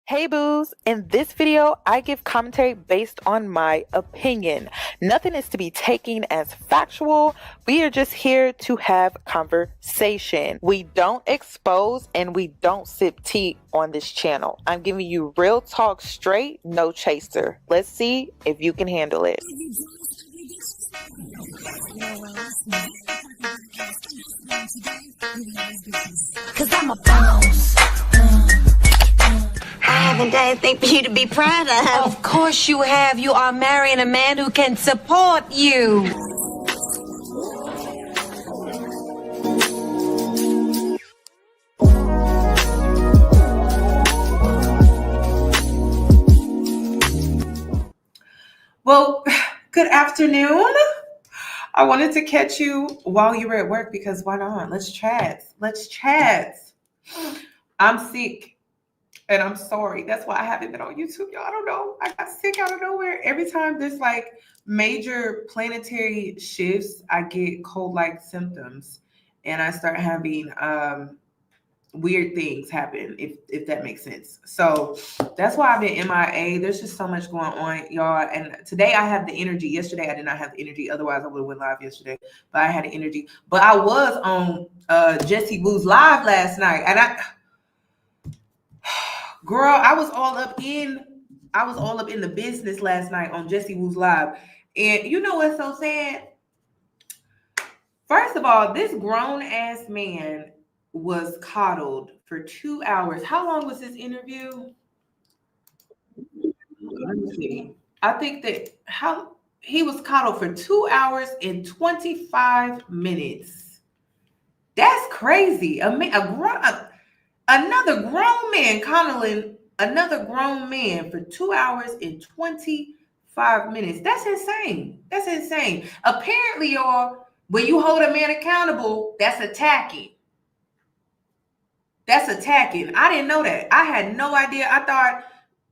Hey boos, in this video, I give commentary based on my opinion. Nothing is to be taken as factual. We are just here to have conversation. We don't expose and we don't sip tea on this channel. I'm giving you real talk straight, no chaser. Let's see if you can handle it. Cause I'm a boss. I haven't done anything for you to be proud of. Of course you have. You are marrying a man who can support you. Well, good afternoon. I wanted to catch you while you were at work because why not? Let's chat. I'm sick and I'm sorry. That's why I haven't been on YouTube, y'all. I don't know. I got sick out of nowhere. Every time there's like major planetary shifts, I get cold-like symptoms and I start having weird things happen, if that makes sense. So that's why I've been MIA. There's just so much going on, y'all. And today I have the energy. Yesterday I did not have the energy. Otherwise I would have went live yesterday. But I had the energy. But I was on Jesse Boo's live last night, and I was all up in the business last night on Jesse Boo's live. And you know what's so sad? First of all, this grown ass man was coddled for 2 hours. How long was this interview? Let me see. I think that he was coddled for 2 hours and 25 minutes. That's crazy. Another grown man coddling another grown man for 2 hours and 25 minutes. That's insane. Apparently, y'all, when you hold a man accountable, that's attacking. I didn't know that. I had no idea. I thought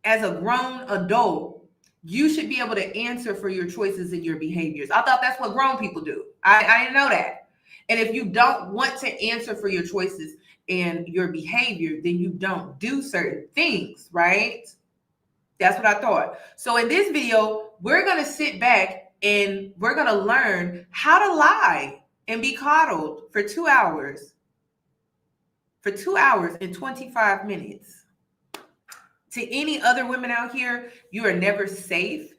as a grown adult, you should be able to answer for your choices and your behaviors. I thought that's what grown people do. I didn't know that. And if you don't want to answer for your choices and your behavior, then you don't do certain things, right? That's what I thought. So in this video, we're going to sit back and we're going to learn how to lie and be coddled for 2 hours. For 2 hours and 25 minutes. To any other women out here, you are never safe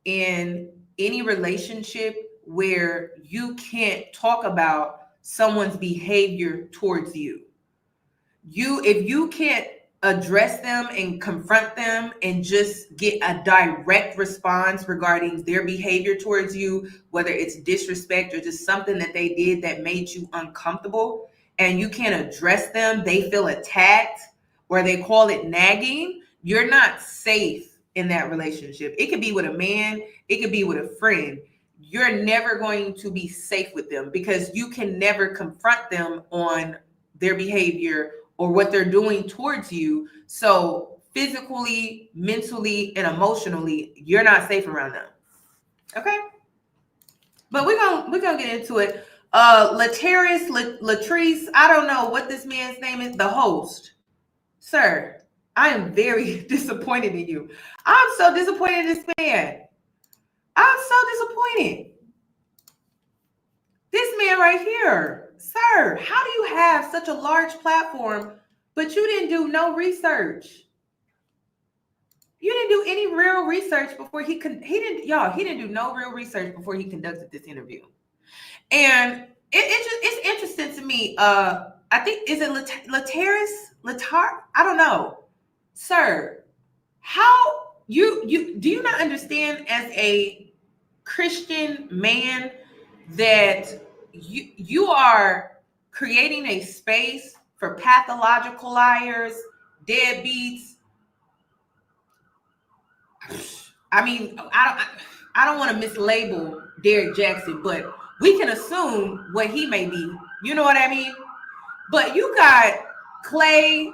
in any relationship where you can't talk about someone's behavior towards you. If you can't address them and confront them and just get a direct response regarding their behavior towards you, whether it's disrespect or just something that they did that made you uncomfortable, and you can't address them, they feel attacked, or they call it nagging, you're not safe in that relationship. It could be with a man, it could be with a friend. You're never going to be safe with them because you can never confront them on their behavior or what they're doing towards you. So physically, mentally, and emotionally, you're not safe around them. Okay? But we're gonna get into it. Latrice, I don't know what this man's name is, the host. Sir, I am very disappointed in you. I'm so disappointed in this man. I'm so disappointed. This man right here. Sir, how do you have such a large platform, but you didn't do no research? You didn't do any real research before he didn't do no real research before he conducted this interview. And it's interesting to me. I think, is it Latar? I don't know. Sir, how do you not understand as a Christian man that you are creating a space for pathological liars, deadbeats? I mean, I don't want to mislabel Derrick Jackson, but we can assume what he may be. You know what I mean? But you got Clay.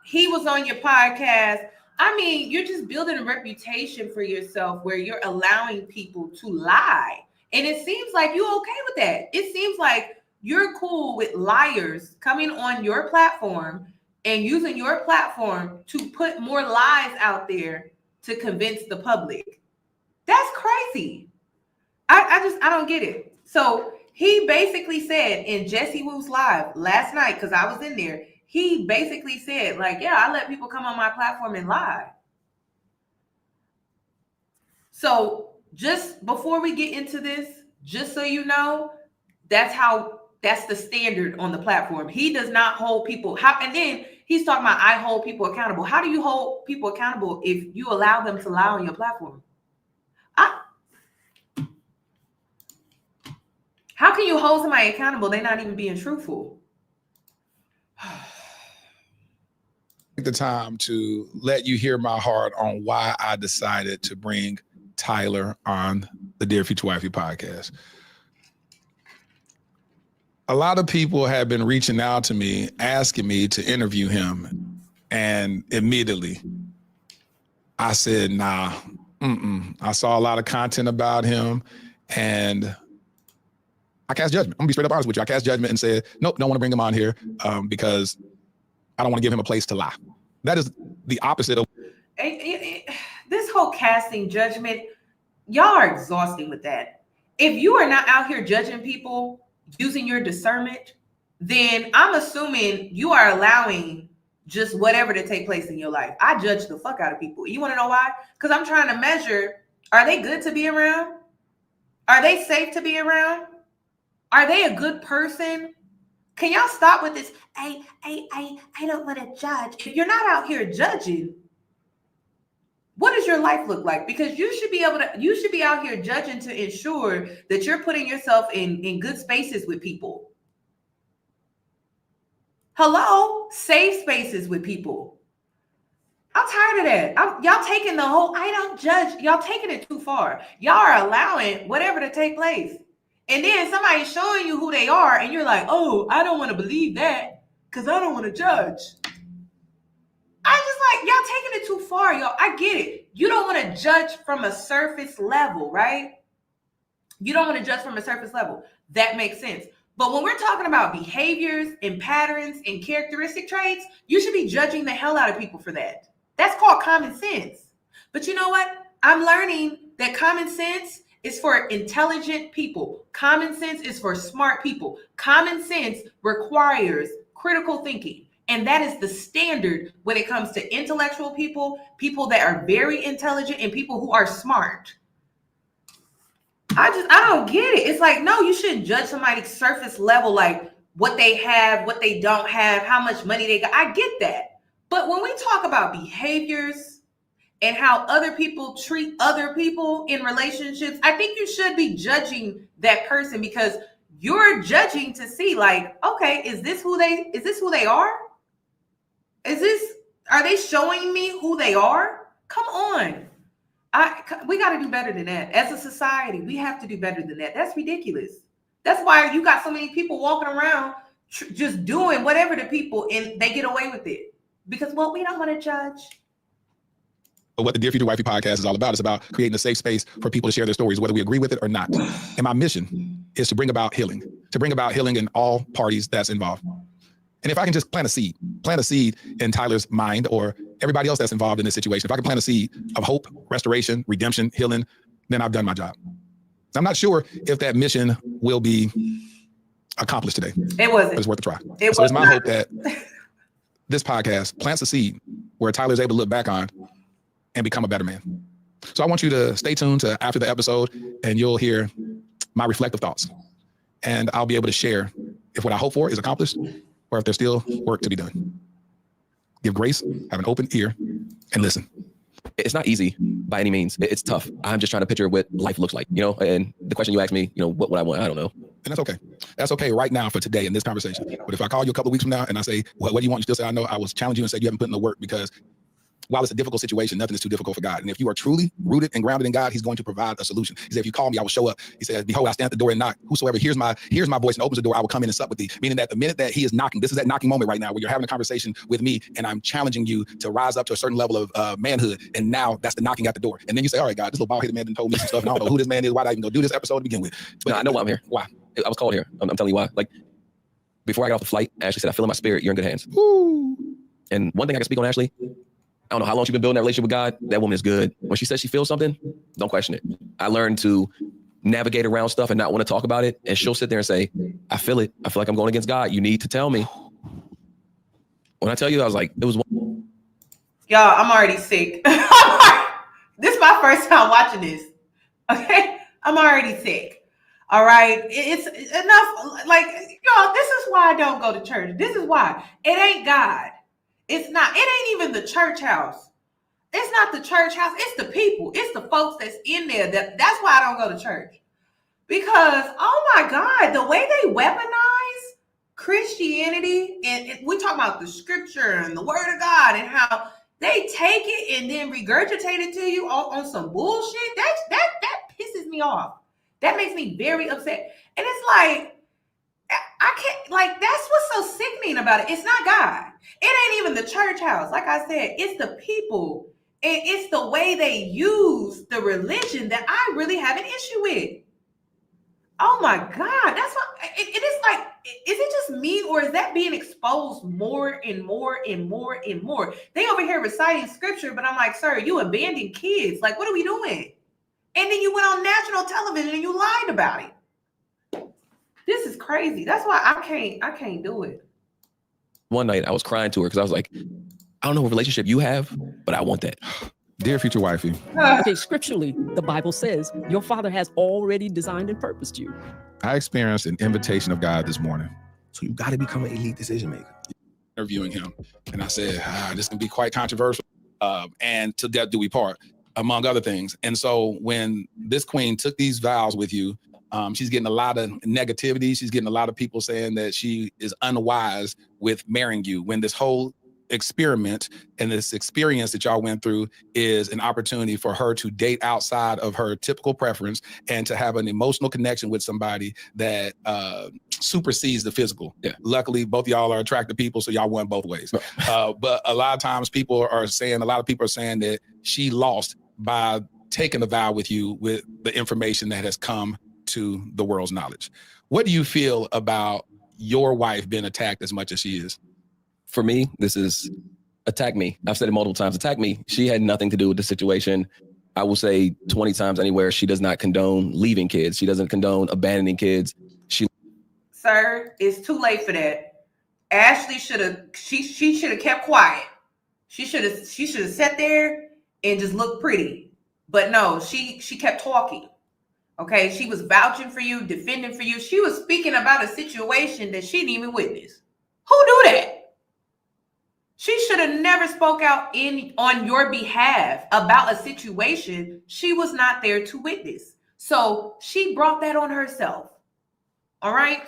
He was on your podcast. I mean, you're just building a reputation for yourself where you're allowing people to lie. And it seems like you're okay with that. It seems like you're cool with liars coming on your platform and using your platform to put more lies out there to convince the public. That's crazy. I don't get it. So he basically said in Jesse Wu's live last night, because I was in there, he basically said, like, yeah, I let people come on my platform and lie. So just before we get into this, just so you know, that's the standard on the platform. He does not hold people. And then he's talking about, I hold people accountable. How do you hold people accountable if you allow them to lie on your platform? How can you hold somebody accountable? They're not even being truthful. Take the time to let you hear my heart on why I decided to bring Tyler on the Dear Future Wifey podcast. A lot of people have been reaching out to me, asking me to interview him. And immediately I said, nah, I saw a lot of content about him and I cast judgment. I'm gonna be straight up honest with you. I cast judgment and said, nope, don't want to bring him on here because I don't want to give him a place to lie. That is the opposite of. This whole casting judgment, y'all are exhausting with that. If you are not out here judging people using your discernment, then I'm assuming you are allowing just whatever to take place in your life. I judge the fuck out of people. You want to know why? Because I'm trying to measure, are they good to be around? Are they safe to be around? Are they a good person? Can y'all stop with this? I don't want to judge. If you're not out here judging, what does your life look like? Because you should be out here judging to ensure that you're putting yourself in good spaces with people. Hello, safe spaces with people. I'm tired of that. Y'all taking the whole, I don't judge. Y'all taking it too far. Y'all are allowing whatever to take place. And then somebody's showing you who they are and you're like, oh, I don't want to believe that because I don't want to judge. I just like, y'all taking it too far, y'all. I get it. You don't want to judge from a surface level, right? You don't want to judge from a surface level. That makes sense. But when we're talking about behaviors and patterns and characteristic traits, you should be judging the hell out of people for that. That's called common sense. But you know what? I'm learning that common sense is for intelligent people. Common sense is for smart people. Common sense requires critical thinking. And that is the standard when it comes to intellectual people, people that are very intelligent, and people who are smart. I don't get it. It's like, no, you shouldn't judge somebody's surface level, like what they have, what they don't have, how much money they got. I get that. But when we talk about behaviors and how other people treat other people in relationships, I think you should be judging that person because you're judging to see, like, okay, is this who they are? Are they showing me who they are? Come on. We got to do better than that. As a society, we have to do better than that. That's ridiculous. That's why you got so many people walking around just doing whatever to people and they get away with it. Because, well, we don't want to judge. What the Dear Future Wifey podcast is all about is about creating a safe space for people to share their stories, whether we agree with it or not. And my mission is to bring about healing in all parties that's involved. And if I can just plant a seed in Tyler's mind or everybody else that's involved in this situation, if I can plant a seed of hope, restoration, redemption, healing, then I've done my job. I'm not sure if that mission will be accomplished today. It wasn't. But it's worth a try. So it's my hope that this podcast plants a seed where Tyler's able to look back on and become a better man. So I want you to stay tuned to after the episode and you'll hear my reflective thoughts. And I'll be able to share if what I hope for is accomplished or if there's still work to be done. Give grace, have an open ear, and listen. It's not easy by any means. It's tough. I'm just trying to picture what life looks like, and the question you asked me, what would I want? I don't know. And that's okay. That's okay right now for today in this conversation. But if I call you a couple of weeks from now and I say, what do you want? You still say, I know. I will challenge you and say you haven't put in the work because while it's a difficult situation, nothing is too difficult for God. And if you are truly rooted and grounded in God, he's going to provide a solution. He said, if you call me, I will show up. He said, behold, I stand at the door and knock. Whosoever hears my voice and opens the door, I will come in and sup with thee. Meaning that the minute that he is knocking, this is that knocking moment right now where you're having a conversation with me and I'm challenging you to rise up to a certain level of manhood. And now that's the knocking at the door. And then you say, all right, God, this little bald-headed man done told me some stuff and I don't know who this man is. Why did I even go do this episode to begin with? But I know why I'm here. Why? I was called here. I'm telling you why. Like, before I got off the flight, I actually said, I feel in my spirit, you're in good hands. Woo. And one thing I can speak on, Ashley, I don't know how long she's been building that relationship with God. That woman is good. When she says she feels something, don't question it. I learned to navigate around stuff and not want to talk about it. And she'll sit there and say, I feel it. I feel like I'm going against God. You need to tell me. When I tell you, I was like, it was one. Y'all, I'm already sick. This is my first time watching this. Okay? I'm already sick. All right? It's enough. Like, y'all, this is why I don't go to church. This is why. It ain't God. It's not. It ain't even the church house. It's not the church house. It's the people. It's the folks that's in there. That's why I don't go to church. Because, oh my God, the way they weaponize Christianity, and we talk about the scripture and the word of God and how they take it and then regurgitate it to you on some bullshit. That pisses me off. That makes me very upset. And it's like, I can't, like, that's what's so sickening about it. It's not God. It ain't even the church house. Like I said, it's the people. And it's the way they use the religion that I really have an issue with. Oh my God. That's what it is like. Is it just me, or is that being exposed more and more and more and more? They over here reciting scripture, but I'm like, sir, you abandoned kids. Like, what are we doing? And then you went on national television and you lied about it. This is crazy. That's why I can't do it. One night I was crying to her because I was like, I don't know what relationship you have, but I want that. Dear Future Wifey. Okay, scripturally, the Bible says your father has already designed and purposed you. I experienced an invitation of God this morning. So you got to become an elite decision maker. Interviewing him, and I said, this can be quite controversial, and till death do we part, among other things. And so when this queen took these vows with you, she's getting a lot of negativity. She's getting a lot of people saying that she is unwise with marrying you, when this whole experiment and this experience that y'all went through is an opportunity for her to date outside of her typical preference and to have an emotional connection with somebody that supersedes the physical. Yeah. Luckily, both of y'all are attractive people, so y'all won both ways. But a lot of times a lot of people are saying that she lost by taking a vow with you with the information that has come to the world's knowledge. What do you feel about your wife being attacked as much as she is? For me, this is attack me. I've said it multiple times, attack me. She had nothing to do with the situation. I will say 20 times anywhere, she does not condone leaving kids. She doesn't condone abandoning kids. Sir, it's too late for that. Ashley should have kept quiet. She should have sat there and just looked pretty. But no, she kept talking. Okay, she was vouching for you, defending for you. She was speaking about a situation that she didn't even witness. Who do that? She should have never spoke out on your behalf about a situation she was not there to witness. So she brought that on herself. All right?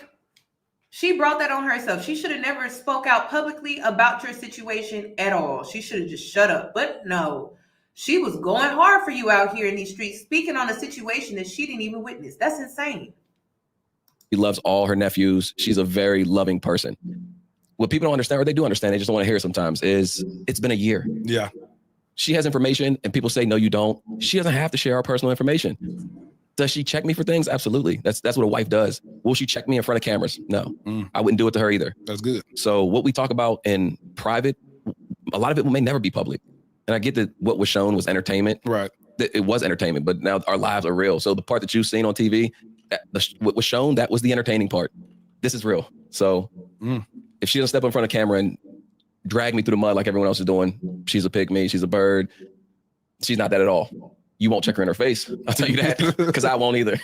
She brought that on herself. She should have never spoke out publicly about your situation at all. She should have just shut up. But no, she was going hard for you out here in these streets, speaking on a situation that she didn't even witness. That's insane. She loves all her nephews. She's a very loving person. What people don't understand, or they do understand, they just don't want to hear it sometimes, is it's been a year. Yeah. She has information and people say, no, you don't. She doesn't have to share our personal information. Does she check me for things? Absolutely. That's what a wife does. Will she check me in front of cameras? No, I wouldn't do it to her either. That's good. So what we talk about in private, a lot of it may never be public. And I get that what was shown was entertainment. Right. It was entertainment, but now our lives are real. So the part that you've seen on TV, what was shown, that was the entertaining part. This is real. So if she doesn't step in front of camera and drag me through the mud like everyone else is doing, she's a pygmy, she's a bird. She's not that at all. You won't check her in her face. I'll tell you that, because I won't either.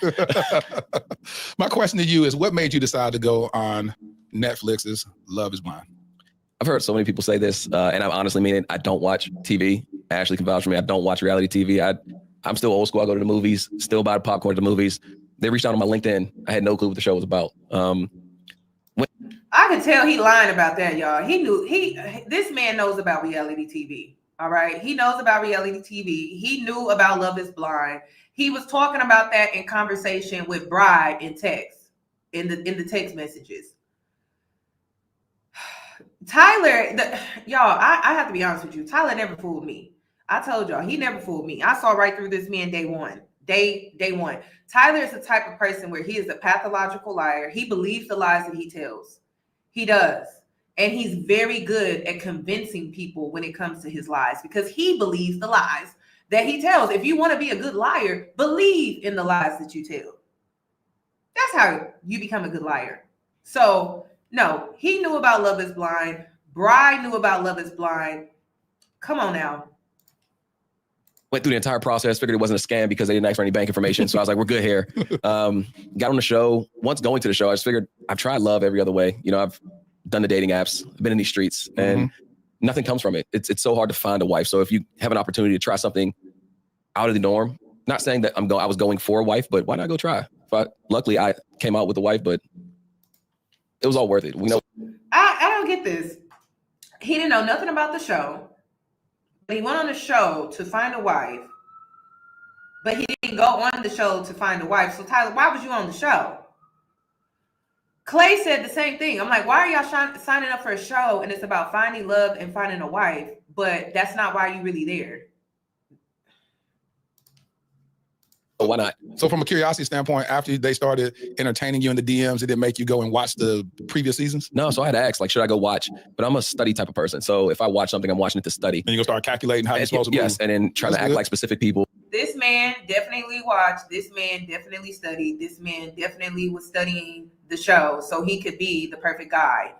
My question to you is, what made you decide to go on Netflix's Love is Blind? I've heard so many people say this, and I honestly mean it. I don't watch TV. Ashley can vouch for me. I don't watch reality TV. I'm still old school. I go to the movies, still buy popcorn at the movies. They reached out on my LinkedIn. I had no clue what the show was about. I could tell he lying about that, y'all. This man knows about reality TV. All right. He knows about reality TV. He knew about Love is Blind. He was talking about that in conversation with Bride in text, in the text messages. Tyler, y'all, I have to be honest with you. Tyler never fooled me. I told y'all, he never fooled me. I saw right through this man day one. Day one. Tyler is the type of person where he is a pathological liar. He believes the lies that he tells. He does. And he's very good at convincing people when it comes to his lies because he believes the lies that he tells. If you want to be a good liar, believe in the lies that you tell. That's how you become a good liar. So, no, he knew about Love is Blind. Bri knew about Love is Blind. Come on now. Went through the entire process, figured it wasn't a scam because they didn't ask for any bank information. So I was like, we're good here. Got on the show. Once going to the show, I just figured I've tried love every other way. You know, I've done the dating apps, been in these streets, and nothing comes from it. It's so hard to find a wife. So if you have an opportunity to try something out of the norm, not saying that I was going for a wife, but why not go try? Luckily, I came out with a wife, but it was all worth it. We know. I don't get this. He didn't know nothing about the show. But he went on the show to find a wife. But he didn't go on the show to find a wife. So Tyler, why was you on the show? Clay said the same thing. I'm like, why are y'all signing up for a show and it's about finding love and finding a wife, but that's not why you really there? Why not? So from a curiosity standpoint, after they started entertaining you in the DMs, did it make you go and watch the previous seasons? No, so I had to ask, like, should I go watch? But I'm a study type of person. So if I watch something, I'm watching it to study. And you're going to start calculating how you're supposed to move. Yes, and then trying to act like specific people. This man definitely watched. This man definitely studied. This man definitely was studying the show so he could be the perfect guy.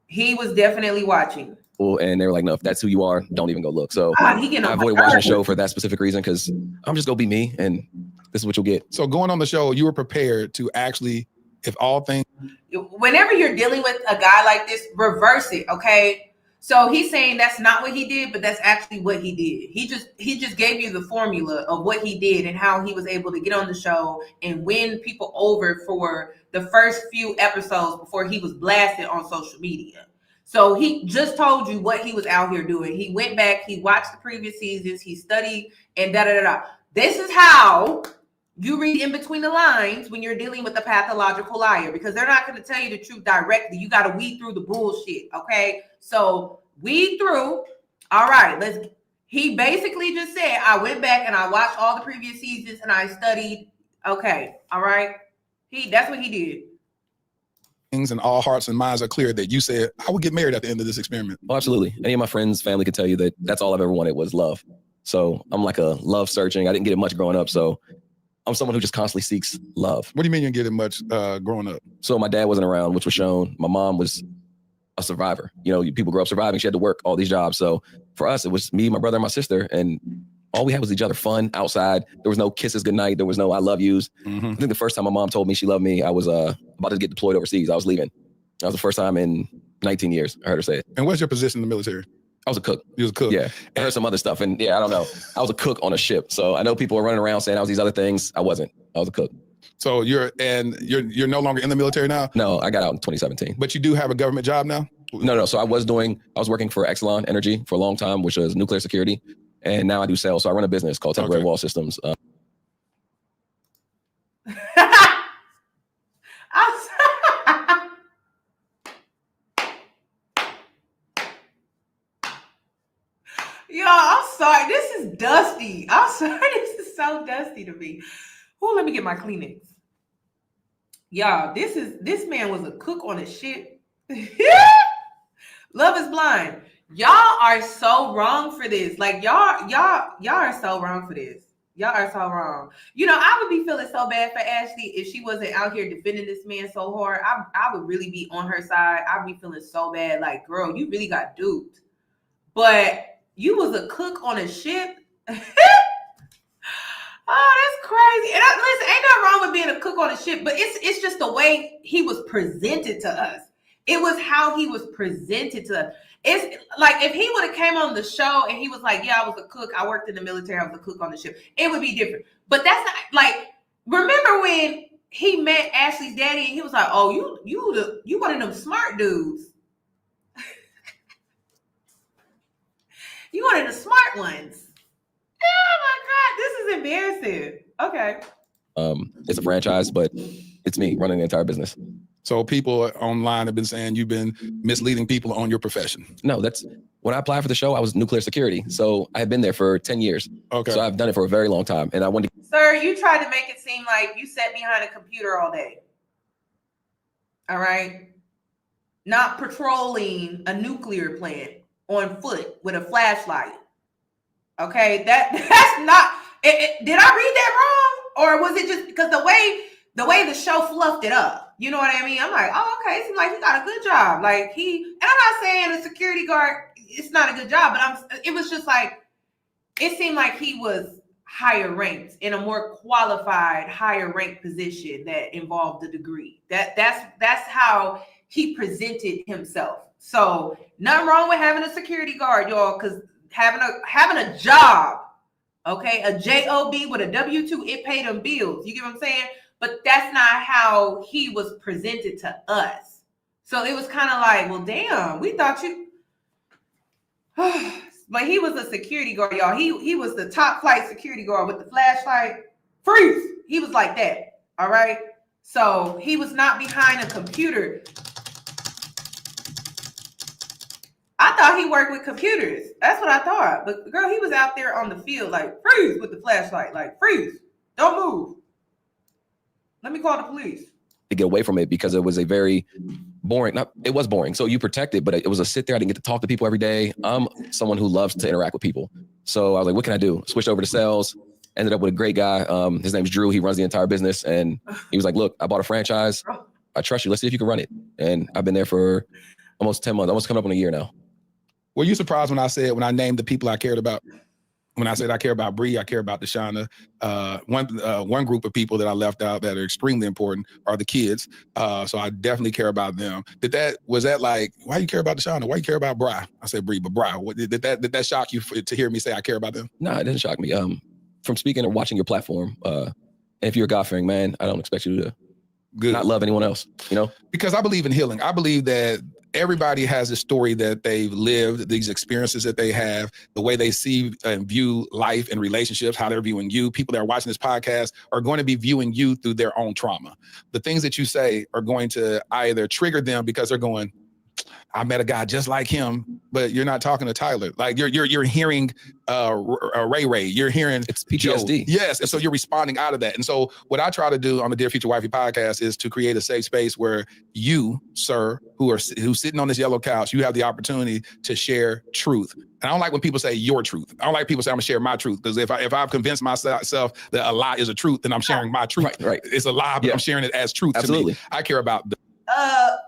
He was definitely watching. And they were like, no, if that's who you are, don't even go look. So I avoided watching the show for that specific reason because I'm just going to be me and this is what you'll get. So going on the show, you were prepared to actually, if all things. Whenever you're dealing with a guy like this, reverse it, okay? So he's saying that's not what he did, but that's actually what he did. He just gave you the formula of what he did and how he was able to get on the show and win people over for the first few episodes before he was blasted on social media. So he just told you what he was out here doing. He went back, he watched the previous seasons, he studied, and da-da-da-da. This is how you read in between the lines when you're dealing with a pathological liar, because they're not going to tell you the truth directly. You got to weed through the bullshit, okay? So weed through. All right, he basically just said, I went back and I watched all the previous seasons and I studied. Okay, all right? That's what he did. And all hearts and minds are clear that you said, I would get married at the end of this experiment. Oh, absolutely. Any of my friends, family could tell you that that's all I've ever wanted was love. So I'm like a love searching. I didn't get it much growing up. So I'm someone who just constantly seeks love. What do you mean you didn't get it much growing up? So my dad wasn't around, which was shown. My mom was a survivor. You know, people grow up surviving. She had to work all these jobs. So for us, it was me, my brother, and my sister. And all we had was each other, fun outside. There was no kisses goodnight. There was no I love yous. I think the first time my mom told me she loved me, I was about to get deployed overseas. I was leaving. That was the first time in 19 years I heard her say it. And what's your position in the military? I was a cook. You was a cook? Yeah. I heard some other stuff. And yeah, I don't know. I was a cook on a ship. So I know people are running around saying I was these other things. I wasn't. I was a cook. So you're no longer in the military now? No, I got out in 2017. But you do have a government job now? No. So I was working for Exelon Energy for a long time, which was nuclear security. And now I do sales. So I run a business called Temporary Wall Systems. Yo, I'm sorry. This is dusty. I'm sorry. This is so dusty to me. Oh, let me get my Kleenex. Y'all, this man was a cook on a ship. Love is Blind. Y'all are so wrong for this. Like y'all are so wrong for this. Y'all are so wrong. You know, I would be feeling so bad for Ashley if she wasn't out here defending this man so hard. I would really be on her side. I'd be feeling so bad. Like, girl, you really got duped. But you was a cook on a ship. Oh, that's crazy. And listen, ain't nothing wrong with being a cook on a ship, but it's just the way he was presented to us. It was how he was presented to us. It's like if he would have came on the show and he was like, yeah, I was a cook. I worked in the military. I was a cook on the ship. It would be different. But that's not like, remember when he met Ashley's daddy and he was like, oh, you one of them smart dudes. You one of the smart ones. Oh my God, this is embarrassing. Okay. It's a franchise, but it's me running the entire business. So people online have been saying you've been misleading people on your profession. No, that's when I applied for the show, I was nuclear security. So I had been there for 10 years. Okay. So I've done it for a very long time. And I wanted to. Sir, you tried to make it seem like you sat behind a computer all day. All right. not patrolling a nuclear plant on foot with a flashlight. Okay, that's not. Did I read that wrong, or was it just because the way the show fluffed it up? You know what I mean? I'm like, oh, okay, it seems like he got a good job. Like and I'm not saying a security guard, it's not a good job, but it was just like, it seemed like he was higher ranked in a more qualified, higher ranked position that involved a degree. That's how he presented himself. So nothing wrong with having a security guard, y'all, because having a job, okay, a job with a W-2, it paid them bills. You get what I'm saying? But that's not how he was presented to us. So it was kind of like, well, damn, we thought you. But he was a security guard, y'all. He was the top flight security guard with the flashlight. Freeze! He was like that. All right. So he was not behind a computer. I thought he worked with computers. That's what I thought. But girl, he was out there on the field, like freeze with the flashlight, like freeze, don't move. Let me call the police. To get away from it because it was a very boring, it was boring. So you protect it, but it was a sit there. I didn't get to talk to people every day. I'm someone who loves to interact with people. So I was like, what can I do? Switched over to sales, ended up with a great guy. His name's Drew. He runs the entire business. And he was like, look, I bought a franchise. I trust you. Let's see if you can run it. And I've been there for almost 10 months, almost coming up on a year now. Were you surprised when I named the people I cared about? When I said I care about Bree, I care about Deshauna. One group of people that I left out that are extremely important are the kids. So I definitely care about them. Was that like, why you care about Deshauna? Why you care about Bri? I said Bree, but Bri. Did that shock you to hear me say I care about them? No, it didn't shock me. From speaking or watching your platform, and if you're a God-fearing man, I don't expect you to not love anyone else, you know? Because I believe in healing. I believe that everybody has a story that they've lived, these experiences that they have, the way they see and view life and relationships, how they're viewing you. People that are watching this podcast are going to be viewing you through their own trauma. The things that you say are going to either trigger them because they're going, I met a guy just like him, but you're not talking to Tyler. Like you're hearing Ray. You're hearing it's PTSD. Joe. Yes, and so you're responding out of that. And so what I try to do on the Dear Future Wifey podcast is to create a safe space where you, sir, who's sitting on this yellow couch, you have the opportunity to share truth. And I don't like when people say your truth. I don't like people say I'm gonna share my truth, because if I've convinced myself that a lie is a truth, then I'm sharing my truth. Right. It's a lie, but I'm sharing it as truth. Absolutely. To me. I care about the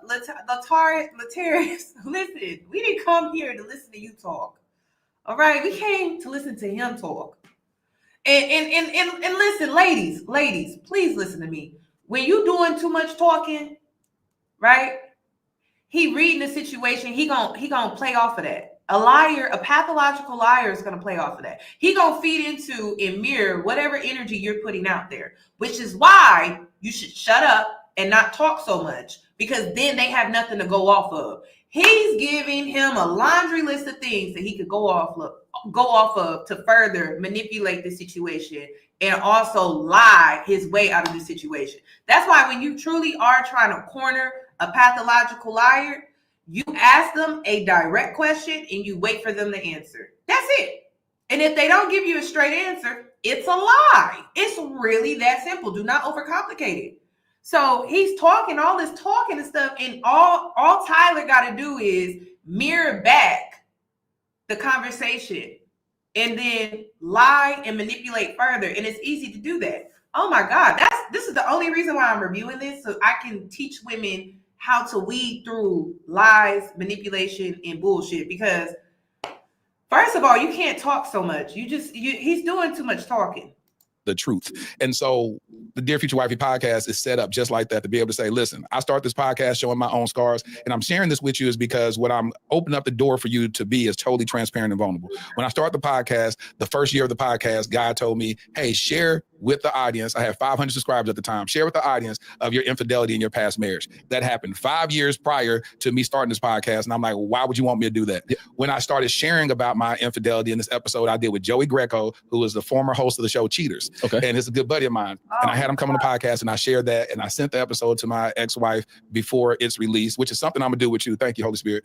Latarius, listen, we didn't come here to listen to you talk. All right, we came to listen to him talk. And listen, ladies, please listen to me. When you doing too much talking, right? He reading the situation, he gonna play off of that. A liar, a pathological liar is gonna play off of that. He gonna feed into and mirror whatever energy you're putting out there, which is why you should shut up and not talk so much, because then they have nothing to go off of. He's giving him a laundry list of things that he could go off of to further manipulate the situation and also lie his way out of the situation. That's why when you truly are trying to corner a pathological liar, you ask them a direct question and you wait for them to answer. That's it. And if they don't give you a straight answer, it's a lie. It's really that simple. Do not overcomplicate it. So he's talking all this talking and stuff, and all Tyler got to do is mirror back the conversation and then lie and manipulate further. And it's easy to do that. Oh my God, this is the only reason why I'm reviewing this, so I can teach women how to weed through lies, manipulation, and bullshit. Because first of all, you can't talk so much. He's doing too much talking. The truth. And so the Dear Future Wifey podcast is set up just like that, to be able to say, listen, I start this podcast showing my own scars, and I'm sharing this with you is because what I'm opening up the door for you to be is totally transparent and vulnerable. When I start the podcast, the first year of the podcast, God told me, hey, share with the audience. I had 500 subscribers at the time. Share with the audience of your infidelity in your past marriage. That happened 5 years prior to me starting this podcast. And I'm like, well, why would you want me to do that? Yeah. When I started sharing about my infidelity in this episode I did with Joey Greco, who was the former host of the show Cheaters. Okay. And it's a good buddy of mine. And I had him come on the podcast, and I shared that, and I sent the episode to my ex-wife before it's released, which is something I'm gonna do with you. Thank you, Holy Spirit.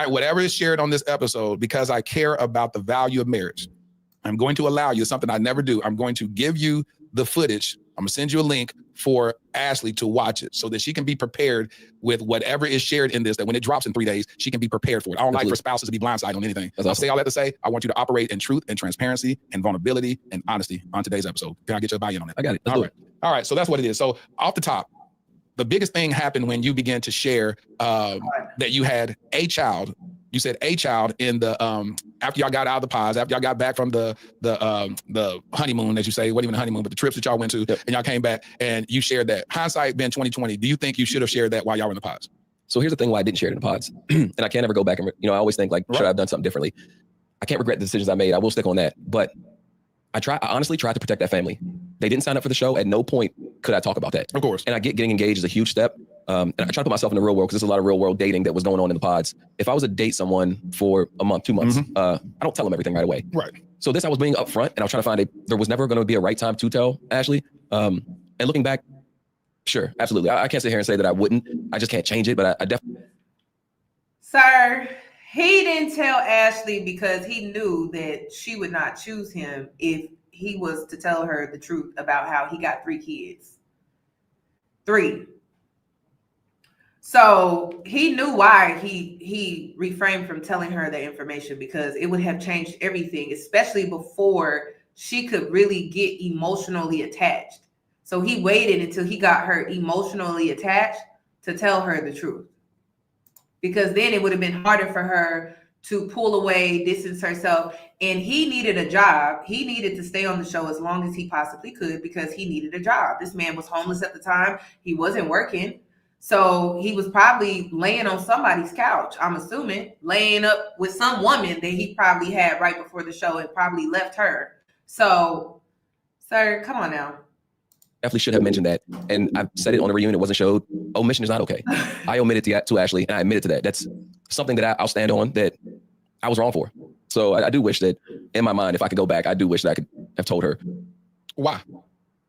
Whatever is shared on this episode, because I care about the value of marriage, I'm going to allow you something I never do. I'm going to give you the footage. I'm gonna send you a link for Ashley to watch it so that she can be prepared with whatever is shared in this, that when it drops in 3 days, she can be prepared for it. I don't like for spouses to be blindsided on anything. I'll say all that to say, I want you to operate in truth and transparency and vulnerability and honesty on today's episode. Can I get your buy-in on that? I got it. All right. So that's what it is. So off the top, the biggest thing happened when you began to share that you had a child. You said a child in the after y'all got out of the pods, after y'all got back from the honeymoon, as you say, what even a honeymoon, but the trips that y'all went to, and y'all came back and you shared that. Hindsight being 2020, do you think you should have shared that while y'all were in the pods? So here's the thing why I didn't share it in the pods, and I can't ever go back and I always think like, should I have done something differently? I can't regret the decisions I made. I will stick on that, but I honestly tried to protect that family. They didn't sign up for the show. At no point could I talk about that. Of course. And I get getting engaged is a huge step. And I try to put myself in the real world because there's a lot of real world dating that was going on in the pods. If I was to date someone for a month, 2 months, I don't tell them everything right away. Right. So this, I was being upfront and I was trying to find there was never going to be a right time to tell Ashley. And looking back, sure, absolutely. I can't sit here and say that I wouldn't. I just can't change it, but I definitely. Sir, he didn't tell Ashley because he knew that she would not choose him if he was to tell her the truth about how he got 3 kids. 3. So he knew why he refrained from telling her the information, because it would have changed everything, especially before she could really get emotionally attached. So he waited until he got her emotionally attached to tell her the truth, because then it would have been harder for her to pull away, distance herself. And he needed a job. He needed to stay on the show as long as he possibly could because he needed a job. This man was homeless at the time. He wasn't working. So he was probably laying on somebody's couch, I'm assuming, laying up with some woman that he probably had right before the show and probably left her. So, sir, come on now. Definitely should have mentioned that. And I said it on the reunion. It wasn't showed. Omission is not okay. I omitted to Ashley, and I admitted to that. That's something that I'll stand on, that I was wrong for. So I do wish that in my mind, if I could go back, I do wish that I could have told her. Why?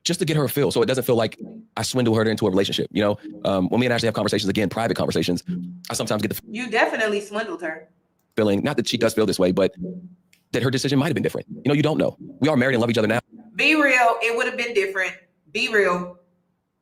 Just to get her a feel, so it doesn't feel like I swindle her into a relationship. When me and Ashley have conversations, again, private conversations, I sometimes get the You definitely swindled her. feeling, not that she does feel this way, but that her decision might have been different. You don't know. We are married and love each other now. Be real. It would have been different. Be real.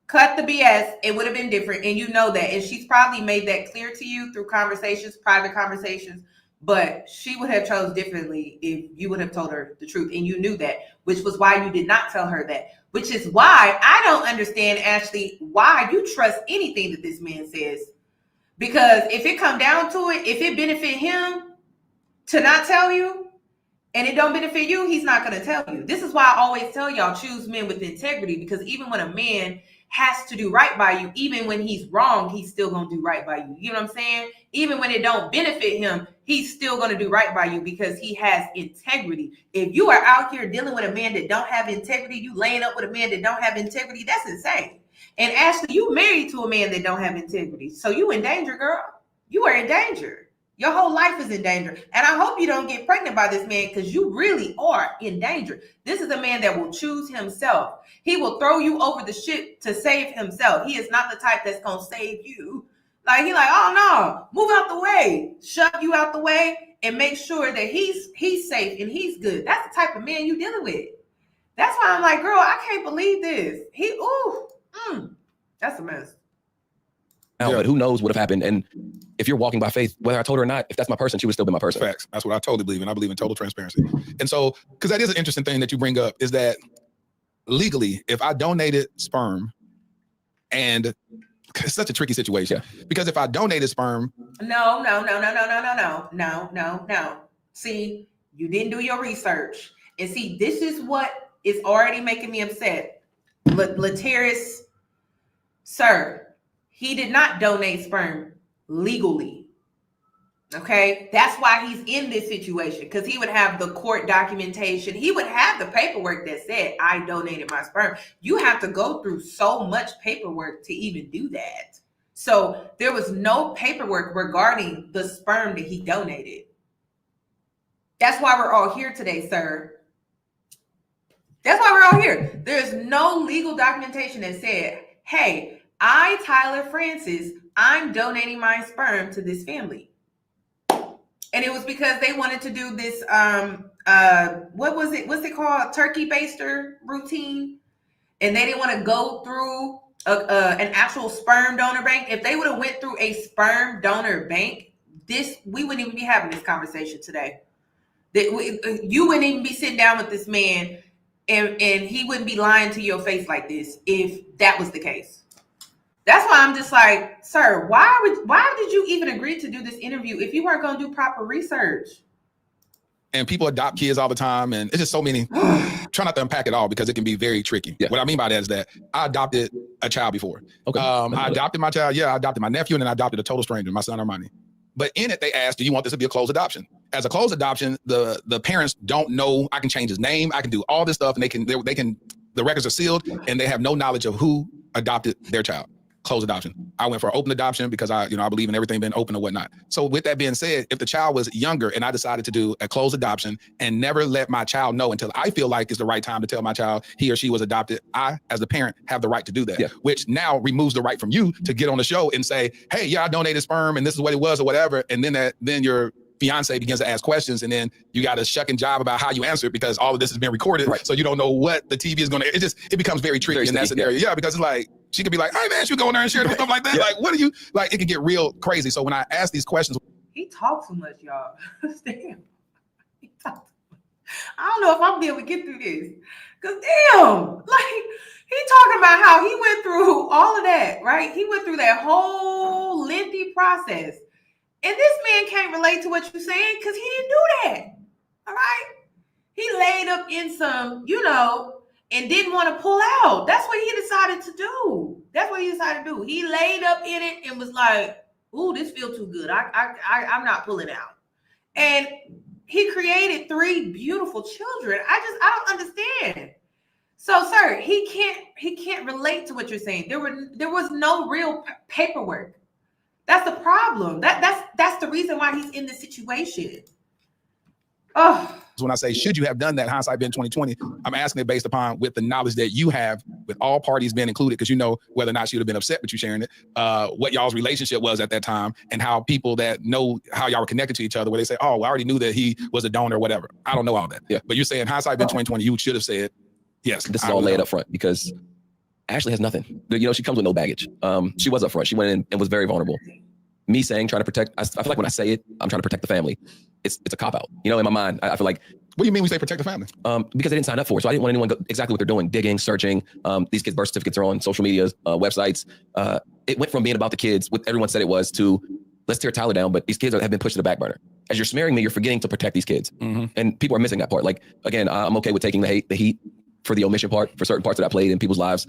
Cut the BS. It would have been different. And you know that. And she's probably made that clear to you through conversations, private conversations. But she would have chose differently if you would have told her the truth. And you knew that, which was why you did not tell her that. Which is why I don't understand, Ashley, why you trust anything that this man says. Because if it come down to it, if it benefit him to not tell you, and it don't benefit you, he's not going to tell you. This is why I always tell y'all, choose men with integrity, because even when a man has to do right by you, even when he's wrong, he's still going to do right by you. You know what I'm saying? Even when it don't benefit him, he's still going to do right by you because he has integrity. If you are out here dealing with a man that don't have integrity, you laying up with a man that don't have integrity, that's insane. And Ashley, you married to a man that don't have integrity. So you in danger, girl. You are in danger. Your whole life is in danger. And I hope you don't get pregnant by this man, because you really are in danger. This is a man that will choose himself. He will throw you over the ship to save himself. He is not the type that's going to save you. He like, oh no, move out the way, shove you out the way and make sure that he's safe and he's good. That's the type of man you dealing with. That's why I'm like, girl, I can't believe this. That's a mess. But who knows what have happened? And if you're walking by faith, whether I told her or not, if that's my person, she would still be my person. Facts. That's what I totally believe in. I believe in total transparency. And so, because that is an interesting thing that you bring up, is that legally, if I donated sperm, and it's such a tricky situation, because if I donated sperm. No. See, you didn't do your research. And see, this is what is already making me upset. Lateris, sir, he did not donate sperm legally. Okay, that's why he's in this situation, because he would have the court documentation. He would have the paperwork that said, I donated my sperm. You have to go through so much paperwork to even do that. So there was no paperwork regarding the sperm that he donated. That's why we're all here today, sir. That's why we're all here. There's no legal documentation that said, hey, I, Tyler Francis, I'm donating my sperm to this family. And it was because they wanted to do this, what's it called? Turkey baster routine. and they didn't want to go through an actual sperm donor bank, if they would have went through a sperm donor bank, we wouldn't even be having this conversation today. You wouldn't even be sitting down with this man, and he wouldn't be lying to your face like this if that was the case. That's why I'm just like, sir, why did you even agree to do this interview if you weren't going to do proper research? And people adopt kids all the time, and it's just so many. Try not to unpack it all because it can be very tricky. Yeah. What I mean by that is that I adopted a child before. Okay. I adopted my child. Yeah, I adopted my nephew, and then I adopted a total stranger, my son Armani. But in it, they asked, do you want this to be a closed adoption? As a closed adoption, the parents don't know. I can change his name. I can do all this stuff, and they can. The records are sealed, and they have no knowledge of who adopted their child. Closed adoption. I went for open adoption because I believe in everything being open and whatnot. So with that being said, if the child was younger and I decided to do a closed adoption and never let my child know until I feel like it's the right time to tell my child he or she was adopted, I, as the parent, have the right to do that. Yeah. Which now removes the right from you to get on the show and say, hey, yeah, I donated sperm and this is what it was or whatever. And then your fiance begins to ask questions, and then you got to shuck and jive about how you answer it because all of this has been recorded. Right. So you don't know what the TV is going to, it becomes very tricky in that scenario. Yeah, because it's like, she could be like, hey man, you go in there and share it with stuff like that. Yeah. Like, what are you, like, it can get real crazy. So when I ask these questions. He talks too much, y'all. Damn. He talks too much. I don't know if I'm gonna be able to get through this. Cause damn, like, he talking about how he went through all of that, right? He went through that whole lengthy process. And this man can't relate to what you're saying because he didn't do that. All right? He laid up in some, and didn't want to pull out. That's what he decided to do. He laid up in it and was like, ooh, this feels too good. I'm not pulling out. And he created 3 beautiful children. I don't understand. So, sir, he can't relate to what you're saying. There was no real paperwork. That's the problem. That's the reason why he's in this situation. Oh. When I say, should you have done that, hindsight being 2020, I'm asking it based upon with the knowledge that you have, with all parties being included, because you know whether or not she would have been upset with you sharing it, what y'all's relationship was at that time, and how people that know how y'all were connected to each other, where they say, oh, I already knew that he was a donor or whatever. I don't know all that. Yeah. But you're saying hindsight being 2020, you should have said, yes. This is all laid up front because Ashley has nothing. She comes with no baggage. She was up front. She went in and was very vulnerable. Me trying to protect, I feel like when I say it, I'm trying to protect the family. It's a cop-out. In my mind, I feel like. What do you mean we say protect the family? Because they didn't sign up for it. So I didn't want anyone to go exactly what they're doing, digging, searching. These kids' birth certificates are on social medias, websites. It went from being about the kids, what everyone said it was, to let's tear Tyler down, but these kids have been pushed to the back burner. As you're smearing me, you're forgetting to protect these kids. Mm-hmm. And people are missing that part. Like, again, I'm okay with taking the heat for the omission part, for certain parts that I played in people's lives.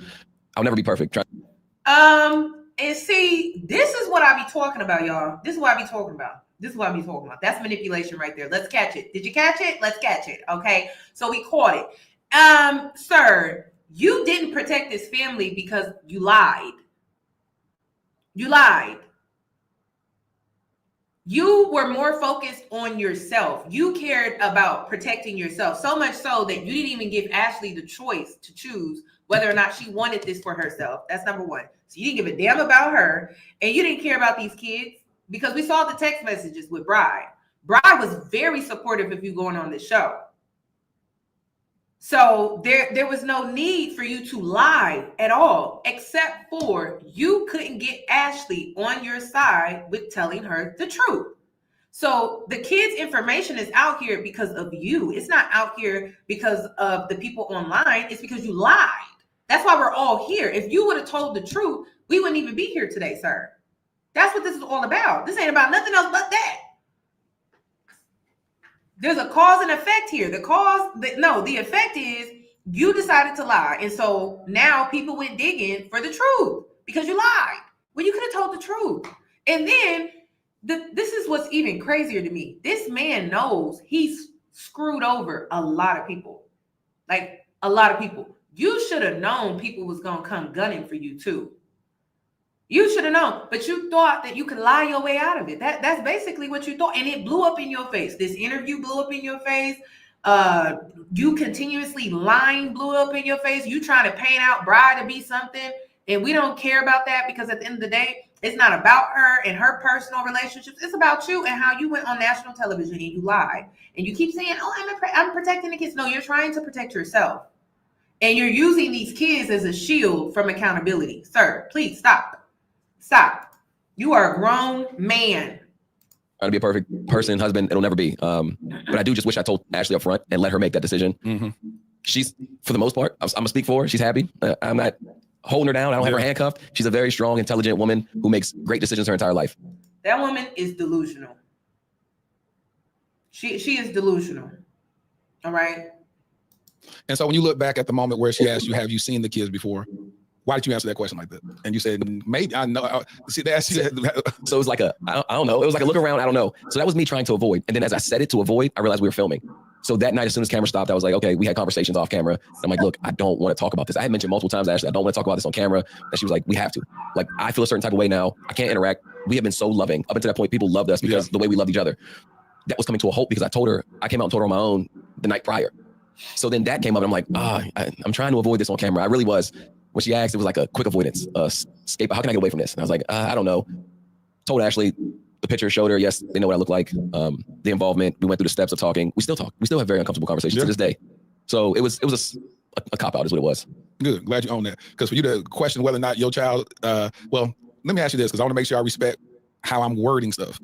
I'll never be perfect. And see, this is what I be talking about, y'all. This is what I be talking about. That's manipulation right there. Let's catch it. Did you catch it? Let's catch it. Okay. So we caught it. Sir, you didn't protect this family because you lied. You lied. You were more focused on yourself. You cared about protecting yourself so much so that you didn't even give Ashley the choice to choose whether or not she wanted this for herself. That's number one. So you didn't give a damn about her, and you didn't care about these kids because we saw the text messages with Bride. Bride was very supportive of you going on this show. So there was no need for you to lie at all, except for you couldn't get Ashley on your side with telling her the truth. So the kids' information is out here because of you. It's not out here because of the people online. It's because you lied. That's why we're all here. If you would have told the truth, we wouldn't even be here today, sir. That's what this is all about. This ain't about nothing else but that. There's a cause and effect here. The effect is you decided to lie. And so now people went digging for the truth because you lied. Well, you could have told the truth. And then this is what's even crazier to me. This man knows he's screwed over a lot of people. Like a lot of people. You should have known people was going to come gunning for you too. You should have known, but you thought that you could lie your way out of it. That's basically what you thought. And it blew up in your face. This interview blew up in your face. You continuously lying blew up in your face. You trying to paint out Bride to be something. And we don't care about that because at the end of the day, it's not about her and her personal relationships. It's about you and how you went on national television and you lied. And you keep saying, oh, I'm protecting the kids. No, you're trying to protect yourself. And you're using these kids as a shield from accountability. Sir, please stop. Stop. You are a grown man. Trying to be a perfect person, husband, it'll never be. But I do just wish I told Ashley up front and let her make that decision. Mm-hmm. She's, for the most part, I'm gonna speak for her. She's happy. I'm not holding her down. I don't have her handcuffed. She's a very strong, intelligent woman who makes great decisions her entire life. That woman is delusional. She is delusional. All right. And so when you look back at the moment where she asked you, have you seen the kids before? Why did you answer that question like that? And you said, maybe I know. See, that's so it was like I don't know. It was like a look around. I don't know. So that was me trying to avoid. And then as I said it to avoid, I realized we were filming. So that night, as soon as camera stopped, I was like, okay, we had conversations off camera. I'm like, look, I don't want to talk about this. I had mentioned multiple times, Ashley, I don't want to talk about this on camera. And she was like, we have to. Like, I feel a certain type of way now. I can't interact. We have been so loving. Up until that point, people loved us because the way we loved each other. That was coming to a halt because I came out and told her on my own the night prior. So then that came up and I'm like, I'm trying to avoid this on camera. I really was. When she asked, it was like a quick avoidance, escape. How can I get away from this? And I was like, I don't know. Told Ashley, the picture showed her. Yes, they know what I look like. The involvement. We went through the steps of talking. We still talk. We still have very uncomfortable conversations to this day. So it was a cop out is what it was. Good. Glad you own that. Because for you to question whether or not your child, well, let me ask you this, because I want to make sure I respect how I'm wording stuff.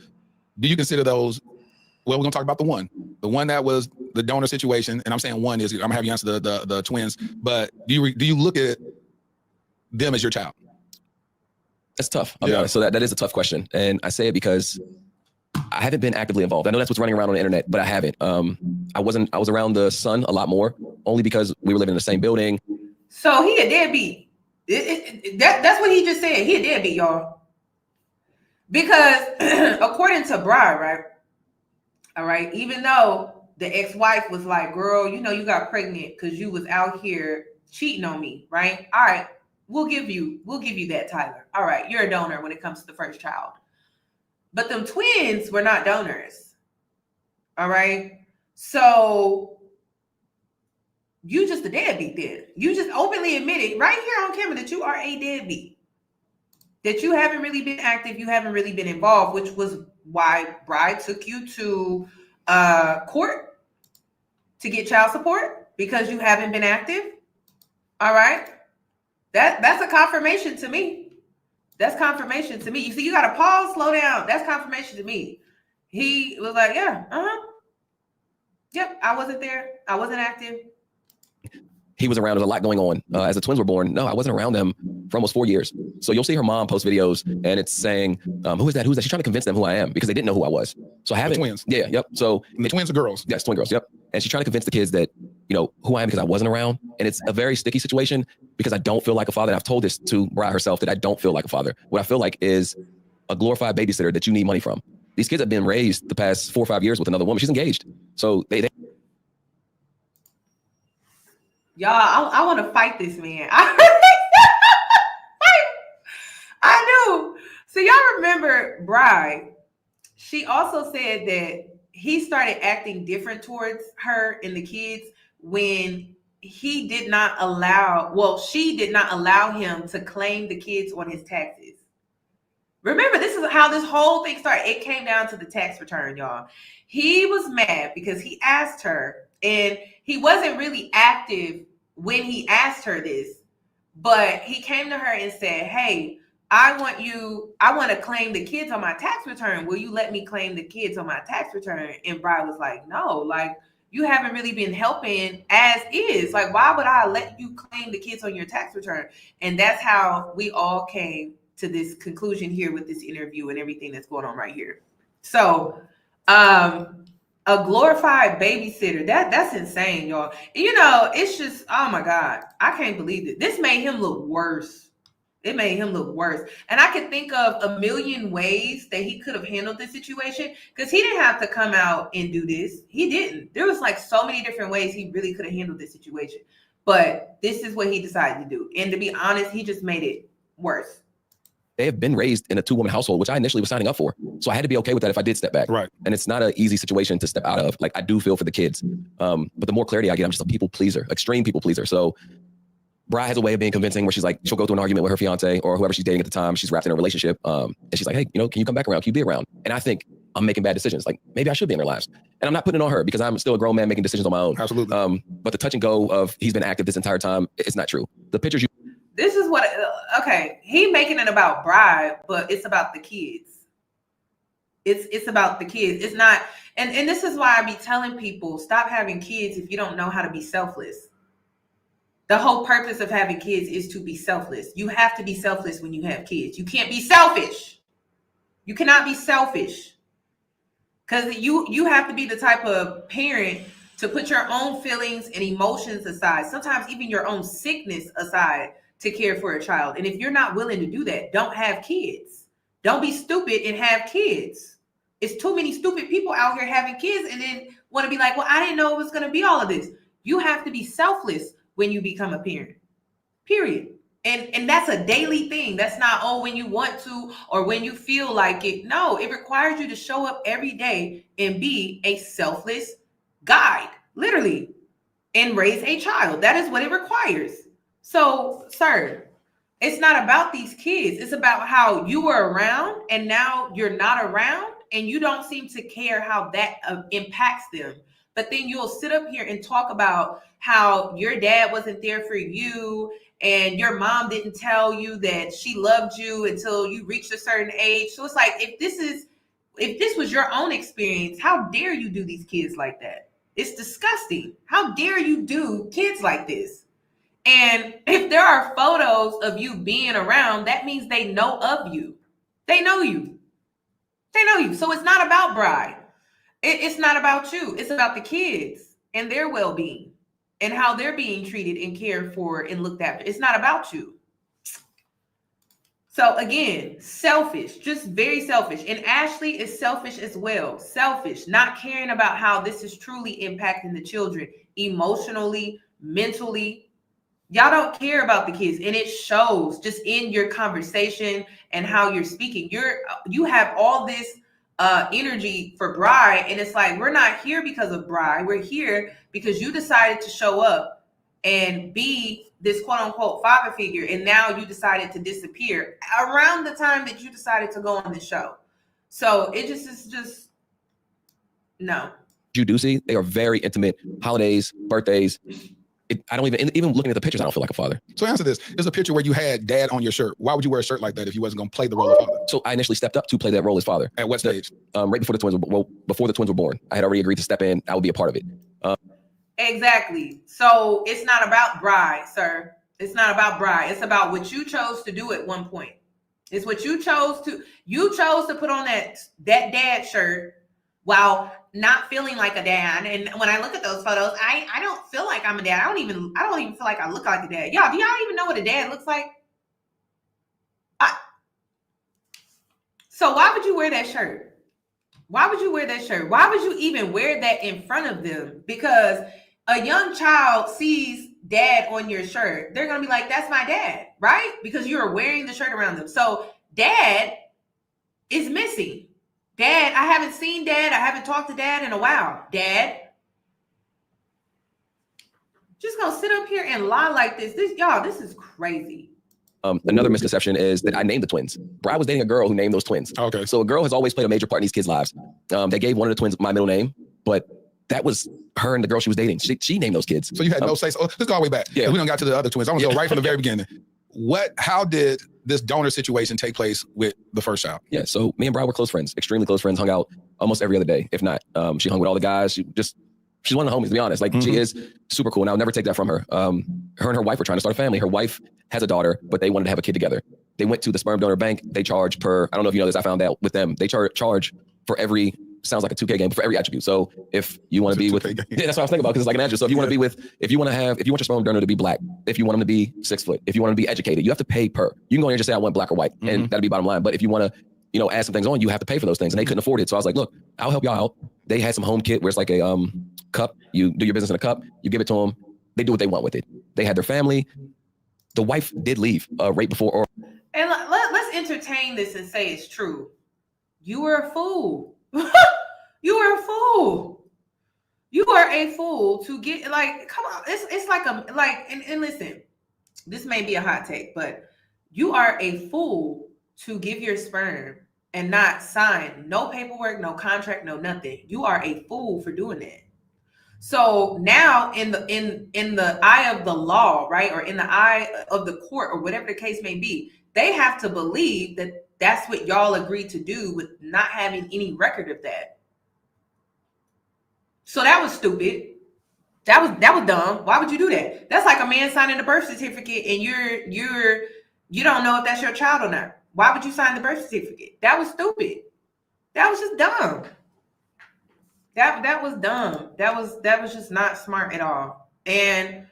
Do you consider those? Well, we're gonna talk about the one that was the donor situation, and I'm saying one is I'm gonna have you answer the twins. But do you look at them as your child? That's tough. I'll be honest. So that is a tough question. And I say it because I haven't been actively involved. I know that's what's running around on the internet, but I haven't. I was around the son a lot more, only because we were living in the same building. So he a deadbeat. That's what he just said. He a deadbeat, y'all. Because according to Bri, right? All right, even though the ex-wife was like, girl, you know, you got pregnant because you was out here cheating on me, right? All right. We'll give you that, Tyler. All right, you're a donor when it comes to the first child. But them twins were not donors. All right. So you just a deadbeat then. You just openly admitted right here on camera that you are a deadbeat. That you haven't really been active, you haven't really been involved, which was why Bride took you to court to get child support, because you haven't been active. All right. That's a confirmation to me. That's confirmation to me. You see, you got to pause, slow down. That's confirmation to me. He was like, yeah, yep, I wasn't there. I wasn't active. He was around. There's a lot going on. As the twins were born, no, I wasn't around them for almost 4 years. So you'll see her mom post videos and it's saying, who is that? Who's that? She's trying to convince them who I am because they didn't know who I was. So I haven't. The twins. Yeah, yep. So the twins are girls. Yes, twin girls. Yep. And she's trying to convince the kids that, you know, who I am because I wasn't around. And it's a very sticky situation because I don't feel like a father. And I've told this to Bride herself that I don't feel like a father. What I feel like is a glorified babysitter that you need money from. These kids have been raised the past 4 or 5 years with another woman. She's engaged. So they Y'all, I want to fight this man. I do. So y'all remember Bride? She also said that he started acting different towards her and the kids when she did not allow him to claim the kids on his taxes. Remember, this is how this whole thing started. It came down to the tax return, y'all. He was mad because he asked her, and he wasn't really active when he asked her this, but he came to her and said, hey, I want to claim the kids on my tax return. Will you let me claim the kids on my tax return? And Bride was like, no, like, you haven't really been helping as is. Like, why would I let you claim the kids on your tax return? And that's how we all came to this conclusion here with this interview and everything that's going on right here. So, a glorified babysitter, that's insane, y'all. You know, it's just, oh my God, I can't believe it. This made him look worse. It made him look worse. And I could think of a million ways that he could have handled this situation, because he didn't have to come out and do this. He didn't. There was like so many different ways he really could have handled this situation. But this is what he decided to do. And to be honest, he just made it worse. They have been raised in a 2-woman household, which I initially was signing up for. So I had to be okay with that if I did step back. Right. And it's not an easy situation to step out of. Like, I do feel for the kids. But the more clarity I get, I'm just a people pleaser, extreme people pleaser. So Bride has a way of being convincing where she's like, she'll go through an argument with her fiance or whoever she's dating at the time. She's wrapped in a relationship. And she's like, hey, you know, can you come back around? Can you be around? And I think I'm making bad decisions. Like maybe I should be in their lives. And I'm not putting it on her because I'm still a grown man making decisions on my own. Absolutely. But the touch and go of he's been active this entire time, it's not true. The pictures you. This is what, okay, he making it about bride, but it's about the kids. It's about the kids. It's not, and this is why I be telling people, stop having kids if you don't know how to be selfless. The whole purpose of having kids is to be selfless. You have to be selfless when you have kids. You can't be selfish. You cannot be selfish. Because you have to be the type of parent to put your own feelings and emotions aside, sometimes even your own sickness aside to care for a child. And if you're not willing to do that, don't have kids. Don't be stupid and have kids. It's too many stupid people out here having kids and then want to be like, well, I didn't know it was going to be all of this. You have to be selfless when you become a parent, period. And that's a daily thing. That's not, oh, when you want to or when you feel like it. No, it requires you to show up every day and be a selfless guide, literally, and raise a child. That is what it requires. So, sir, it's not about these kids. It's about how you were around and now you're not around and you don't seem to care how that impacts them. But then you'll sit up here and talk about how your dad wasn't there for you and your mom didn't tell you that she loved you until you reached a certain age. So it's like, if this was your own experience, how dare you do these kids like that? It's disgusting. How dare you do kids like this? And if there are photos of you being around, that means they know of you. They know you. They know you. So it's not about bride. It's not about you. It's about the kids and their well-being and how they're being treated and cared for and looked after. It's not about you. So again, selfish, just very selfish. And Ashley is selfish as well. Selfish, not caring about how this is truly impacting the children emotionally, mentally. Y'all don't care about the kids, and it shows just in your conversation and how you're speaking. You have all this energy for bride, and it's like, we're not here because of bride. We're here because you decided to show up and be this quote unquote father figure, and now you decided to disappear around the time that you decided to go on the show. So it is just no. You do see they are very intimate. Holidays, birthdays. I don't even looking at the pictures, I don't feel like a father. So answer this. There's a picture where you had dad on your shirt. Why would you wear a shirt like that if you wasn't going to play the role of father? So I initially stepped up to play that role as father. At what stage? Right before before the twins were born. I had already agreed to step in. I would be a part of it. Exactly. So it's not about bride, sir. It's not about bride. It's about what you chose to do at one point. It's what you chose to put on that dad shirt while not feeling like a dad. And when I look at those photos, I don't feel like I'm a dad. I don't even feel like I look like a dad. Y'all, do y'all even know what a dad looks like? So why would you wear that shirt? Why would you wear that shirt? Why would you even wear that in front of them? Because a young child sees dad on your shirt. They're going to be like, that's my dad, right? Because you're wearing the shirt around them. So dad is missing. Dad, I haven't seen dad. I haven't talked to dad in a while. Dad, just gonna sit up here and lie like this. This is crazy. Another misconception is that I named the twins. Bride was dating a girl who named those twins. Okay. So a girl has always played a major part in these kids' lives. They gave one of the twins my middle name, but that was her and the girl she was dating. She named those kids. So you had no say. So let's go all the way back. Yeah. We don't got to the other twins. I want to go right from the very beginning. How did this donor situation take place with the first child? Yeah, so me and Bride were close friends, extremely close friends, hung out almost every other day, if not. She hung with all the guys. She's one of the homies, to be honest. Like, she is super cool, and I'll never take that from her. Her and her wife were trying to start a family. Her wife has a daughter, but they wanted to have a kid together. They went to the sperm donor bank. They charge per, I don't know if you know this, I found out with them. They charge for every, sounds like a 2K game, but for every attribute. So if you want to be with, yeah, that's what I was thinking about, because it's like an attribute. So if you want to be with, if you want your sperm donor to be black, if you want him to be 6 foot, if you want him to be educated, you have to pay per. You can go in and just say, I want black or white, and that'll be bottom line. But if you want to, add some things on, you have to pay for those things, and they couldn't afford it. So I was like, look, I'll help y'all out. They had some home kit where it's like a cup. You do your business in a cup. You give it to them. They do what they want with it. They had their family. The wife did leave right before. And let's entertain this and say it's true. You were a fool. You were a fool. You are a fool to get, like, come on. It's like and listen, this may be a hot take, but you are a fool to give your sperm and not sign no paperwork, no contract, no nothing. You are a fool for doing that. So now in the eye of the law, right, or in the eye of the court, or whatever the case may be, they have to believe that that's what y'all agreed to do with not having any record of that. So that was stupid. That was dumb. Why would you do that? That's like a man signing the birth certificate and you don't know if that's your child or not. Why would you sign the birth certificate? That was stupid. That was just dumb. That was dumb. That was just not smart at all. And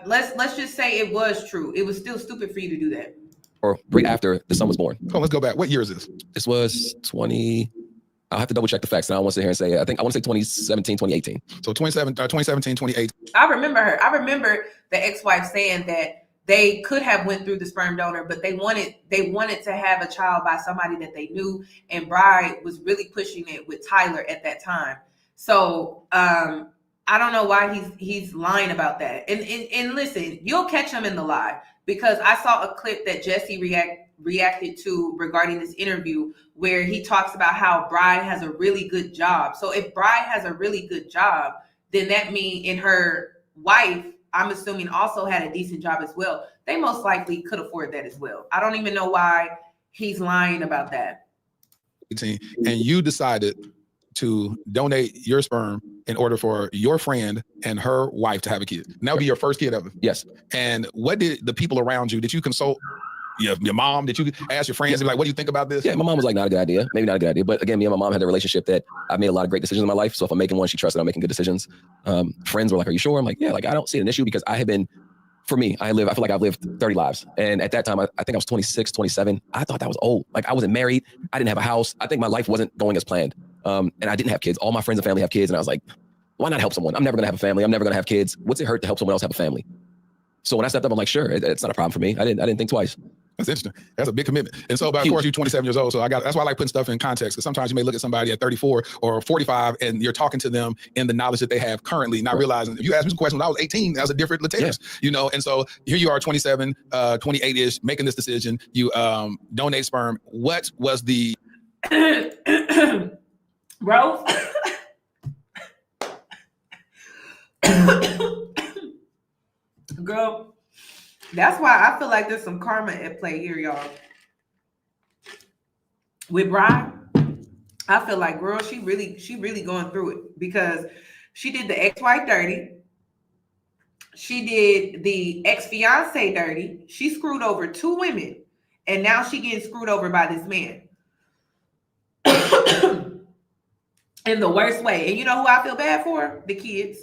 let's just say it was true. It was still stupid for you to do that. Or right after the son was born. Oh, let's go back. What year is this? This was 20. I'll have to double check the facts. And I want to sit here and say, I want to say 2017, 2018. So 2017, 2018. I remember her. I remember the ex-wife saying that they could have went through the sperm donor, but they wanted to have a child by somebody that they knew. And Bride was really pushing it with Tyler at that time. So I don't know why he's lying about that. And listen, you'll catch him in the lie, because I saw a clip that Jesse reacted to regarding this interview where he talks about how Bride has a really good job. So if Bride has a really good job, then that means, and her wife, I'm assuming, also had a decent job as well. They most likely could afford that as well. I don't even know why he's lying about that. And you decided to donate your sperm in order for your friend and her wife to have a kid. And that would be your first kid ever. Yes. And what did the people around you, did you consult your mom? Did you ask your friends, and be like, what do you think about this? Yeah, my mom was like, not a good idea. Maybe not a good idea. But again, me and my mom had a relationship that I've made a lot of great decisions in my life. So if I'm making one, she trusts that I'm making good decisions. Friends were like, are you sure? I'm like, yeah, like I don't see an issue, because I feel like I've lived 30 lives. And at that time, I think I was 26, 27. I thought that was old. Like I wasn't married. I didn't have a house. I think my life wasn't going as planned. And I didn't have kids. All my friends and family have kids. And I was like, why not help someone? I'm never going to have a family. I'm never going to have kids. What's it hurt to help someone else have a family? So when I stepped up, I'm like, sure, it's not a problem for me. I didn't think twice. That's interesting. That's a big commitment. And so, but of course, you're 27 years old. So that's why I like putting stuff in context. Because sometimes you may look at somebody at 34 or 45 and you're talking to them in the knowledge that they have currently, not realizing, if you asked me some questions when I was 18, that was a different Latinos, And so here you are, 27, 28-ish, making this decision. You donate sperm. What was the... Rose? Girl, that's why I feel like there's some karma at play here, y'all. With Bride, I feel like, girl, she really going through it, because she did the ex-wife dirty. She did the ex-fiance dirty. She screwed over 2 women, and now she getting screwed over by this man. In the worst way. And you know who I feel bad for? The kids.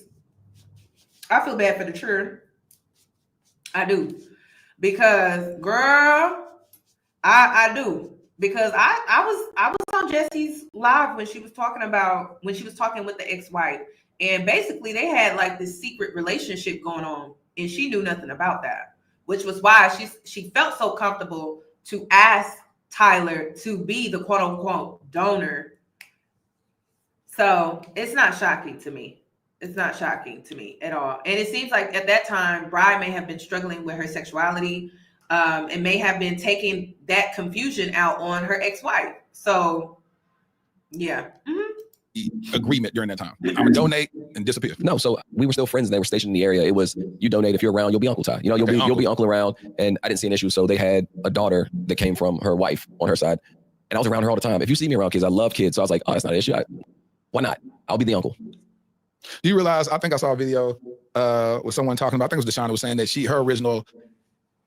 I feel bad for the children. I do. Because, girl, I do. Because I was on Jesse's live when she was talking with the ex-wife. And basically they had like this secret relationship going on, and she knew nothing about that, which was why she felt so comfortable to ask Tyler to be the quote unquote donor. So it's not shocking to me. It's not shocking to me at all. And it seems like at that time, Bride may have been struggling with her sexuality, and may have been taking that confusion out on her ex-wife. So, yeah. Mm-hmm. Agreement during that time. I'm gonna donate and disappear. No, so we were still friends, and they were stationed in the area. It was, you donate, if you're around, you'll be Uncle Ty. You'll be uncle around. And I didn't see an issue. So they had a daughter that came from her wife on her side, and I was around her all the time. If you see me around kids, I love kids. So I was like, oh, that's not an issue. Why not? I'll be the uncle. Do you realize, I think I saw a video with someone talking about, I think it was Deshauna was saying that her original...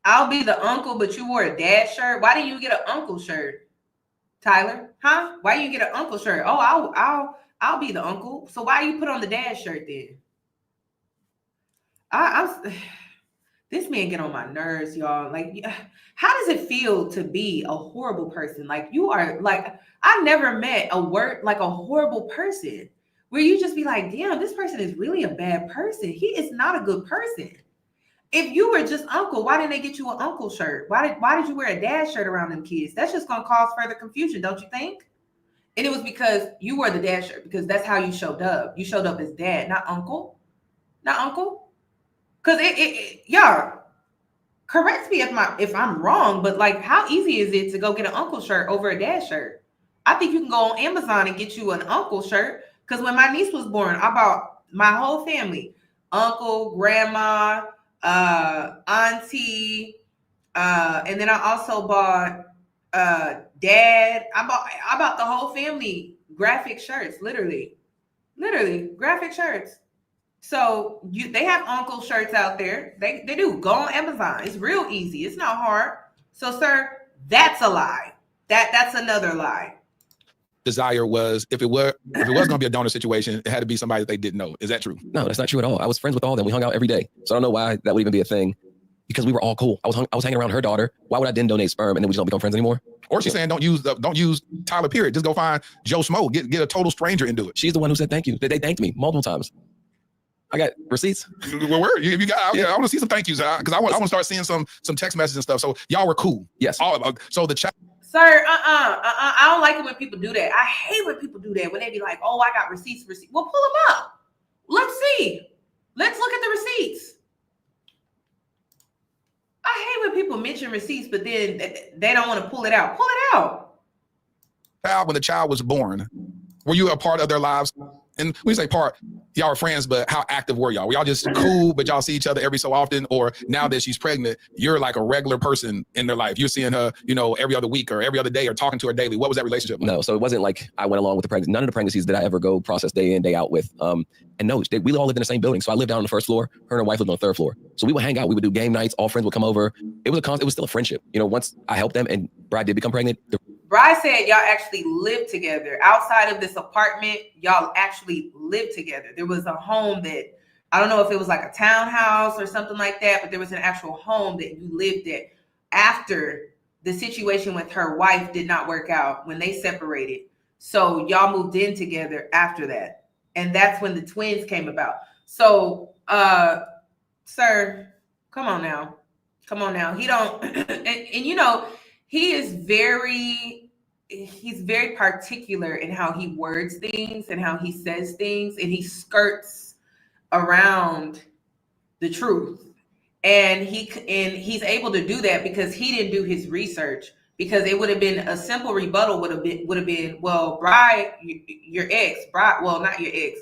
I'll be the uncle, but you wore a dad shirt. Why didn't you get an uncle shirt, Tyler? Huh? Why didn't you get an uncle shirt? Oh, I'll be the uncle. So why you put on the dad shirt then? This man get on my nerves, y'all. Like, how does it feel to be a horrible person? Like, you are like, I never met a horrible person where you just be like, damn, this person is really a bad person. He is not a good person. If you were just uncle, why didn't they get you an uncle shirt? Why did you wear a dad shirt around them kids? That's just going to cause further confusion, don't you think? And it was because you wore the dad shirt, because that's how you showed up. You showed up as dad, not uncle. Not uncle. Because y'all, correct me if I'm wrong, but like, how easy is it to go get an uncle shirt over a dad shirt? I think you can go on Amazon and get you an uncle shirt. Because when my niece was born, I bought my whole family, uncle, grandma, auntie, and then I also bought dad. I bought the whole family graphic shirts, literally graphic shirts. So they have uncle shirts out there. They do. Go on Amazon. It's real easy. It's not hard. So, sir, that's a lie. That's another lie. Desire was, if it was going to be a donor situation, it had to be somebody that they didn't know. Is that true? No, that's not true at all. I was friends with all of them. We hung out every day. So I don't know why that would even be a thing, because we were all cool. I was hanging around her daughter. Why would I then donate sperm and then we just don't become friends anymore? Or she's saying don't use Tyler period. Just go find Joe Smo. Get a total stranger and do it. She's the one who said thank you. They thanked me multiple times. I got receipts. Well, where you got? Yeah, I want to see some thank yous because I want to start seeing some text messages and stuff. So y'all were cool. Yes. So the chat. Sir, I don't like it when people do that. I hate when people do that, when they be like, oh, I got receipts. Well, pull them up. Let's see. Let's look at the receipts. I hate when people mention receipts, but then they don't want to pull it out. Pull it out. When the child was born, were you a part of their lives? And when you say part, y'all were friends, but how active were y'all? Were y'all just cool, but y'all see each other every so often? Or now that she's pregnant, you're like a regular person in their life. You're seeing her, every other week or every other day or talking to her daily. What was that relationship like? No, so it wasn't like I went along with the pregnancy. None of the pregnancies did I ever go process day in, day out with. And no, we all lived in the same building. So I lived down on the first floor. Her and her wife lived on the third floor. So we would hang out. We would do game nights. All friends would come over. It was still a friendship. Once I helped them and Bride did become pregnant. Bride said y'all actually lived together. Outside of this apartment, y'all actually lived together. There was a home that, I don't know if it was like a townhouse or something like that, but there was an actual home that you lived at after the situation with her wife did not work out, when they separated. So y'all moved in together after that. And that's when the twins came about. So, sir, come on now. He don't, and he's very particular in how he words things and how he says things, and he skirts around the truth. And he's able to do that because he didn't do his research, because it would have been a simple rebuttal would have been, well, Bride, your ex, Bride, well, not your ex,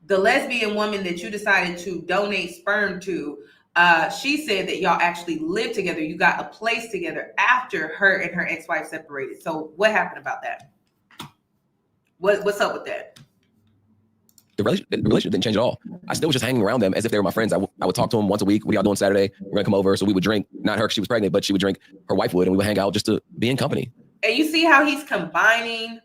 the lesbian woman that you decided to donate sperm to, she said that y'all actually lived together. You got a place together after her and her ex-wife separated. So what happened about that? What's up with that? The relationship didn't change at all. I still was just hanging around them as if they were my friends. I would talk to them once a week. What y'all doing Saturday? We're gonna come over. So we would drink, not her because she was pregnant, but she would drink, her wife would, and we would hang out just to be in company. And you see how he's combining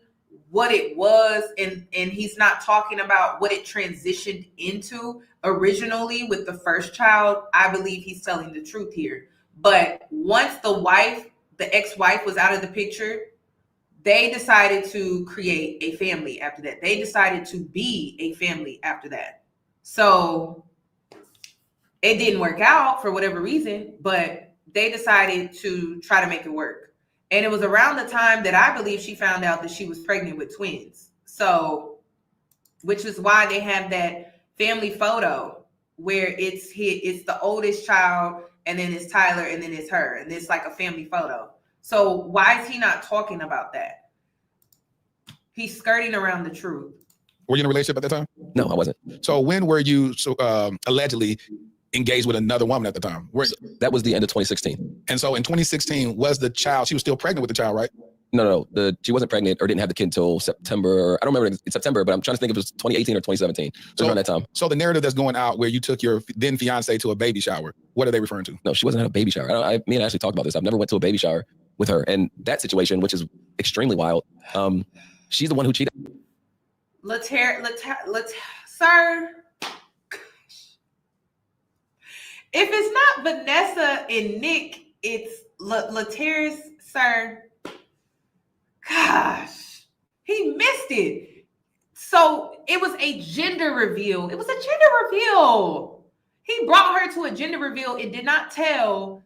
what it was, and he's not talking about what it transitioned into originally with the first child. I believe he's telling the truth here. But once the ex-wife was out of the picture, they decided to create a family after that. They decided to be a family after that. So it didn't work out for whatever reason, but they decided to try to make it work. And it was around the time that I believe she found out that she was pregnant with twins. So, which is why they have that family photo where it's the oldest child, and then it's Tyler, and then it's her, and it's like a family photo. So why is he not talking about that? He's skirting around the truth. Were you in a relationship at that time? No, I wasn't. So when were you allegedly engaged with another woman at the time? That was the end of 2016. And so in 2016, was the child, she was still pregnant with the child, right? No. She wasn't pregnant or didn't have the kid until September. I don't remember, it's September, but I'm trying to think if it was 2018 or 2017. So around that time. So the narrative that's going out where you took your then fiance to a baby shower, what are they referring to? No, she wasn't at a baby shower. Me and Ashley talked about this. I've never went to a baby shower with her. And that situation, which is extremely wild, she's the one who cheated. Sir, if it's not Vanessa and Nick, it's Later's, sir. Gosh, he missed it. So it was a gender reveal. He brought her to a gender reveal and did not tell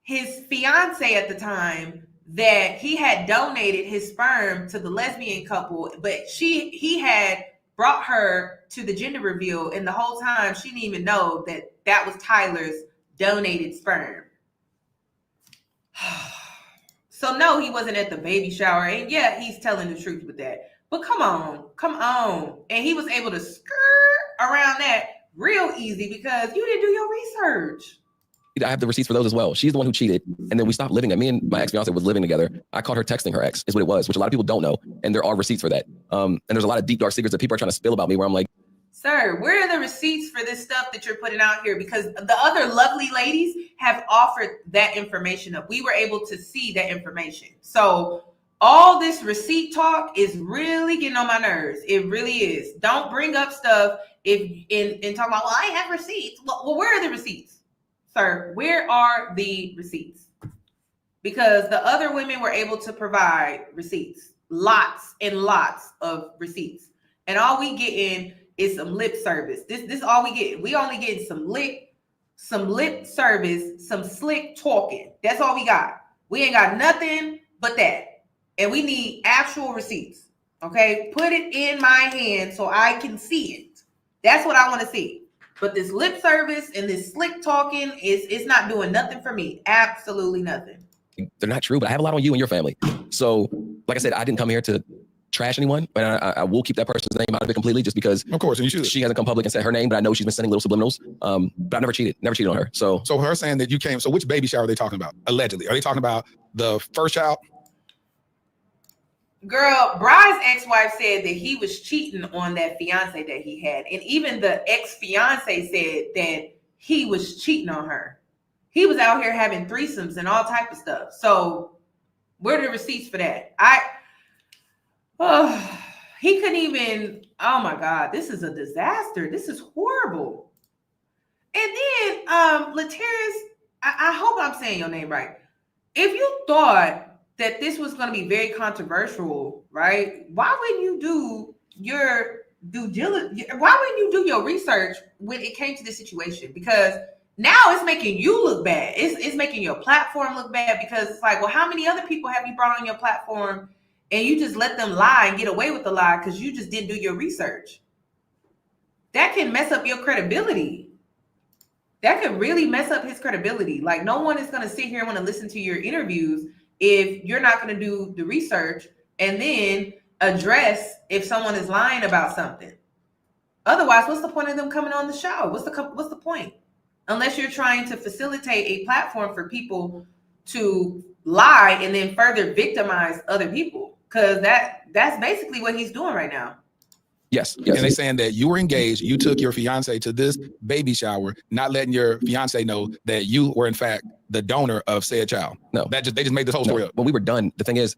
his fiance at the time that he had donated his sperm to the lesbian couple, but he had brought her to the gender reveal, and the whole time she didn't even know that was Tyler's donated sperm. So no, he wasn't at the baby shower. And yeah, he's telling the truth with that. But come on. And he was able to skirt around that real easy because you didn't do your research. I have the receipts for those as well. She's the one who cheated. And then we stopped living. Me and my ex-fiance was living together. I caught her texting her ex, is what it was, which a lot of people don't know. And there are receipts for that. And there's a lot of deep, dark secrets that people are trying to spill about me where I'm like, sir, where are the receipts for this stuff that you're putting out here? Because the other lovely ladies have offered that information up. We were able to see that information. So all this receipt talk is really getting on my nerves. It really is. Don't bring up stuff and talk about, well, I have receipts. Well, where are the receipts? Sir, where are the receipts? Because the other women were able to provide receipts, lots and lots of receipts. And all we getting is some lip service. This all we get. We only getting some lip service, some slick talking. That's all we got. We ain't got nothing but that. And we need actual receipts. Okay? Put it in my hand so I can see it. That's what I want to see. But this lip service and this slick talking is not doing nothing for me. Absolutely nothing. they're not true, but I have a lot on you and your family. So, like I said, I didn't come here to trash anyone, but I will keep that person's name out of it completely, just because, of course, and you should. She hasn't come public and said her name, but I know she's been sending little subliminals. But I never cheated on her. So her saying that you came. So which baby shower are they talking about? Allegedly, are they talking about the first child? Girl, Bride's ex-wife said that he was cheating on that fiance that he had. And even the ex-fiance said that he was cheating on her. He was out here having threesomes and all type of stuff. So where are the receipts for that? He couldn't even, oh my God, this is a disaster. This is horrible. And then, Lateris, I hope I'm saying your name right. If you thought that this was going to be very controversial, right? Why wouldn't you do your due diligence? Why wouldn't you do your research when it came to this situation? Because now it's making you look bad. It's making your platform look bad, because it's like, well, how many other people have you brought on your platform and you just let them lie and get away with the lie because you just didn't do your research? That can mess up your credibility. That could really mess up his credibility. Like, no one is going to sit here and want to listen to your interviews if you're not going to do the research and then address if someone is lying about something. Otherwise, what's the point of them coming on the show? What's the point? Unless you're trying to facilitate a platform for people to lie and then further victimize other people, because that's basically what he's doing right now. Yes. And they're saying that you were engaged, you took your fiance to this baby shower, not letting your fiance know that you were in fact the donor of said child. No, they just made this whole story up. When we were done, the thing is,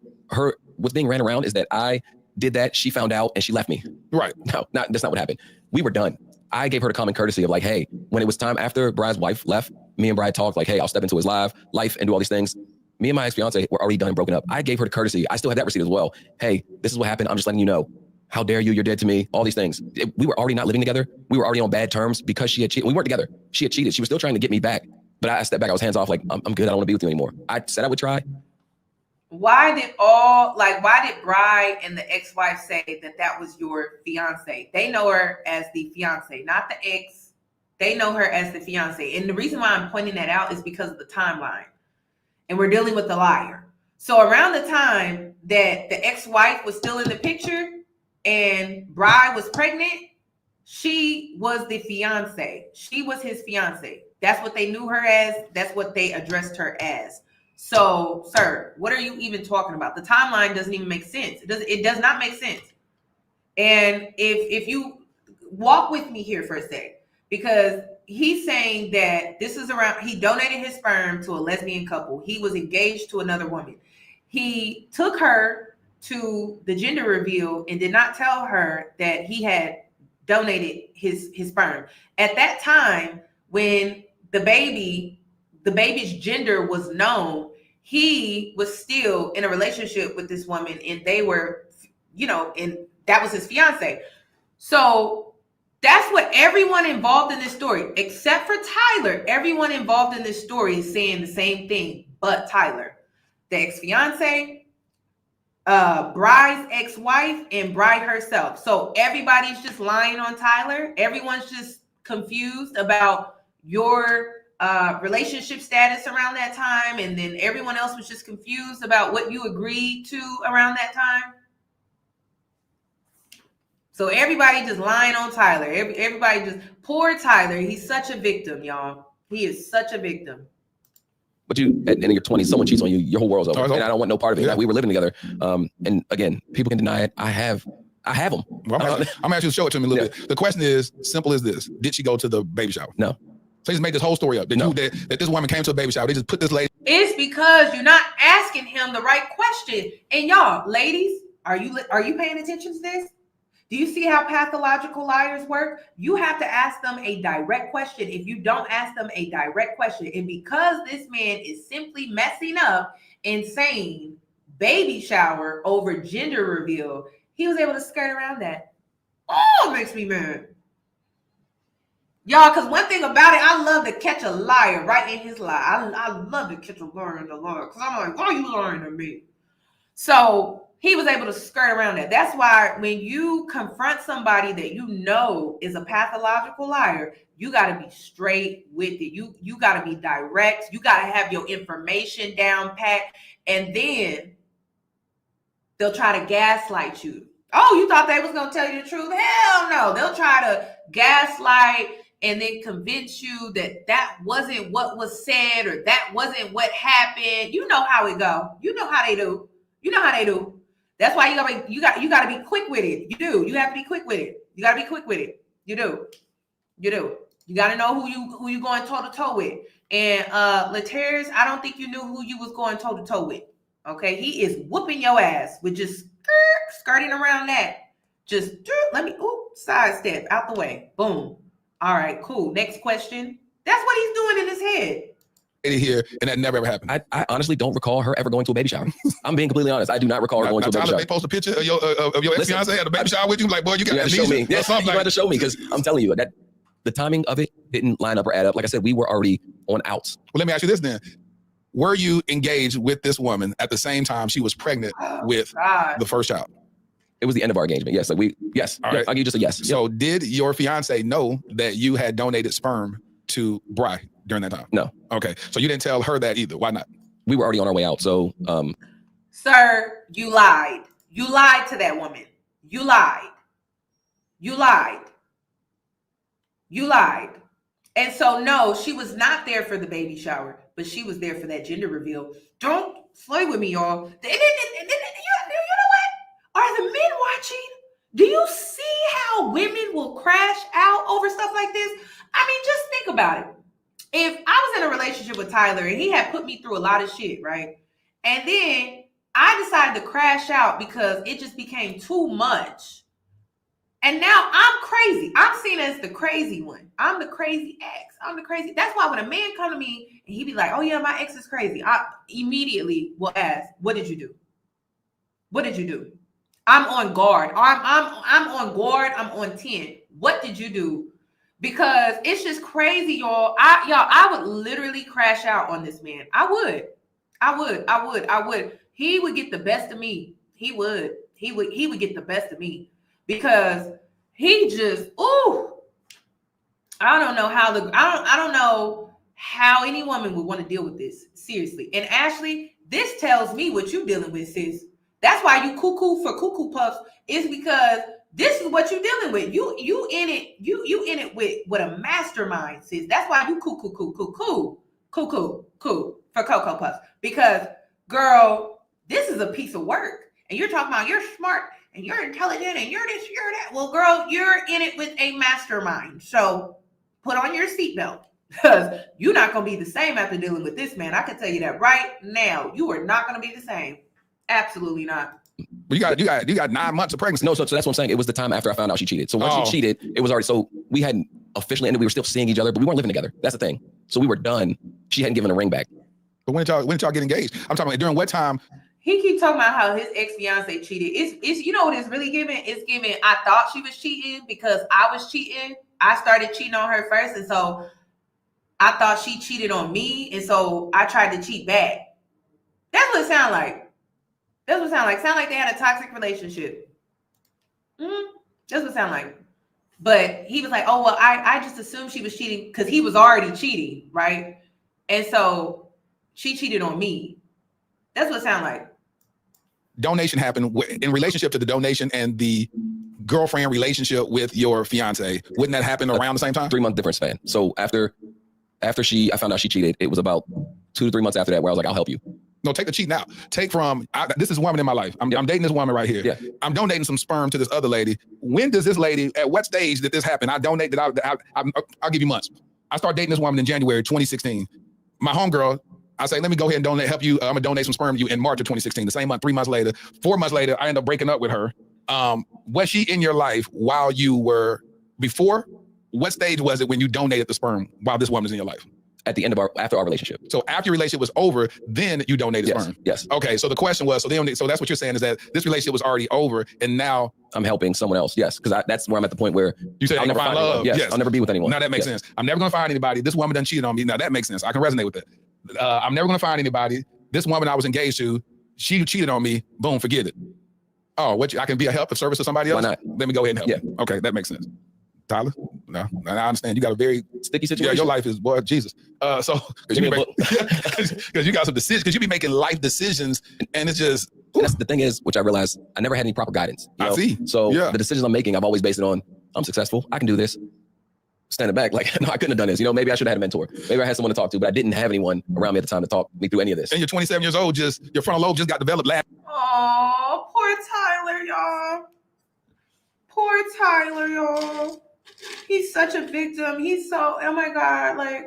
what's being ran around is that I did that, she found out, and she left me. Right. No, that's not what happened. We were done. I gave her the common courtesy of like, hey, when it was time after Bride's wife left, me and Bride talked like, hey, I'll step into his life and do all these things. Me and my ex-fiance were already done and broken up. I gave her the courtesy. I still have that receipt as well. Hey, this is what happened. I'm just letting you know. How dare you? You're dead to me. All these things. We were already not living together. We were already on bad terms because she had cheated. We weren't together. She had cheated. She was still trying to get me back. But I stepped back. I was hands off. Like, I'm good. I don't want to be with you anymore. I said I would try. Why did Bride and the ex-wife say that was your fiance? They know her as the fiance, not the ex. They know her as the fiance. And the reason why I'm pointing that out is because of the timeline. And we're dealing with the liar. So around the time that the ex-wife was still in the picture and Bride was pregnant, she was the fiance. She was his fiance. That's what they knew her as. That's what they addressed her as. So, sir, what are you even talking about? The timeline doesn't even make sense. It does not make sense. And if you walk with me here for a sec, because he's saying that this is around, he donated his sperm to a lesbian couple. He was engaged to another woman. He took her to the gender reveal and did not tell her that he had donated his sperm. At that time, when the baby's gender was known, he was still in a relationship with this woman, and they were, and that was his fiance. So that's what everyone involved in this story, except for Tyler. Everyone involved in this story is saying the same thing, but Tyler, the ex-fiance, Bride's ex-wife, and Bride herself. So everybody's just lying on Tyler. Everyone's just confused about your relationship status around that time, and then everyone else was just confused about what you agreed to around that time. So everybody just lying on Tyler. Everybody just, poor Tyler. He's such a victim, y'all. He is such a victim. But you, at the end of your 20s, someone cheats on you, your whole world's over. And I don't want no part of it. Yeah. Like, we were living together. And again, people can deny it. I have them. Well, I'm gonna ask you to show it to me a little bit. The question is simple as this: did she go to the baby shower? No. So they just made this whole story up. That this woman came to a baby shower. They just put this lady. It's because you're not asking him the right question. And y'all, ladies, are you paying attention to this? Do you see how pathological liars work? You have to ask them a direct question. If you don't ask them a direct question, and because this man is simply messing up and saying baby shower over gender reveal, he was able to skirt around that. Oh, it makes me mad. Y'all, because one thing about it, I love to catch a liar right in his lie. I love to catch a liar in the lie, because I'm like, why are you lying to me? So he was able to skirt around that. That's why when you confront somebody that you know is a pathological liar, you got to be straight with it. You got to be direct. You got to have your information down pat. And then they'll try to gaslight you. Oh, you thought they was going to tell you the truth? Hell no. They'll try to gaslight and then convince you that that wasn't what was said, or that wasn't what happened. You know how it go. You know how they do. You know how they do. That's why you got to be quick with it. You do. You have to be quick with it. You got to be quick with it. You do. You do. You got to know who you going toe to toe with. And Lateris, I don't think you knew who you was going toe to toe with. Okay, he is whooping your ass with just skirting around that. Just let me sidestep out the way. Boom. All right, cool. Next question. That's what he's doing in his head. Here, and that never ever happened. I honestly don't recall her ever going to a baby shower. I'm being completely honest. I do not recall her going to a baby shower. They post a picture of your ex-fiance at a baby shower with you. Like, boy, you got to show me. Yeah, you got to show me, because I'm telling you that the timing of it didn't line up or add up. Like I said, we were already on outs. Well, let me ask you this then. Were you engaged with this woman at the same time she was pregnant with the first child? It was the end of our engagement. Yes. Yes. All right. I'll give you just a yes. So did your fiance know that you had donated sperm to Bri during that time? No. Okay. So you didn't tell her that either. Why not? We were already on our way out. So, sir, you lied. You lied to that woman. You lied. You lied. You lied. And so, no, she was not there for the baby shower, but she was there for that gender reveal. Don't play with me, y'all. You know what? Are the men watching? Do you see how women will crash out over stuff like this? I mean, just think about it. If I was in a relationship with Tyler and he had put me through a lot of shit, right? And then I decided to crash out because it just became too much. And now I'm crazy. I'm seen as the crazy one. I'm the crazy ex. I'm the crazy. That's why when a man come to me and he be like, oh yeah, my ex is crazy, I immediately will ask, what did you do? What did you do? I'm on guard. I'm on guard. I'm on 10. What did you do? Because it's just crazy, y'all. I would literally crash out on this man. I would. He would get the best of me. He would get the best of me. Because he just, I don't know how any woman would want to deal with this. Seriously. And Ashley, this tells me what you're dealing with, sis. That's why you cuckoo for cuckoo puffs, is because this is what you're dealing with. You in it with a mastermind, sis. That's why you cuckoo for Cocoa Puffs. Because, girl, this is a piece of work. And you're talking about you're smart and you're intelligent and you're this, you're that. Well, girl, you're in it with a mastermind. So put on your seatbelt, because you're not going to be the same after dealing with this man. I can tell you that right now. You are not going to be the same. Absolutely not. But you got 9 months of pregnancy. No, so that's what I'm saying. It was the time after I found out she cheated. So once she cheated, it was already, so we hadn't officially ended. We were still seeing each other, but we weren't living together. That's the thing. So we were done. She hadn't given a ring back. But when did y'all get engaged? I'm talking about during what time? He keeps talking about how his ex-fiance cheated. It's you know what it's really giving? It's giving, I thought she was cheating because I was cheating. I started cheating on her first. And so I thought she cheated on me. And so I tried to cheat back. That's what it sounds like. That's what it sounds like. Sound like they had a toxic relationship. That's what it sounds like. But he was like, oh, well, I just assumed she was cheating because he was already cheating, right? And so she cheated on me. That's what it sounds like. Donation happened in relationship to the donation and the girlfriend relationship with your fiance. Wouldn't that happen around the same time? 3-month difference span. So after I found out she cheated, it was about 2 to 3 months after that where I was like, I'll help you. No, take the cheating out. This is a woman in my life. I'm dating this woman right here. Yeah. I'm donating some sperm to this other lady. When does this lady, at what stage did this happen? I donated, I'll give you months. I started dating this woman in January 2016. My homegirl, I say, let me go ahead and help you. I'm gonna donate some sperm to you in March of 2016. The same month, 3 months later, 4 months later, I end up breaking up with her. Was she in your life while you were before? What stage was it when you donated the sperm while this woman was in your life? At the end of after our relationship. So after your relationship was over, then you donated sperm. Yes. Okay. So the question was, so that's what you're saying is that this relationship was already over, and now I'm helping someone else. Yes, because that's where I'm at the point where you say I'll never find love. Yes, I'll never be with anyone. Now that makes sense. I'm never gonna find anybody. This woman done cheated on me. Now that makes sense. I can resonate with that. I'm never gonna find anybody. This woman I was engaged to, she cheated on me. Boom, forget it. Oh, I can be a help of service to somebody else? Why not? Let me go ahead and help. Yeah. Okay, that makes sense. Tyler? No, I understand. You got a very sticky situation. Yeah, your life is, boy, Jesus. So, because you got some decisions, because you be making life decisions, and it's just. And that's the thing is, which I realized, I never had any proper guidance. I see. So the decisions I'm making, I've always based it on, I'm successful, I can do this. Standing back, like, no, I couldn't have done this. Maybe I should have had a mentor. Maybe I had someone to talk to, but I didn't have anyone around me at the time to talk me through any of this. And you're 27 years old, your frontal lobe just got developed last. Oh, poor Tyler, y'all. Poor Tyler, y'all. He's such a victim. He's so, oh my God, like.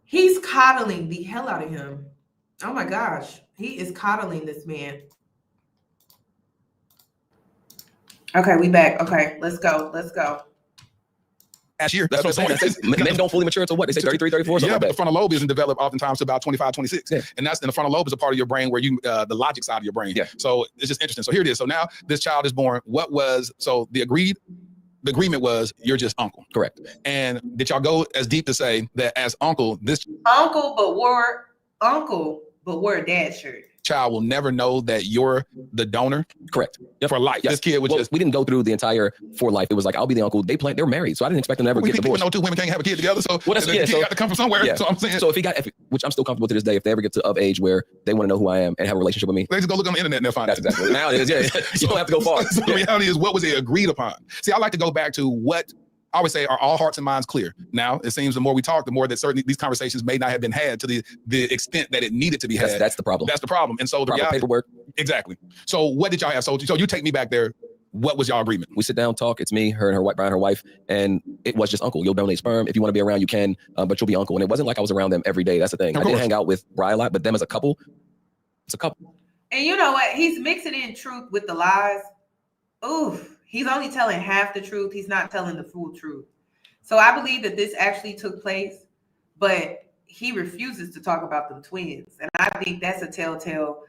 He's coddling the hell out of him. Oh my gosh. He is coddling this man. Okay, we back. Okay, let's go. Last year. That's what I'm saying. Men don't fully mature until what? They say 33, 34? Yeah, but the frontal lobe isn't developed oftentimes to about 25, 26. Yeah. And the frontal lobe is a part of your brain where the logic side of your brain. Yeah. So it's just interesting. So here it is. So now this child is born. The agreement was you're just uncle. Correct. And did y'all go as deep to say that as uncle, but wear a dad shirt? Child will never know that you're the donor? Correct. Yep. For life. Yes. This kid was we didn't go through the entire for life. It was like, I'll be the uncle. They were married, so I didn't expect them to ever get divorced. No, two women can't have a kid together, so the kid got to come from somewhere. Yeah. So I'm saying. So which I'm still comfortable to this day, if they ever get to of age where they want to know who I am and have a relationship with me. They just go look on the internet and they'll find That's exactly now it is, yeah. You don't have to go far. So the reality is, what was it agreed upon? See, I like to go back to what I always say, are all hearts and minds clear? Now, it seems the more we talk, the more that certainly these conversations may not have been had to the extent that it needed to be had. That's the problem. That's the problem. And so the proper paperwork. Exactly. So what did y'all have? So you take me back there. What was y'all agreement? We sit down, talk. It's me, her, and her Brian, her wife, and it was just uncle. You'll donate sperm if you want to be around. You can, but you'll be uncle. And it wasn't like I was around them every day. That's the thing. I did hang out with Brian a lot, but them as a couple, it's a couple. And you know what? He's mixing in truth with the lies. Oof. He's only telling half the truth. He's not telling the full truth. So I believe that this actually took place, but he refuses to talk about them twins. And I think that's a telltale.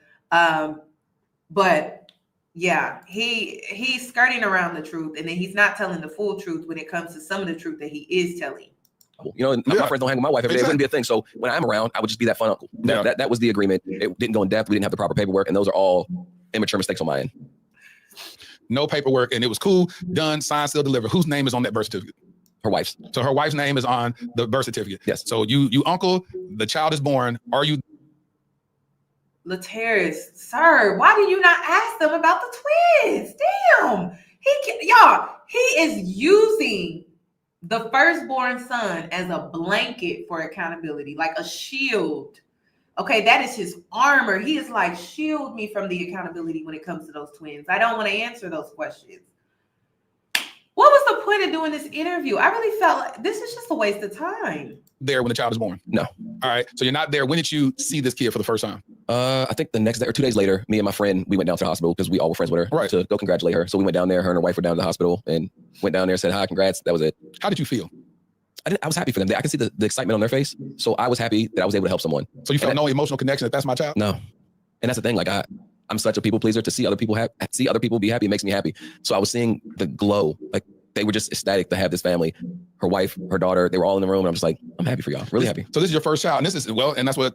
But yeah, he's skirting around the truth, and then he's not telling the full truth when it comes to some of the truth that he is telling. My friends don't hang with my wife every day. It wouldn't be a thing. So when I'm around, I would just be that fun uncle. That was the agreement. It didn't go in depth. We didn't have the proper paperwork, and those are all immature mistakes on my end. No paperwork, and it was cool, done, signed, sealed, delivered. Whose name is on that birth certificate? Her wife's. So her wife's name is on the birth certificate. Yes. So you uncle, the child is born. Are you? Lateris, sir, why do you not ask them about the twins? Damn, he is using the firstborn son as a blanket for accountability, like a shield. Okay, that is his armor. He is like, shield me from the accountability when it comes to those twins. I don't want to answer those questions. What was the point of doing this interview? I really felt like this is just a waste of time. There when the child is born? No. All right. So you're not there. When did you see this kid for the first time? I think the next day or 2 days later, me and my friend, we went down to the hospital because we all were friends with her to go congratulate her. So we went down there. Her and her wife were down to the hospital and went down there, said hi, congrats. That was it. How did you feel? I was happy for them. I could see the excitement on their face. So I was happy that I was able to help someone. So you felt no emotional connection if that's my child? No. And that's the thing. Like I'm such a people pleaser. To see other people be happy makes me happy. So I was seeing the glow. Like they were just ecstatic to have this family. Her wife, her daughter, they were all in the room. And I'm just like, I'm happy for y'all. Really happy. So this is your first child. And this is, and that's what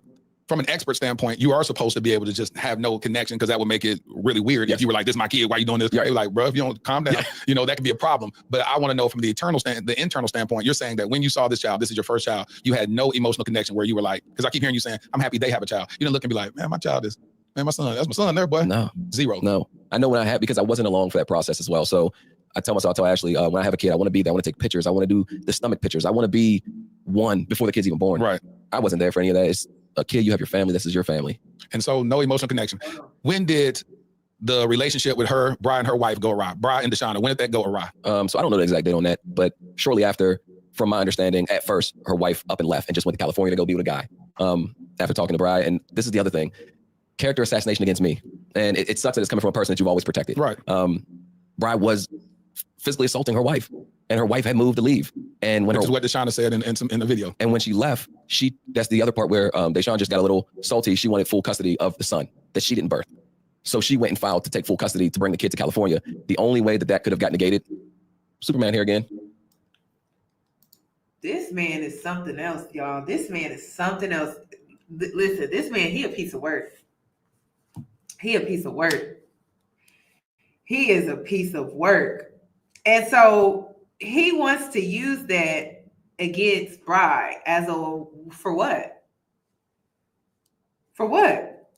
from an expert standpoint, you are supposed to be able to just have no connection because that would make it really weird. If you were like, this is my kid, why are you doing this? You're like, bro, if you don't calm down, that could be a problem. But I want to know from the internal standpoint, you're saying that when you saw this child, this is your first child, you had no emotional connection where you were like, because I keep hearing you saying, I'm happy they have a child. You didn't look and be like, man, my child is, man, my son, that's my son there, boy. No. Zero. No. I know when I had, because I wasn't along for that process as well. So I tell Ashley, when I have a kid, I want to be there. I want to take pictures. I want to do the stomach pictures. I want to be one before the kid's even born. Right. I wasn't there for any of that. It's a kid, you have your family. This is your family. And so no emotional connection. When did the relationship with her, Bri and her wife, go awry? Bri and Deshauna, when did that go awry? So I don't know the exact date on that, but shortly after, from my understanding, at first, her wife up and left and just went to California to go be with a guy after talking to Bri. And this is the other thing, character assassination against me. And it sucks that it's coming from a person that you've always protected. Right. Bri was physically assaulting her wife, and her wife had moved to leave. And when Which is what Deshauna said in the video. And when she left, that's the other part where Deshaun just got a little salty. She wanted full custody of the son that she didn't birth. So she went and filed to take full custody to bring the kid to California. The only way that could have got negated, Superman here again. This man is something else, y'all. This man is something else. Listen, this man, he a piece of work. He a piece of work. He is a piece of work. And so he wants to use that against Bri as for what? For what?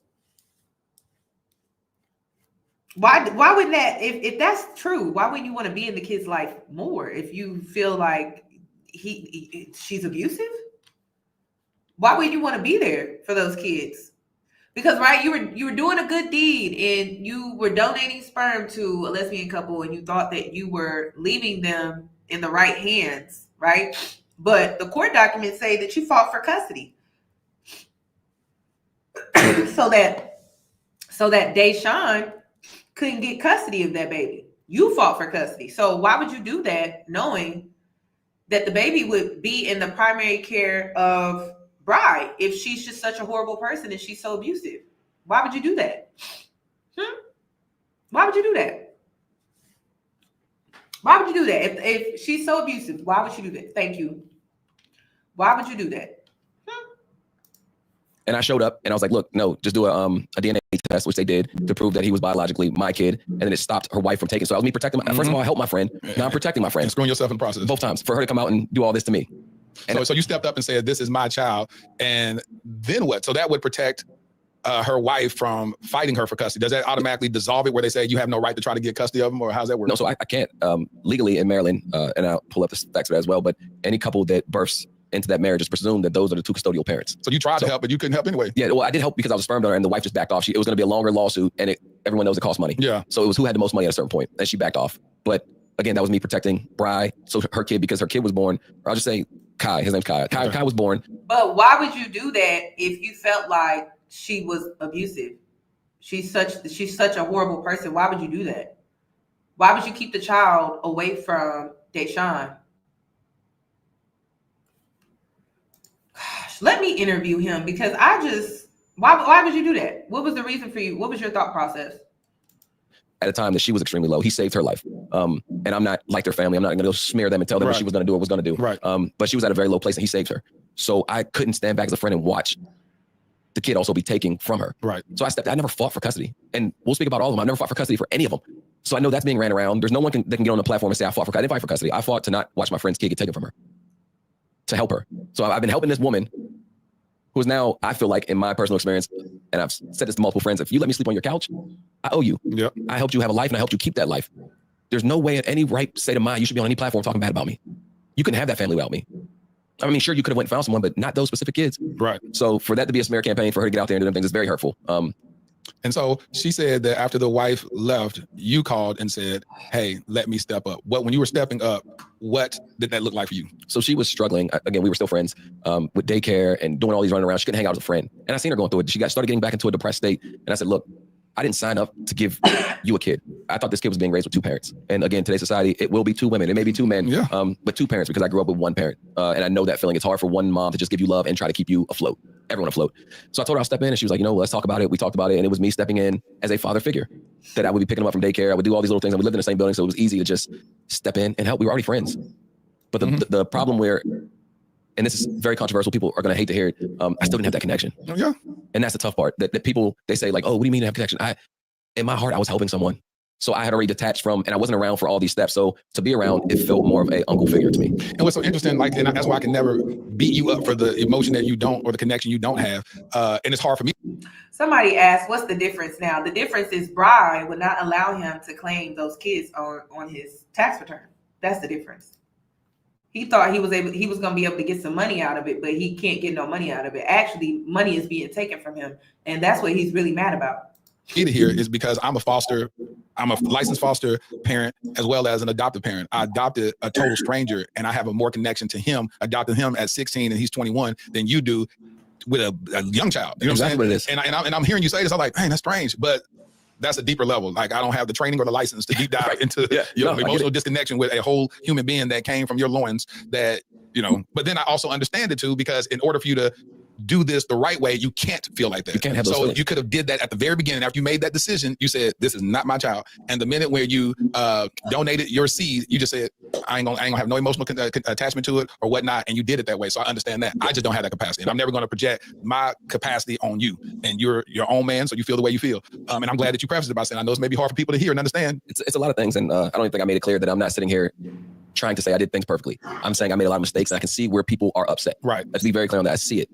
Why wouldn't that, if that's true, why wouldn't you want to be in the kid's life more if you feel like she's abusive? Why would you want to be there for those kids? Because right, you were doing a good deed and you were donating sperm to a lesbian couple and you thought that you were leaving them in the right hands, right? But the court documents say that you fought for custody. so that Deshaun couldn't get custody of that baby. You fought for custody. So why would you do that knowing that the baby would be in the primary care of Bri if she's just such a horrible person and she's so abusive? Why would you do that? Why would you do that? Why would you do that? If she's so abusive, why would you do that? Thank you. Why would you do that? And I showed up and I was like, look, no, just do a DNA test, which they did to prove that he was biologically my kid. And then it stopped her wife from taking. So I was me protecting first of all, I helped my friend. Now I'm protecting my friend. And screwing yourself in the process. Both times for her to come out and do all this to me. And so you stepped up and said, this is my child. And then what? So that would protect her wife from fighting her for custody. Does that automatically dissolve it where they say you have no right to try to get custody of them, or how's that work? No, so I can't legally in Maryland, and I'll pull up the facts of that as well, but any couple that births into that marriage is presumed that those are the two custodial parents. So you tried to help, but you couldn't help anyway. Yeah, well, I did help because I was a sperm donor and the wife just backed off. It was going to be a longer lawsuit and everyone knows it costs money. Yeah. So it was who had the most money at a certain point and she backed off. But again, that was me protecting Bri. So her kid, because her kid was born, or I'll just say Kai, his name's Kai. Kai was born. But why would you do that if you felt like she was abusive? She's such a horrible person. Why would you do that? Why would you keep the child away from Deshaun? Gosh, let me interview him because why would you do that? What was the reason for you? What was your thought process? At a time that she was extremely low, he saved her life. And I'm not like their family. I'm not going to go smear them and tell them what she was going to do or was going to do. Right. But she was at a very low place and he saved her. So I couldn't stand back as a friend and watch the kid also be taken from her. Right. So I never fought for custody. And we'll speak about all of them. I never fought for custody for any of them. So I know that's being ran around. There's no one that can get on the platform and say I fought for custody. I didn't fight for custody. I fought to not watch my friend's kid get taken from her, to help her. So I've been helping this woman who is now, I feel like in my personal experience, and I've said this to multiple friends, if you let me sleep on your couch, I owe you. Yep. I helped you have a life and I helped you keep that life. There's no way at any right state of mind you should be on any platform talking bad about me. You can have that family without me. I mean, sure, you could have went and found someone, but not those specific kids. Right. So for that to be a smear campaign, for her to get out there and do them things is very hurtful. And so she said that after the wife left, you called and said, hey, let me step up. When you were stepping up, what did that look like for you? So she was struggling. Again, we were still friends with daycare and doing all these running around. She couldn't hang out as a friend. And I seen her going through it. She started getting back into a depressed state. And I said, look, I didn't sign up to give you a kid. I thought this kid was being raised with two parents. And again, today's society, it will be two women. It may be two men, but two parents because I grew up with one parent. And I know that feeling. It's hard for one mom to just give you love and try to keep you afloat, everyone afloat. So I told her I'll step in and she was like, let's talk about it. We talked about it. And it was me stepping in as a father figure that I would be picking them up from daycare. I would do all these little things. And we lived in the same building. So it was easy to just step in and help. We were already friends. But the problem where and this is very controversial. People are going to hate to hear it. I still didn't have that connection. Yeah. And that's the tough part that people, they say like, oh, what do you mean to have connection? In my heart, I was helping someone. So I had already detached from, and I wasn't around for all these steps. So to be around, it felt more of a uncle figure to me. And what's so interesting, like, and that's why I can never beat you up for the emotion that you don't, or the connection you don't have. And it's hard for me. Somebody asked, what's the difference now? The difference is Bri would not allow him to claim those kids on his tax return. That's the difference. He thought he was going to be able to get some money out of it, but he can't get no money out of it. Actually, money is being taken from him. And that's what he's really mad about. Key to here is because I'm a licensed foster parent as well as an adoptive parent. I adopted a total stranger, and I have a more connection to him, adopting him at 16 and he's 21 than you do with a young child. You know exactly what I'm saying? What it is. And I'm hearing you say this, I'm like, man, that's strange, but that's a deeper level. Like, I don't have the training or the license to deep dive into emotional disconnection with a whole human being that came from your loins that, but then I also understand it too, because in order for you to do this the right way, you can't feel like that. You can't have those so feelings. You could have did that at the very beginning. After you made that decision, you said, this is not my child. And the minute where you donated your seed, you just said, I ain't gonna have no emotional attachment to it or whatnot. And you did it that way. So I understand that. I just don't have that capacity. And I'm never going to project my capacity on you. And you're your own man, so you feel the way you feel. And I'm glad that you prefaced it by saying, I know it's maybe hard for people to hear and understand. It's a lot of things. And I don't even think I made it clear that I'm not sitting here trying to say I did things perfectly. I'm saying I made a lot of mistakes, and I can see where people are upset. Right. Let's be very clear on that. I see it.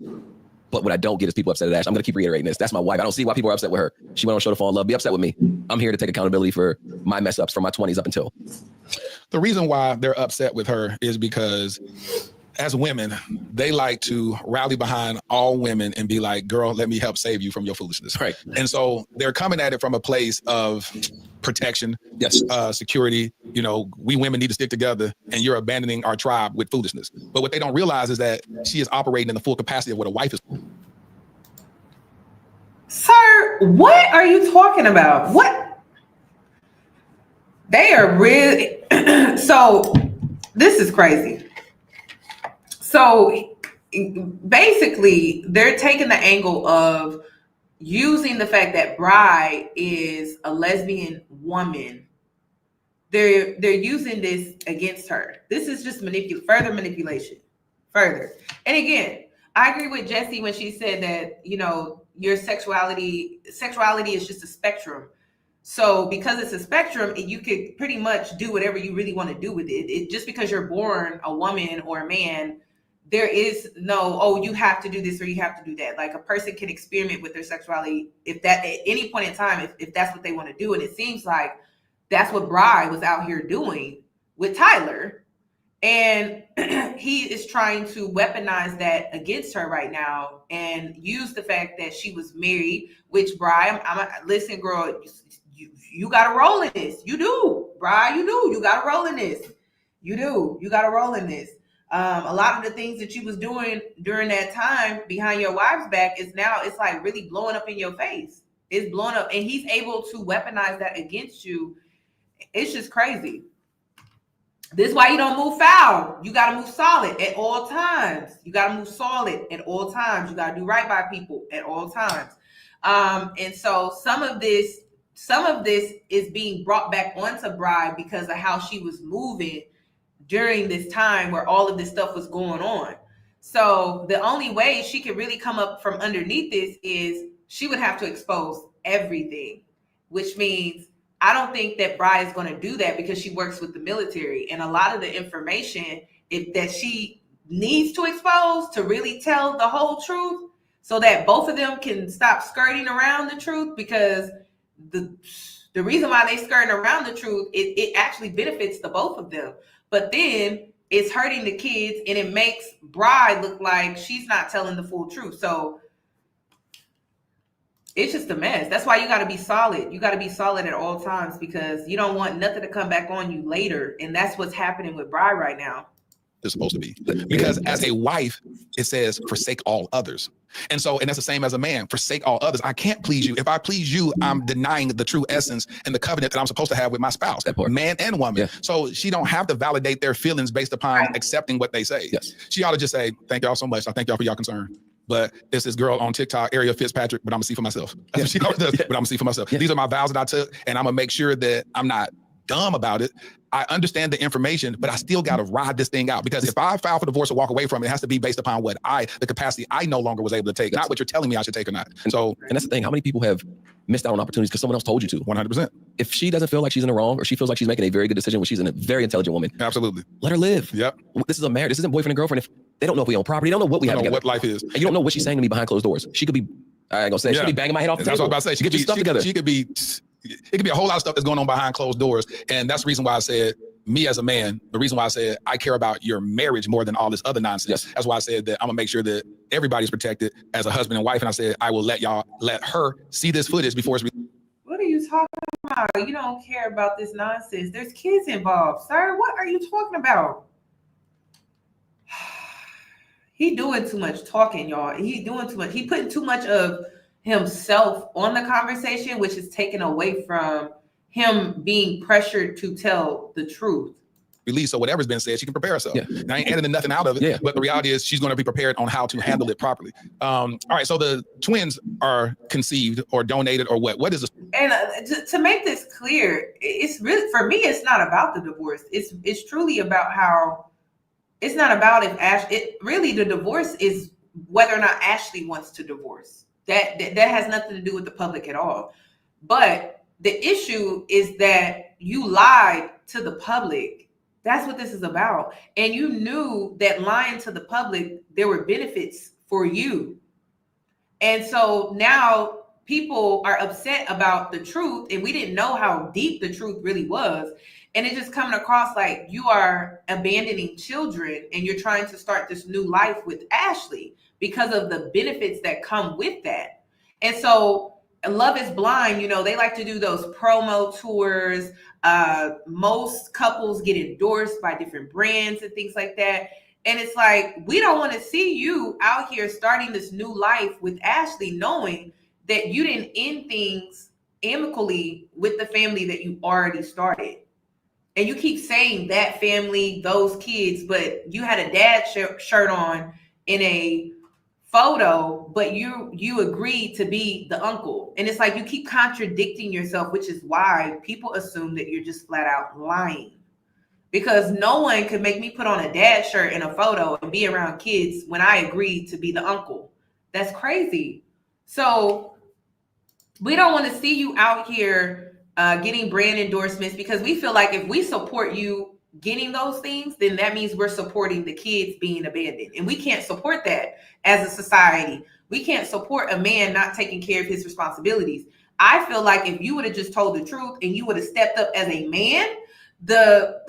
But what I don't get is people upset at Ash. I'm going to keep reiterating this. That's my wife. I don't see why people are upset with her. She went on a show to fall in love. Be upset with me. I'm here to take accountability for my mess ups from my 20s up until. The reason why they're upset with her is because as women, they like to rally behind all women and be like, girl, let me help save you from your foolishness. Right. And so they're coming at it from a place of protection, yes, security. We women need to stick together, and you're abandoning our tribe with foolishness. But what they don't realize is that she is operating in the full capacity of what a wife is. Sir, what are you talking about? What? They are really, so this is crazy. So basically, they're taking the angle of using the fact that Bri is a lesbian woman. They're using this against her. This is just further manipulation. Further. And again, I agree with Jessie when she said that, your sexuality is just a spectrum. So because it's a spectrum, you could pretty much do whatever you really want to do with it. Just because you're born a woman or a man, there is no, you have to do this or you have to do that. Like, a person can experiment with their sexuality if that at any point in time, if that's what they want to do. And it seems like that's what Bri was out here doing with Tyler. And he is trying to weaponize that against her right now and use the fact that she was married, which Bri, listen, girl, you got to roll in this. You do, Bri, you do. You got to roll in this. You do. You got to roll in this. A lot of the things that you was doing during that time behind your wife's back is now, it's like really blowing up in your face. It's blowing up, and he's able to weaponize that against you. It's just crazy. This is why you don't move foul. You got to move solid at all times. You got to move solid at all times. You got to do right by people at all times. And so some of this is being brought back onto Bri because of how she was moving during this time where all of this stuff was going on. So the only way she could really come up from underneath this is she would have to expose everything, which means I don't think that Bri is going to do that because she works with the military, and a lot of the information that she needs to expose to really tell the whole truth so that both of them can stop skirting around the truth, because the reason why they skirting around the truth, it actually benefits the both of them. But then it's hurting the kids, and it makes Bri look like she's not telling the full truth. So it's just a mess. That's why you got to be solid. You got to be solid at all times, because you don't want nothing to come back on you later. And that's what's happening with Bri right now. It's supposed to be, because as a wife, it says forsake all others. And that's the same as a man, forsake all others. I can't please you. If I please you, I'm denying the true essence and the covenant that I'm supposed to have with my spouse, man and woman. Yeah. So she don't have to validate their feelings based upon accepting what they say. Yes. She ought to just say, thank y'all so much. I thank y'all for y'all concern. But it's this girl on TikTok, Ariel Fitzpatrick, but I'm gonna see for myself. That's what she always does, but I'm gonna see for myself. These are my vows that I took, and I'm gonna make sure that I'm not dumb about it. I understand the information, but I still got to ride this thing out, because if I file for divorce or walk away from it, it has to be based upon the capacity I no longer was able to take, not what you're telling me I should take or not. And that's the thing. How many people have missed out on opportunities because someone else told you to? 100%. If she doesn't feel like she's in the wrong, or she feels like she's making a very good decision when she's a very intelligent woman, absolutely, let her live. Yep. This is a marriage. This isn't boyfriend and girlfriend. If they don't know if we own property, they don't know what we have together. What life is. And you don't know what she's saying to me behind closed doors. She could be, I ain't gonna say, she could be banging my head off the table. That's what I was about to say. Get your stuff together. She could be, it could be a whole lot of stuff that's going on behind closed doors. And that's the reason why I said, me as a man, the reason why I said I care about your marriage more than all this other nonsense. Yes. That's why I said that I'm gonna make sure that everybody's protected as a husband and wife. And I said, I will let her see this footage before it's What are you talking about? You don't care about this nonsense. There's kids involved, sir. What are you talking about? He doing too much talking, y'all. He doing too much. He putting too much of himself on the conversation, which is taken away from him being pressured to tell the truth. Release, so whatever's been said, she can prepare herself. Yeah. I ain't editing nothing out of it. Yeah. But the reality is she's going to be prepared on how to handle it properly. All right, so the twins are conceived or donated or what? What is this? And to make this clear, it's really, for me, it's not about the divorce. It's truly about how, it's not about if really the divorce is whether or not Ashley wants to divorce. That has nothing to do with the public at all. But the issue is that you lied to the public. That's what this is about. And you knew that lying to the public, there were benefits for you. And so now people are upset about the truth, and we didn't know how deep the truth really was. And it's just coming across like you are abandoning children and you're trying to start this new life with Ashley because of the benefits that come with that. And so Love is Blind, you know, they like to do those promo tours. Most couples get endorsed by different brands and things like that. And it's like, we don't want to see you out here starting this new life with Ashley, knowing that you didn't end things amicably with the family that you already started. And you keep saying that family, those kids, but you had a dad shirt on in a photo, but you agreed to be the uncle. And it's like you keep contradicting yourself, which is why people assume that you're just flat out lying. Because no one could make me put on a dad shirt in a photo and be around kids when I agreed to be the uncle. That's crazy. So we don't want to see you out here getting brand endorsements, because we feel like if we support you getting those things, then that means we're supporting the kids being abandoned. And we can't support that as a society. We can't support a man not taking care of his responsibilities. I feel like if you would have just told the truth and you would have stepped up as a man, the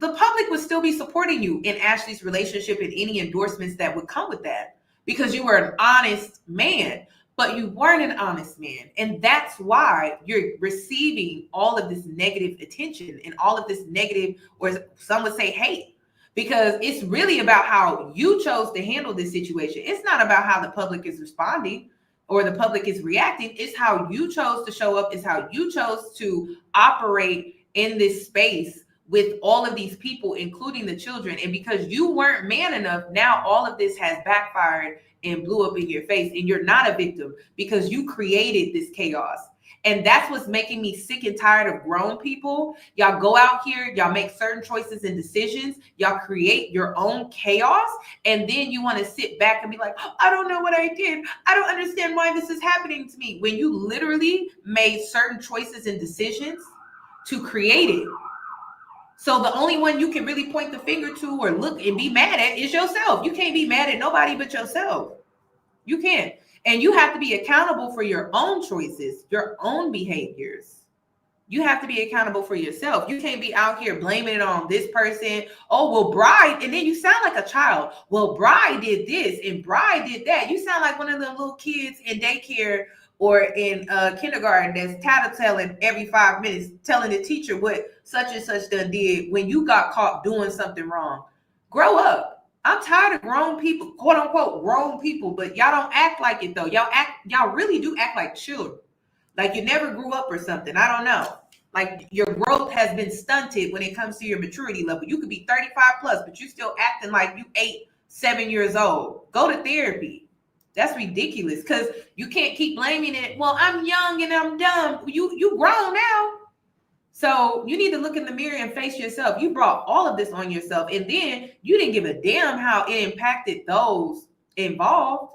public would still be supporting you in Ashley's relationship and any endorsements that would come with that, because you were an honest man. But you weren't an honest man. And that's why you're receiving all of this negative attention and all of this negative, or some would say hate, because it's really about how you chose to handle this situation. It's not about how the public is responding or the public is reacting. It's how you chose to show up. It's how you chose to operate in this space with all of these people, including the children. And because you weren't man enough, now all of this has backfired and blew up in your face, and you're not a victim because you created this chaos. And that's what's making me sick and tired of grown people. Y'all go out here, y'all make certain choices and decisions, y'all create your own chaos, and then you want to sit back and be like, oh, I don't know what I did. I don't understand why this is happening to me, when you literally made certain choices and decisions to create it. So the only one you can really point the finger to or look and be mad at is yourself. You can't be mad at nobody but yourself. You can't. And you have to be accountable for your own choices, your own behaviors. You have to be accountable for yourself. You can't be out here blaming it on this person. Oh, well, Bride. And then you sound like a child. Well, Bride did this and Bride did that. You sound like one of them little kids in daycare or in kindergarten that's tattletelling every 5 minutes, telling the teacher what such and such done did when you got caught doing something wrong. Grow up. I'm tired of grown people, quote unquote, grown people, but y'all don't act like it though. Y'all really do act like children. Like you never grew up or something. I don't know. Like your growth has been stunted when it comes to your maturity level. You could be 35 plus, but you still acting like you 8-7 years old. Go to therapy. That's ridiculous, because you can't keep blaming it. Well, I'm young and I'm dumb. You grown now. So you need to look in the mirror and face yourself. You brought all of this on yourself, and then you didn't give a damn how it impacted those involved.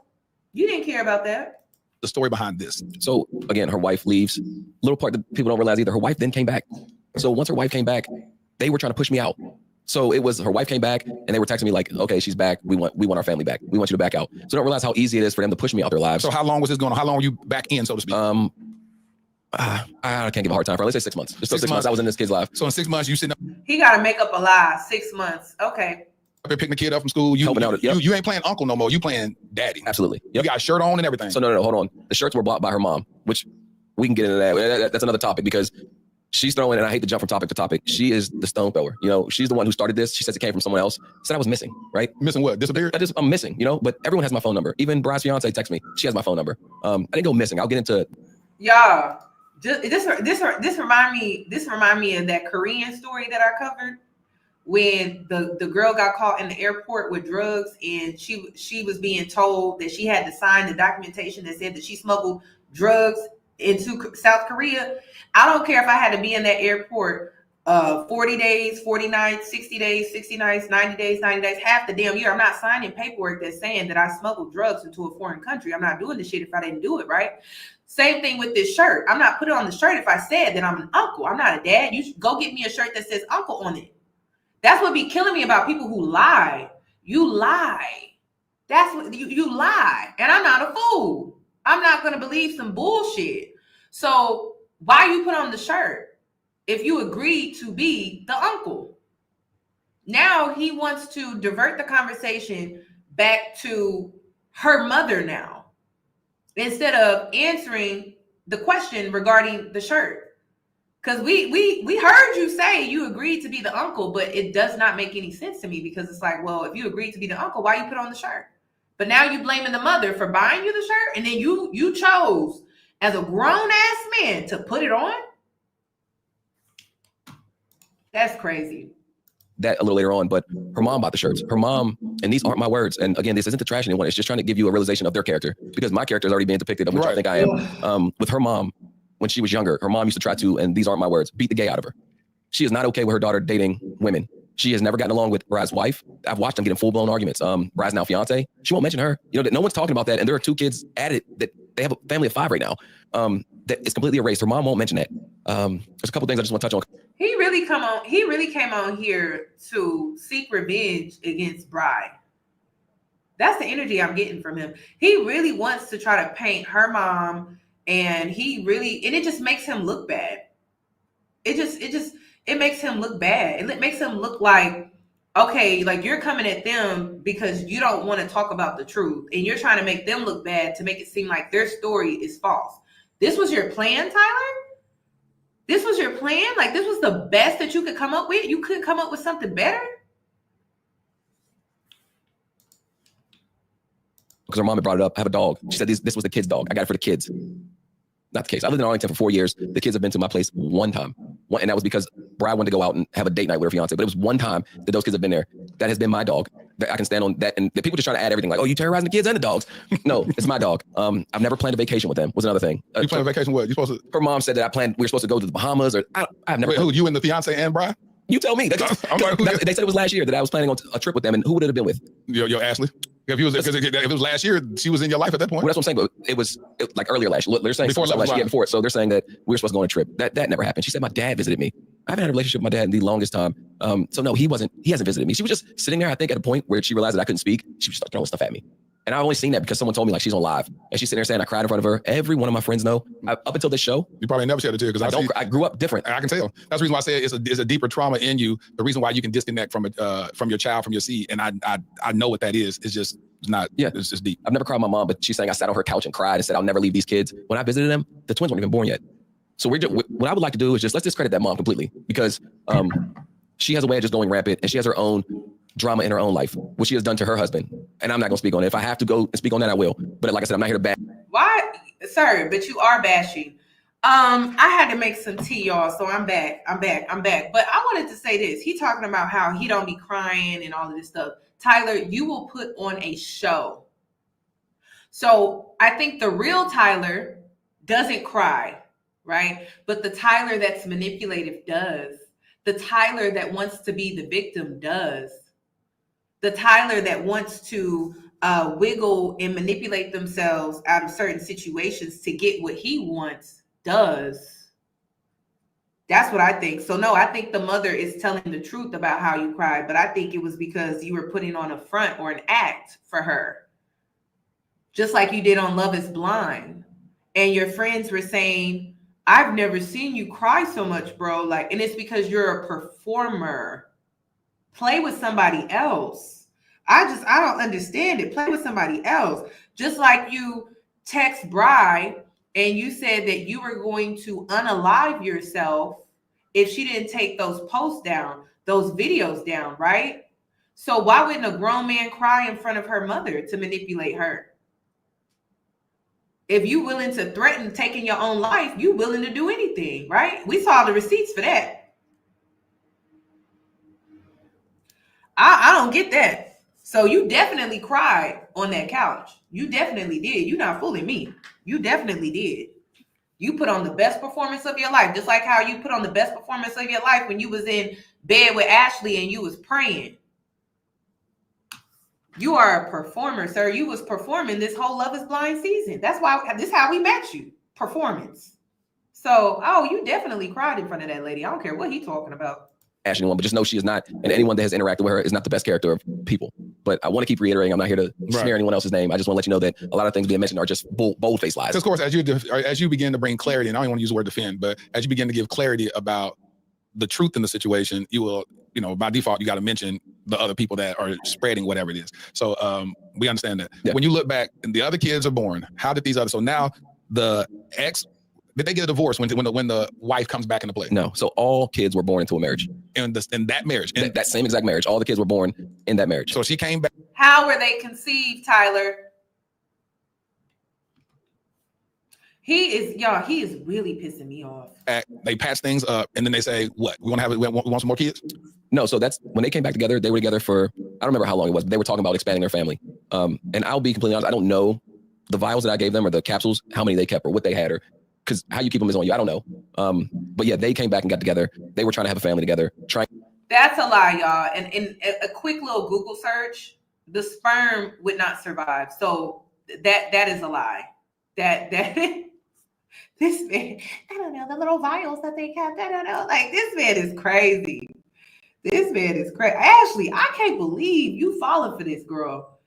You didn't care about that. The story behind this. So again, her wife leaves. Little part that people don't realize either. Her wife then came back. So once her wife came back, they were trying to push me out. So it was her wife came back and they were texting me like, okay, she's back. We want our family back. We want you to back out. So they don't realize how easy it is for them to push me out their lives. So how long was this going on? How long were you back in, so to speak? I can't give a hard time for her. Let's say 6 months. Just 6 months I was in this kid's life. So in 6 months, you sitting up He got to make up a lie. 6 months. Okay. there picking the kid up from school. You Helping out, yep. you ain't playing uncle no more. You playing daddy. Absolutely. You got a shirt on and everything. So no, hold on. The shirts were bought by her mom, which we can get into that. That's another topic because she's throwing, and I hate to jump from topic to topic. She is the stone thrower. You know, she's the one who started this. She says it came from someone else. Said I was missing, right? Missing what? Disappeared? I'm missing, you know, but everyone has my phone number. Even Bride's fiance texts me. She has my phone number. I didn't go missing. I'll get into Y'all, this remind me of that Korean story that I covered when the girl got caught in the airport with drugs, and she was being told that she had to sign the documentation that said that she smuggled drugs into South Korea. I don't care if I had to be in that airport 40 days, 40 nights, 60 days, 60 nights, 90 days, 90 days, half the damn year. I'm not signing paperwork that's saying that I smuggled drugs into a foreign country. I'm not doing this shit if I didn't do it, right? Same thing with this shirt. I'm not putting on the shirt if I said that I'm an uncle. I'm not a dad. You should go get me a shirt that says uncle on it. That's what be killing me about people who lie. You lie. That's what you lie. And I'm not a fool. I'm not going to believe some bullshit. So why you put on the shirt if you agreed to be the uncle? Now he wants to divert the conversation back to her mother now, instead of answering the question regarding the shirt. Because we heard you say you agreed to be the uncle, but it does not make any sense to me, because it's like, well, if you agreed to be the uncle, why you put on the shirt? But now you blaming the mother for buying you the shirt, and then you chose as a grown-ass man to put it on? That's crazy. that a little later on, but her mom bought the shirts. Her mom, and these aren't my words, and again, this isn't to trash anyone, it's just trying to give you a realization of their character, because my character is already being depicted of which I think I am. With her mom, when she was younger, her mom used to try to, and these aren't my words, beat the gay out of her. She is not okay with her daughter dating women. She has never gotten along with Brad's wife. I've watched them get in full-blown arguments. Brad's now fiance, she won't mention her. You know, that no one's talking about that, and there are 2 kids at it that they have a family of 5 right now. That is completely erased. Her mom won't mention that. There's a couple things I just want to touch on. He really came on here to seek revenge against Bride. That's the energy I'm getting from him. He really wants to try to paint her mom, and it just makes him look bad. It makes him look bad. It makes him look like, okay, like you're coming at them because you don't want to talk about the truth, and you're trying to make them look bad to make it seem like their story is false. This was your plan, Tyler? This was your plan? Like, this was the best that you could come up with? You couldn't come up with something better? Because her mom had brought it up. I have a dog. She said this was the kid's dog. I got it for the kids. Not the case. I lived in Arlington for 4 years. The kids have been to my place one time. And that was because Brad wanted to go out and have a date night with her fiance. But it was one time that those kids have been there. That has been my dog. That I can stand on that. And the people just try to add everything like, oh, you terrorizing the kids and the dogs. No, it's my dog. I've never planned a vacation with them was another thing. You planned a vacation what? You supposed to? Her mom said that we were supposed to go to the Bahamas, or I've never. Wait, who, you and the fiance and Brad? You tell me. They said it was last year that I was planning on a trip with them, and who would it have been with? Your Ashley. If it was last year, she was in your life at that point. Well, that's what I'm saying. But it was like earlier last year. They're saying before last year, before it. So they're saying that we were supposed to go on a trip. That never happened. She said my dad visited me. I haven't had a relationship with my dad in the longest time. So no, he hasn't visited me. She was just sitting there, I think, at a point where she realized that I couldn't speak. She was just throwing stuff at me. And I've only seen that because someone told me like she's on live, and she's sitting there saying I cried in front of her. Every one of my friends know. Up until this show, you probably never shed a tear because I grew up different. I can tell. That's the reason why I say it's a deeper trauma in you. The reason why you can disconnect from your child, from your seed, and I know what that is. It's just not. Yeah, it's just deep. I've never cried with my mom, but she's saying I sat on her couch and cried and said I'll never leave these kids. When I visited them, the twins weren't even born yet. So what I would like to do is let's discredit that mom completely, because she has a way of just going rampant, and she has her own drama in her own life, which she has done to her husband. And I'm not going to speak on it. If I have to go and speak on that, I will. But like I said, I'm not here to bash. Why, sir? But you are bashing. I had to make some tea, y'all. So I'm back. But I wanted to say this. He talking about how he don't be crying and all of this stuff. Tyler, you will put on a show. So I think the real Tyler doesn't cry. right? But the Tyler that's manipulative does. The Tyler that wants to be the victim does. The Tyler that wants to wiggle and manipulate themselves out of certain situations to get what he wants does. That's what I think. So no, I think the mother is telling the truth about how you cried, but I think it was because you were putting on a front or an act for her. Just like you did on Love is Blind. And your friends were saying, I've never seen you cry so much, bro. Like, and it's because you're a performer. Play with somebody else. I don't understand it. Play with somebody else. Just like you text Bri and you said that you were going to unalive yourself if she didn't take those posts down, those videos down, right? So why wouldn't a grown man cry in front of her mother to manipulate her? If you willing to threaten taking your own life, you willing to do anything, right? We saw the receipts for that. I don't get that. So you definitely cried on that couch. You definitely did. You're not fooling me. You definitely did. You put on the best performance of your life, just like how you put on the best performance of your life when you was in bed with Ashley and you was praying. You are a performer, sir. You was performing this whole Love is Blind season. That's why this is how we met you. Performance. So, you definitely cried in front of that lady. I don't care what he's talking about. Ashley one, but just know she is not, and anyone that has interacted with her is not the best character of people. But I want to keep reiterating, I'm not here to smear anyone else's name. I just want to let you know that a lot of things being mentioned are just bold-faced lies. Of course, as you begin to bring clarity, and I don't want to use the word defend, but as you begin to give clarity about the truth in the situation, you will, by default, you got to mention the other people that are spreading whatever it is. So we understand that. Yeah. When you look back, and the other kids are born, how did these others? So now the ex. Did they get a divorce when the wife comes back into play? No. So all kids were born into a marriage. In that marriage? That same exact marriage. All the kids were born in that marriage. So she came back. How were they conceived, Tyler? He is really pissing me off. They patch things up and then they say, what? We want some more kids? No, so that's when they came back together, they were together for, I don't remember how long it was, but they were talking about expanding their family. And I'll be completely honest, I don't know the vials that I gave them or the capsules, how many they kept or what they had, or because how you keep them is on you. I don't know. But yeah, they came back and got together. They were trying to have a family together. That's a lie, y'all. And in a quick little Google search, the sperm would not survive. So that is a lie. That this man, I don't know, the little vials that they kept. I don't know. Like, this man is crazy. This man is crazy. Ashley, I can't believe you falling for this, girl.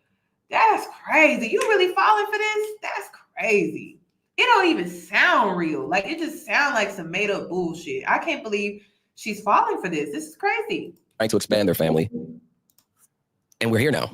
That's crazy. You really falling for this? That's crazy. It don't even sound real. Like, it just sounds like some made up bullshit. I can't believe she's falling for this. This is crazy. Trying to expand their family. And we're here now.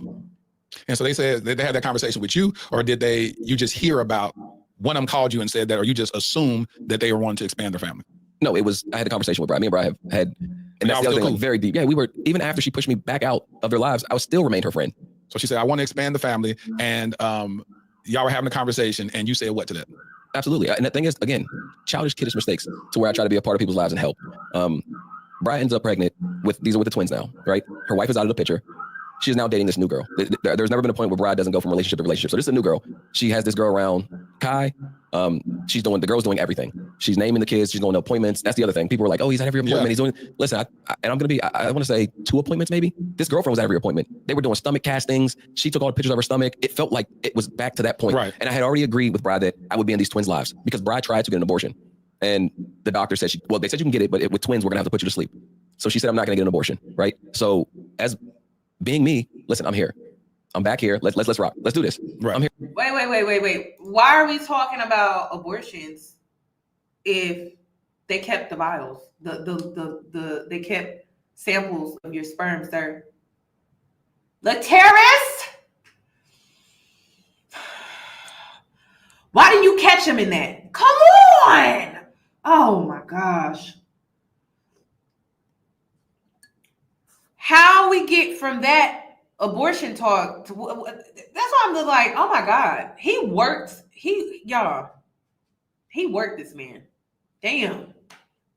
And so they said, did they have that conversation with you, or you just hear about one of them called you and said that, or you just assume that they were wanting to expand their family? No, I had a conversation with Bri. Me and Bri have had, and that's the other thing, like, very deep. Yeah, we were, even after she pushed me back out of their lives, I was still remained her friend. So she said, I want to expand the family. And y'all were having a conversation and you said what to that? Absolutely. And the thing is, again, childish, kiddish mistakes to where I try to be a part of people's lives and help. Bri ends up pregnant these are with the twins now, right? Her wife is out of the picture. She is now dating this new girl. There's never been a point where Bri doesn't go from relationship to relationship. So this is a new girl. She has this girl around Kai. The girl's doing everything. She's naming the kids. She's going to appointments. That's the other thing. People were like, oh, he's at every appointment. Yeah. He's doing, listen, I want to say 2 appointments maybe. This girlfriend was at every appointment. They were doing stomach castings. She took all the pictures of her stomach. It felt like it was back to that point. Right. And I had already agreed with Bri that I would be in these twins' lives because Bri tried to get an abortion. And the doctor said, they said you can get it, but with twins, we're going to have to put you to sleep. So she said, I'm not going to get an abortion. Right. So as being me, listen, I'm here. I'm back here. Let's rock. Let's do this. Right. I'm here. Wait. Why are we talking about abortions if they kept the vials? They kept samples of your sperm, sir. Lateris? Why didn't you catch him in that? Come on! Oh my gosh. How we get from that abortion talk to that's why I'm like, oh my God, he worked this man. Damn.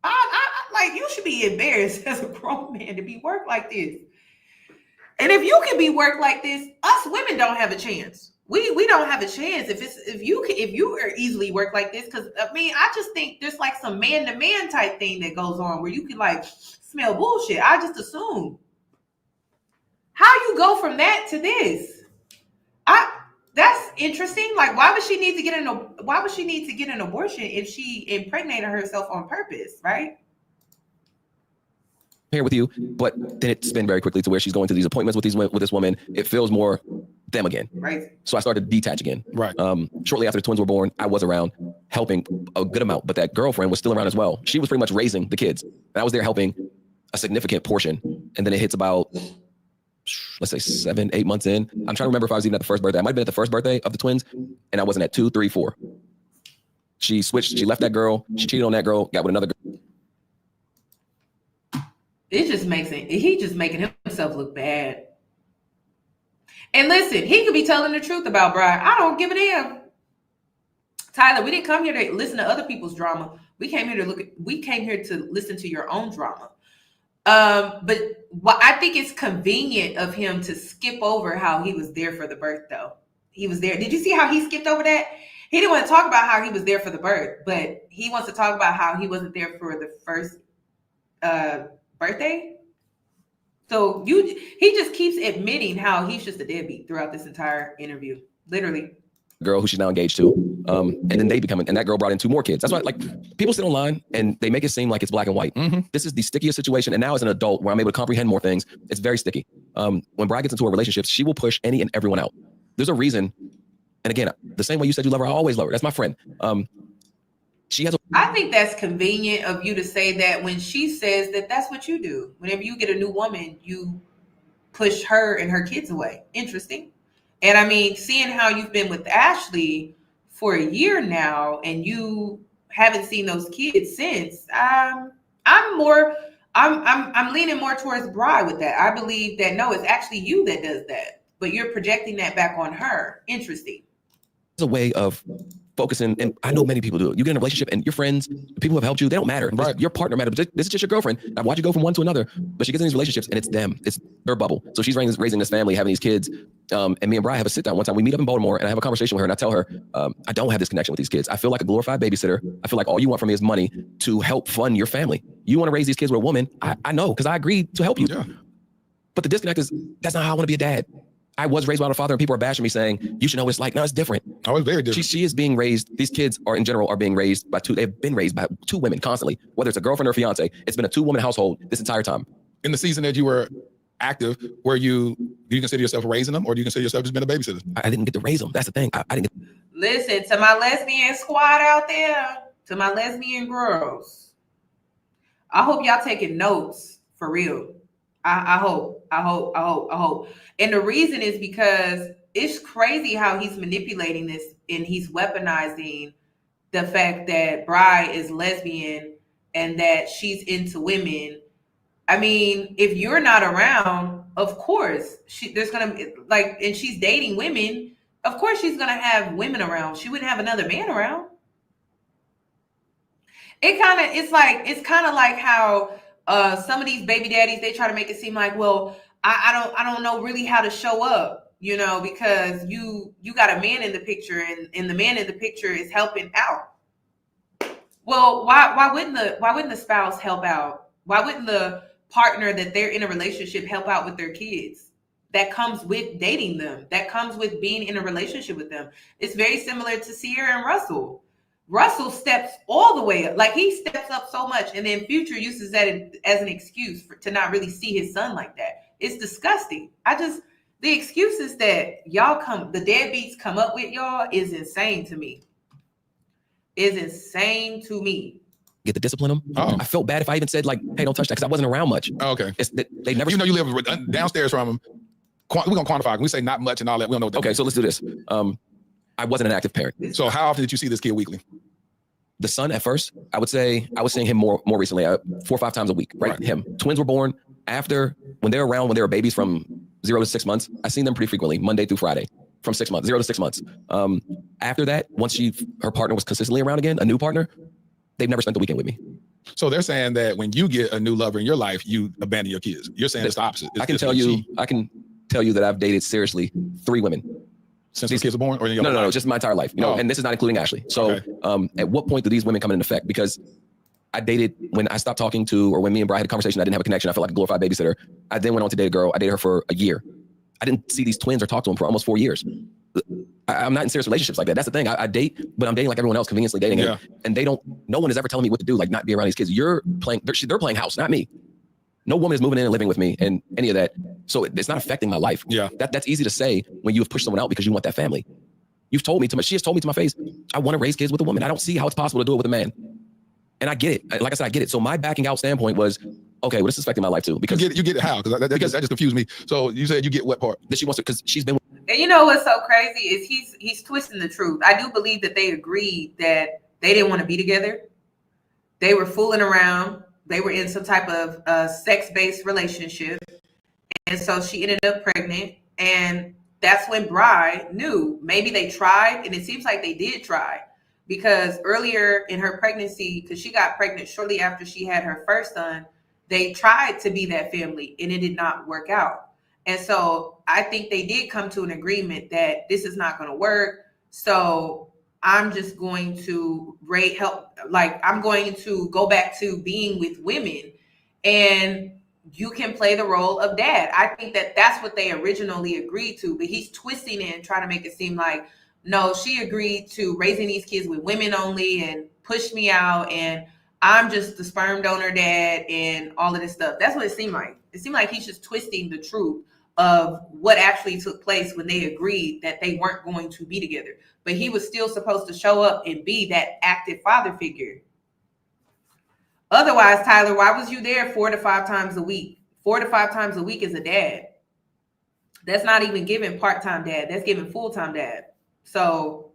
I like, you should be embarrassed as a grown man to be worked like this. And if you can be worked like this, us women don't have a chance. we don't have a chance if you are easily work like this. Because I mean, I just think there's like some man-to-man type thing that goes on where you can like smell bullshit. I just assume. How you go from that to this? That's interesting. Like, why would she need to get an abortion if she impregnated herself on purpose, right? Here with you, but then it spin very quickly to where she's going to these appointments with this woman. It feels more them again. Right. So I started to detach again. Right. Shortly after the twins were born, I was around helping a good amount, but that girlfriend was still around as well. She was pretty much raising the kids. And I was there helping a significant portion. And then it hits about, let's say 7-8 months in. I'm trying to remember if I was even at the first birthday. I might've been at the first birthday of the twins, and I wasn't at 2, 3, 4. She switched. She left that girl. She cheated on that girl, got with another girl. He just making himself look bad. And listen, he could be telling the truth about Bri. I don't give a damn. Tyler, we didn't come here to listen to other people's drama. We came here to listen to your own drama. But I think it's convenient of him to skip over how he was there for the birth, though. He was there. Did you see how he skipped over that? He didn't want to talk about how he was there for the birth, but he wants to talk about how he wasn't there for the first birthday. So he just keeps admitting how he's just a deadbeat throughout this entire interview, literally. Girl who she's now engaged to, and then they become, and that girl brought in 2 more kids. That's why, like, people sit online and they make it seem like it's black and white. Mm-hmm. This is the stickiest situation, and now as an adult, where I'm able to comprehend more things, it's very sticky. When Bri gets into a relationship, she will push any and everyone out. There's a reason, and again, the same way you said you love her, I always love her. That's my friend. I think that's convenient of you to say that when she says that that's what you do. Whenever you get a new woman, you push her and her kids away. Interesting. And I mean, seeing how you've been with Ashley for a year now and you haven't seen those kids since, I'm leaning more towards Bri with that. I believe that no, it's actually you that does that, but you're projecting that back on her. Interesting. It's a way of focusing, and I know many people do it. You get in a relationship and your friends, the people who have helped you, they don't matter. Right. Your partner matters. This is just your girlfriend. I watch you go from one to another, but she gets in these relationships and it's them. It's their bubble. So she's raising this family, having these kids. And me and Bri have a sit down one time. We meet up in Baltimore and I have a conversation with her and I tell her, I don't have this connection with these kids. I feel like a glorified babysitter. I feel like all you want from me is money to help fund your family. You want to raise these kids with a woman. I know, because I agreed to help you. Yeah. But the disconnect is, that's not how I want to be a dad. I was raised without a father and people are bashing me saying, you should know what it's like. No, it's different. Oh, it's very different. She is being raised. These kids are in general are being raised by they've been raised by 2 women constantly, whether it's a girlfriend or a fiance. It's been a 2-woman household this entire time. In the season that you were active, do you consider yourself raising them or do you consider yourself just being a babysitter? I didn't get to raise them. That's the thing. I didn't get. Listen, to my lesbian squad out there, to my lesbian girls, I hope y'all taking notes for real. I hope. And the reason is because it's crazy how he's manipulating this and he's weaponizing the fact that Bri is lesbian and that she's into women. I mean, if you're not around, of course, there's going to like, and she's dating women. Of course, she's going to have women around. She wouldn't have another man around. It's kind of like how some of these baby daddies, they try to make it seem like, well, I don't know really how to show up, you know, because you got a man in the picture and the man in the picture is helping out. Well, why wouldn't the spouse help out? Why wouldn't the partner that they're in a relationship help out with their kids? That comes with dating them. That comes with being in a relationship with them. It's very similar to Sierra and Russell. Russell steps all the way up. Like, he steps up so much, and then Future uses that as an excuse to not really see his son like that. It's disgusting. The excuses that the deadbeats come up with, y'all, is insane to me. Get the discipline them. Oh. I felt bad if I even said, like, hey, don't touch that, because I wasn't around much. Oh, okay. They never. You know, you live downstairs from them. We're going to quantify. We say not much and all that. We don't know what that Okay, so let's do this. I wasn't an active parent. means. So how often did you see this kid weekly? The son at first, I would say I was seeing him more recently, 4 or 5 times a week, right? Him. Twins were born after, when they were babies from 0 to 6 months, I seen them pretty frequently, Monday through Friday, from 6 months, 0 to 6 months. After that, once her partner was consistently around again, a new partner, they've never spent the weekend with me. So they're saying that when you get a new lover in your life, you abandon your kids. You're saying it's the opposite. I can tell you that I've dated seriously 3 women Since these kids were born, or in your no, just my entire life. You know, and this is not including Ashley. So, at what point do these women come into effect? Because I dated when I stopped talking to, or when me and Bri had a conversation, I didn't have a connection. I felt like a glorified babysitter. I then went on to date a girl. I dated her for a year. I didn't see these twins or talk to them for almost 4 years. I'm not in serious relationships like that. That's the thing. I date, but I'm dating like everyone else, conveniently dating. Yeah. And no one is ever telling me what to do, like not be around these kids. They're playing house, not me. No woman is moving in and living with me and any of that. So it's not affecting my life. Yeah. That's easy to say when you have pushed someone out because you want that family. She has told me to my face, I want to raise kids with a woman. I don't see how it's possible to do it with a man. And I get it. Like I said, I get it. So my backing out standpoint was, okay, well, this is affecting my life too. Because you get it how? Because that just confused me. So you said you get what part? That she wants to, because she's been. And you know what's so crazy is he's twisting the truth. I do believe that they agreed that they didn't want to be together. They were fooling around. They were in some type of sex-based relationship. And so she ended up pregnant. And that's when Bri knew maybe they tried. And it seems like they did try. Because earlier in her pregnancy, because she got pregnant shortly after she had her first son, they tried to be that family and it did not work out. And so I think they did come to an agreement that this is not going to work. So I'm just going to I'm going to go back to being with women and you can play the role of dad. I think that that's what they originally agreed to, but he's twisting it and trying to make it seem like, no, she agreed to raising these kids with women only and pushed me out and I'm just the sperm donor dad and all of this stuff. That's what it seemed like. It seemed like he's just twisting the truth of what actually took place when they agreed that they weren't going to be together. But he was still supposed to show up and be that active father figure. Otherwise, Tyler, why was you there 4 to 5 times a week? 4 to 5 times a week as a dad. That's not even giving part-time dad. That's giving full-time dad. So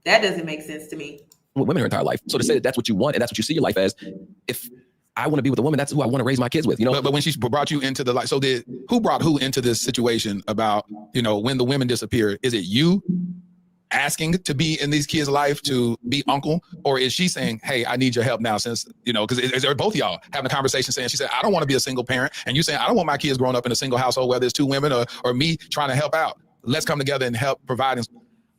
that doesn't make sense to me. Women her entire life. So to say that that's what you want and that's what you see your life as, if I want to be with a woman, that's who I want to raise my kids with, you know? But when she brought you into the life, so who brought who into this situation about, you know, when the women disappeared? Is it you asking to be in these kids' life to be uncle? Or is she saying, hey, I need your help now since, you know, because is there both of y'all having a conversation saying, she said, I don't want to be a single parent. And you saying, I don't want my kids growing up in a single household, whether it's 2 women or me trying to help out. Let's come together and help provide.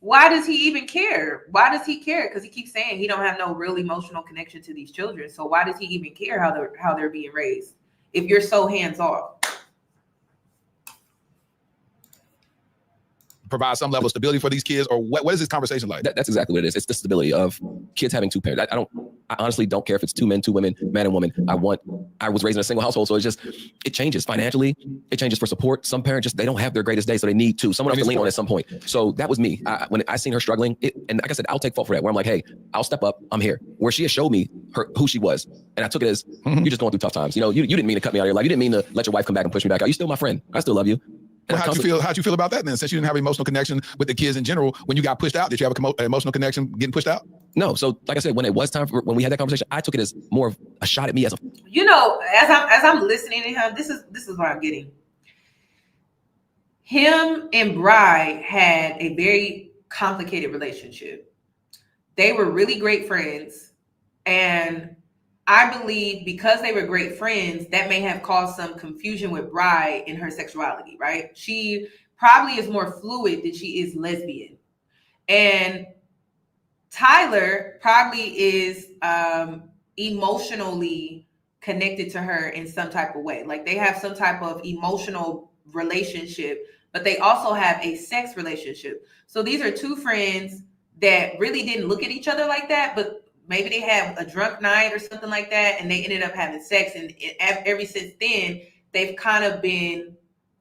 Why does he even care? Why does he care? Because he keeps saying he don't have no real emotional connection to these children. So why does he even care how they're being raised if you're so hands off? Provide some level of stability for these kids, or what is this conversation like? That's exactly what it is. It's the stability of kids having 2 parents. I honestly don't care if it's 2 men, 2 women, man and woman. I was raised in a single household, so it changes financially. It changes for support. Some parents they don't have their greatest day, so they need to. Someone else to lean on at some point. So that was me. When I seen her struggling, and like I said, I'll take fault for that. Where I'm like, hey, I'll step up. I'm here. Where she has showed me who she was, and I took it as you're just going through tough times. You know, you didn't mean to cut me out of your life. You didn't mean to let your wife come back and push me back out. You're still my friend. I still love you. Well, how'd you feel about that then? Since you didn't have an emotional connection with the kids in general, when you got pushed out, did you have an emotional connection getting pushed out? No. So like I said, when it was time when we had that conversation, I took it as more of a shot at me as a. You know, as I'm listening to him, this is what I'm getting. Him and Bri had a very complicated relationship. They were really great friends, and I believe because they were great friends, that may have caused some confusion with Bri in her sexuality, right? She probably is more fluid than she is lesbian. And Tyler probably is emotionally connected to her in some type of way. Like they have some type of emotional relationship, but they also have a sex relationship. So these are 2 friends that really didn't look at each other like that, but maybe they had a drunk night or something like that, and they ended up having sex. And ever since then, they've kind of been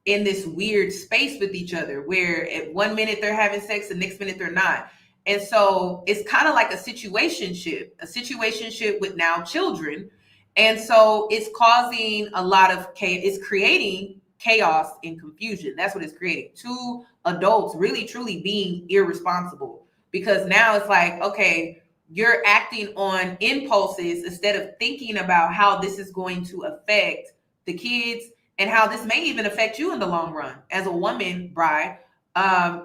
in this weird space with each other where at 1 minute they're having sex, the next minute they're not. And so it's kind of like a situationship with now children. And so it's causing a lot of chaos. It's creating chaos and confusion. That's what it's creating. 2 adults really, truly being irresponsible, because now it's like, okay, you're acting on impulses instead of thinking about how this is going to affect the kids and how this may even affect you in the long run. As a woman, Bri,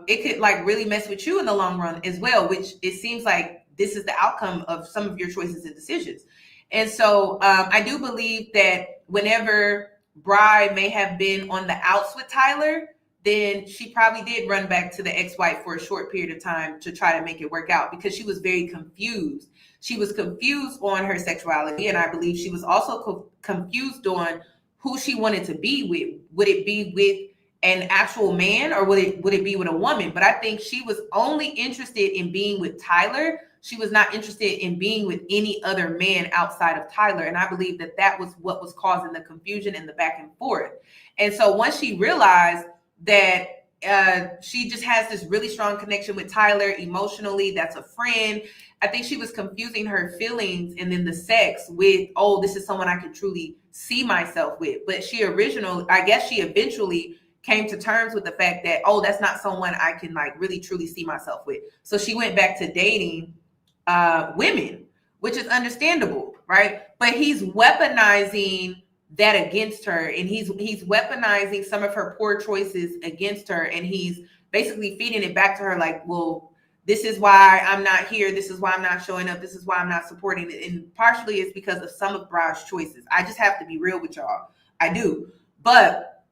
it could like really mess with you in the long run as well, which it seems like this is the outcome of some of your choices and decisions. And so I do believe that whenever Bri may have been on the outs with Tyler, then she probably did run back to the ex-wife for a short period of time to try to make it work out, because she was very confused. She was confused on her sexuality, and I believe she was also confused on who she wanted to be with. Would it be with an actual man, or would it be with a woman? But I think she was only interested in being with Tyler. She was not interested in being with any other man outside of Tyler. And I believe that was what was causing the confusion and the back and forth. And so once she realized that she just has this really strong connection with Tyler emotionally, that's a friend, I think she was confusing her feelings and then the sex with, oh, this is someone I can truly see myself with. But I guess she eventually came to terms with the fact that, oh, that's not someone I can like really truly see myself with. So she went back to dating women, which is understandable, right? But he's weaponizing that against her, and he's weaponizing some of her poor choices against her, and he's basically feeding it back to her like, well, this is why I'm not here, this is why I'm not showing up, this is why I'm not supporting it. And partially it's because of some of Bry's choices. I just have to be real with y'all. I do. But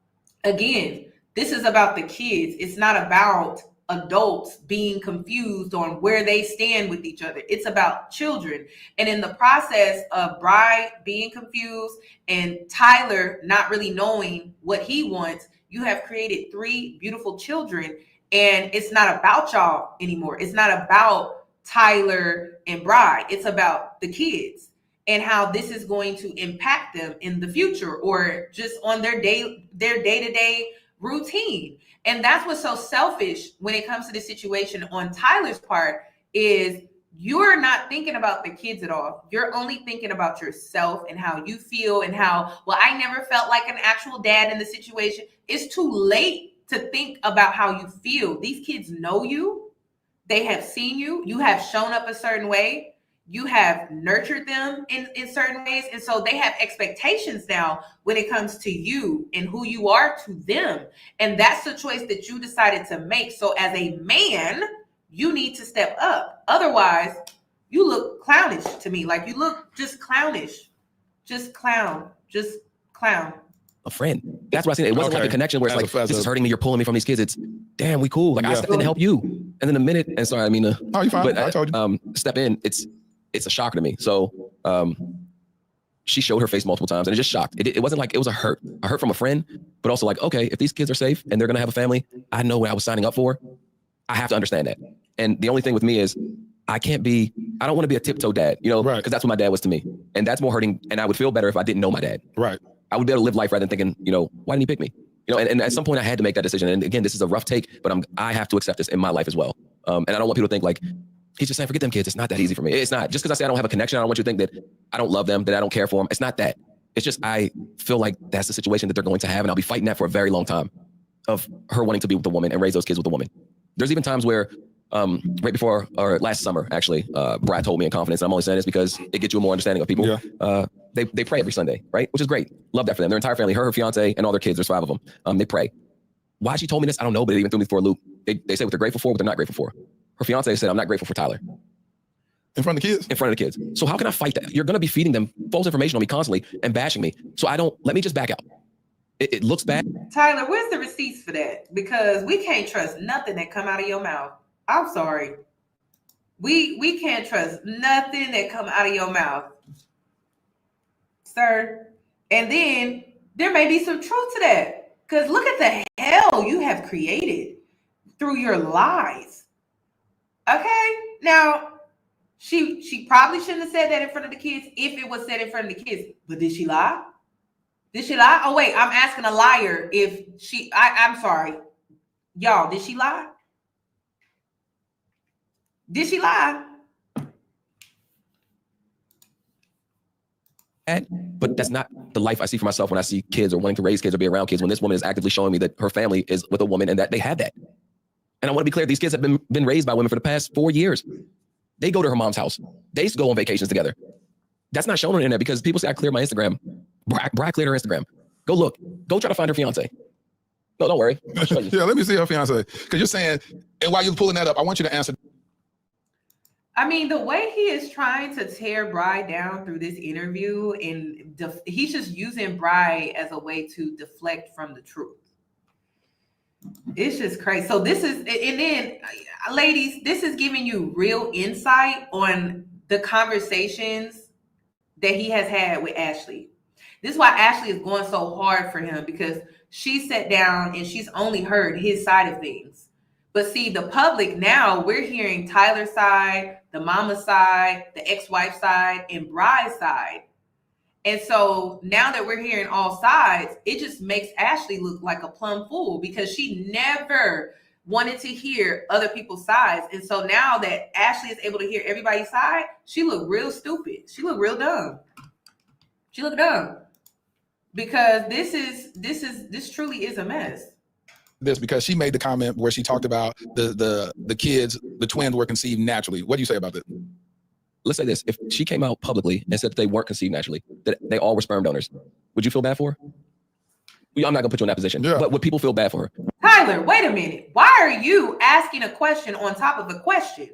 again, this is about the kids. It's not about adults being confused on where they stand with each other. It's about children. And in the process of Bry being confused and Tyler not really knowing what he wants, you have created 3 beautiful children. And it's not about y'all anymore. It's not about Tyler and Bry. It's about the kids and how this is going to impact them in the future, or just on their day-to-day routine. And that's what's so selfish when it comes to this situation on Tyler's part, is you're not thinking about the kids at all. You're only thinking about yourself and how you feel, and how, well, I never felt like an actual dad in the situation. It's too late to think about how you feel. These kids know you. They have seen you. You have shown up a certain way. You have nurtured them in certain ways. And so they have expectations now when it comes to you and who you are to them. And that's the choice that you decided to make. So as a man, you need to step up. Otherwise, you look clownish to me. Like, you look just clownish. Just clown. A friend. That's what I said. It wasn't like a connection where it's like, this is hurting me, you're pulling me from these kids. It's, damn, we cool. Like, I stepped in to help you. And then the minute, and sorry, I mean, oh, you're fine. But I told you. Step in, it's a shocker to me. So she showed her face multiple times, and it just shocked. It wasn't like, it was a hurt from a friend, but also like, okay, if these kids are safe and they're going to have a family, I know what I was signing up for. I have to understand that. And the only thing with me is, I don't want to be a tiptoe dad, right? Because that's what my dad was to me. And that's more hurting. And I would feel better if I didn't know my dad. Right. I would be able to live life rather than thinking, why didn't he pick me? And at some point I had to make that decision. And again, this is a rough take, but I have to accept this in my life as well. And I don't want people to think like, he's just saying, forget them kids. It's not that easy for me. It's not. Just because I say I don't have a connection, I don't want you to think that I don't love them, that I don't care for them. It's not that. It's just, I feel like that's the situation that they're going to have. And I'll be fighting that for a very long time, of her wanting to be with a woman and raise those kids with a woman. There's even times where, right before, or last summer, actually, Brad told me in confidence, and I'm only saying this because it gets you a more understanding of people. Yeah. They pray every Sunday, right? Which is great. Love that for them. Their entire family, her fiance, and all their kids, there's 5 of them. They pray. Why she told me this, I don't know, but it even threw me for a loop. They say what they're grateful for, what they're not grateful for. Her fiance said, I'm not grateful for Tyler. In front of the kids? In front of the kids. So how can I fight that? You're going to be feeding them false information on me constantly and bashing me. So let me just back out. It looks bad. Tyler, where's the receipts for that? Because we can't trust nothing that come out of your mouth. I'm sorry. We can't trust nothing that come out of your mouth, sir. And then there may be some truth to that, because look at the hell you have created through your lies. Okay, now she probably shouldn't have said that in front of the kids if it was said in front of the kids. But did she lie? Did she lie? Oh wait, I'm asking a liar if she. I'm sorry, y'all. Did she lie? Did she lie? But that's not the life I see for myself when I see kids or wanting to raise kids or be around kids, when this woman is actively showing me that her family is with a woman and that they have that. And I want to be clear, these kids have been raised by women for the past 4 years. They go to her mom's house. They used to go on vacations together. That's not shown on the internet because people say I cleared my Instagram. Brad cleared her Instagram. Go look. Go try to find her fiance. No, don't worry. Yeah, let me see her fiance. Because you're saying, and while you're pulling that up, I want you to answer. I mean, the way he is trying to tear Bry down through this interview, and he's just using Bry as a way to deflect from the truth. It's just crazy. So this is, and then ladies, this is giving you real insight on the conversations that he has had with Ashley. This is why Ashley is going so hard for him, because she sat down and she's only heard his side of things. But see, the public now, we're hearing Tyler's side, the mama side, the ex-wife side, and Bride's side. And so now that we're hearing all sides, it just makes Ashley look like a plumb fool, because she never wanted to hear other people's sides. And so now that Ashley is able to hear everybody's side, she looked real stupid. She looked real dumb. She looked dumb, because this truly is a mess. This because she made the comment where she talked about the kids, the twins were conceived naturally. What do you say about that? Let's say this. If she came out publicly and said that they weren't conceived naturally, that they all were sperm donors, would you feel bad for her? I'm not going to put you in that position, but would people feel bad for her? Tyler, wait a minute. Why are you asking a question on top of a question?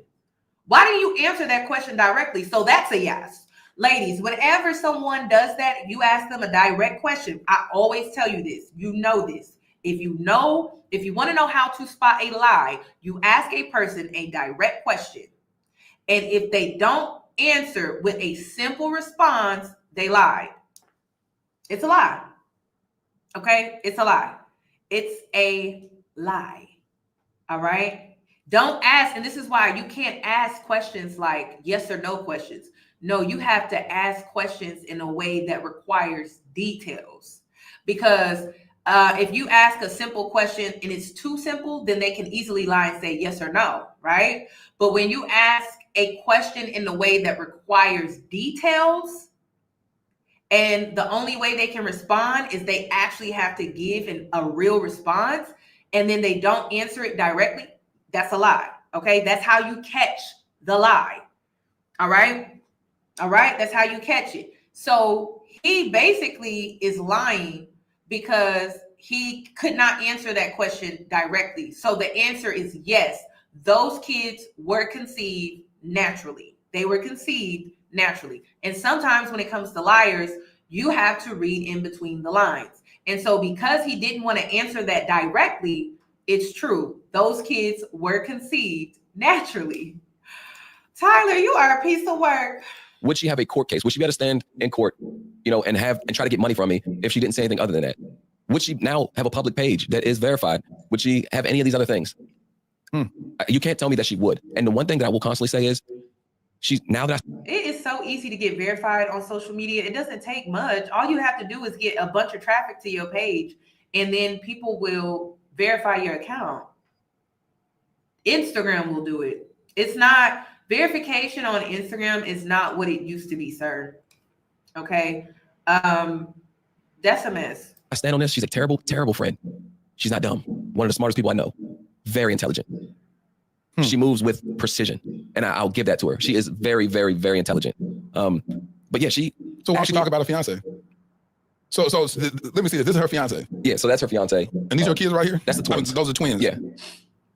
Why didn't you answer that question directly? So that's a yes. Ladies, whenever someone does that, you ask them a direct question. I always tell you this. You know this. If you want to know how to spot a lie, you ask a person a direct question. And if they don't answer with a simple response, they lied. It's a lie. Okay? It's a lie. It's a lie. All right? Don't ask, and this is why you can't ask questions like yes or no questions. No, you have to ask questions in a way that requires details. Because if you ask a simple question and it's too simple, then they can easily lie and say yes or no, right? But when you ask a question in the way that requires details, and the only way they can respond is they actually have to give a real response, and then they don't answer it directly, that's a lie, okay? That's how you catch the lie, all right? All right, that's how you catch it. So he basically is lying because he could not answer that question directly. So the answer is yes, those kids were conceived naturally. They were conceived naturally. And sometimes when it comes to liars, you have to read in between the lines. And so because he didn't want to answer that directly, it's true. Those kids were conceived naturally. Tyler, you are a piece of work. Would she have a court case? Would she be able to stand in court, and try to get money from me if she didn't say anything other than that? Would she now have a public page that is verified? Would she have any of these other things? You can't tell me that she would. And the one thing that I will constantly say is, it is so easy to get verified on social media. It doesn't take much. All you have to do is get a bunch of traffic to your page, and then people will verify your account. Instagram will do it. It's not verification on Instagram is not what it used to be, sir. Okay. That's a mess. I stand on this. She's a terrible, terrible friend. She's not dumb. One of the smartest people I know. Very intelligent. She moves with precision, and I'll give that to her. She is very, very, very intelligent. But yeah, So why don't you talk about her fiance? So let me see this. This is her fiance. Yeah, so that's her fiance. And these are kids right here? That's the twins. Those are twins. Yeah.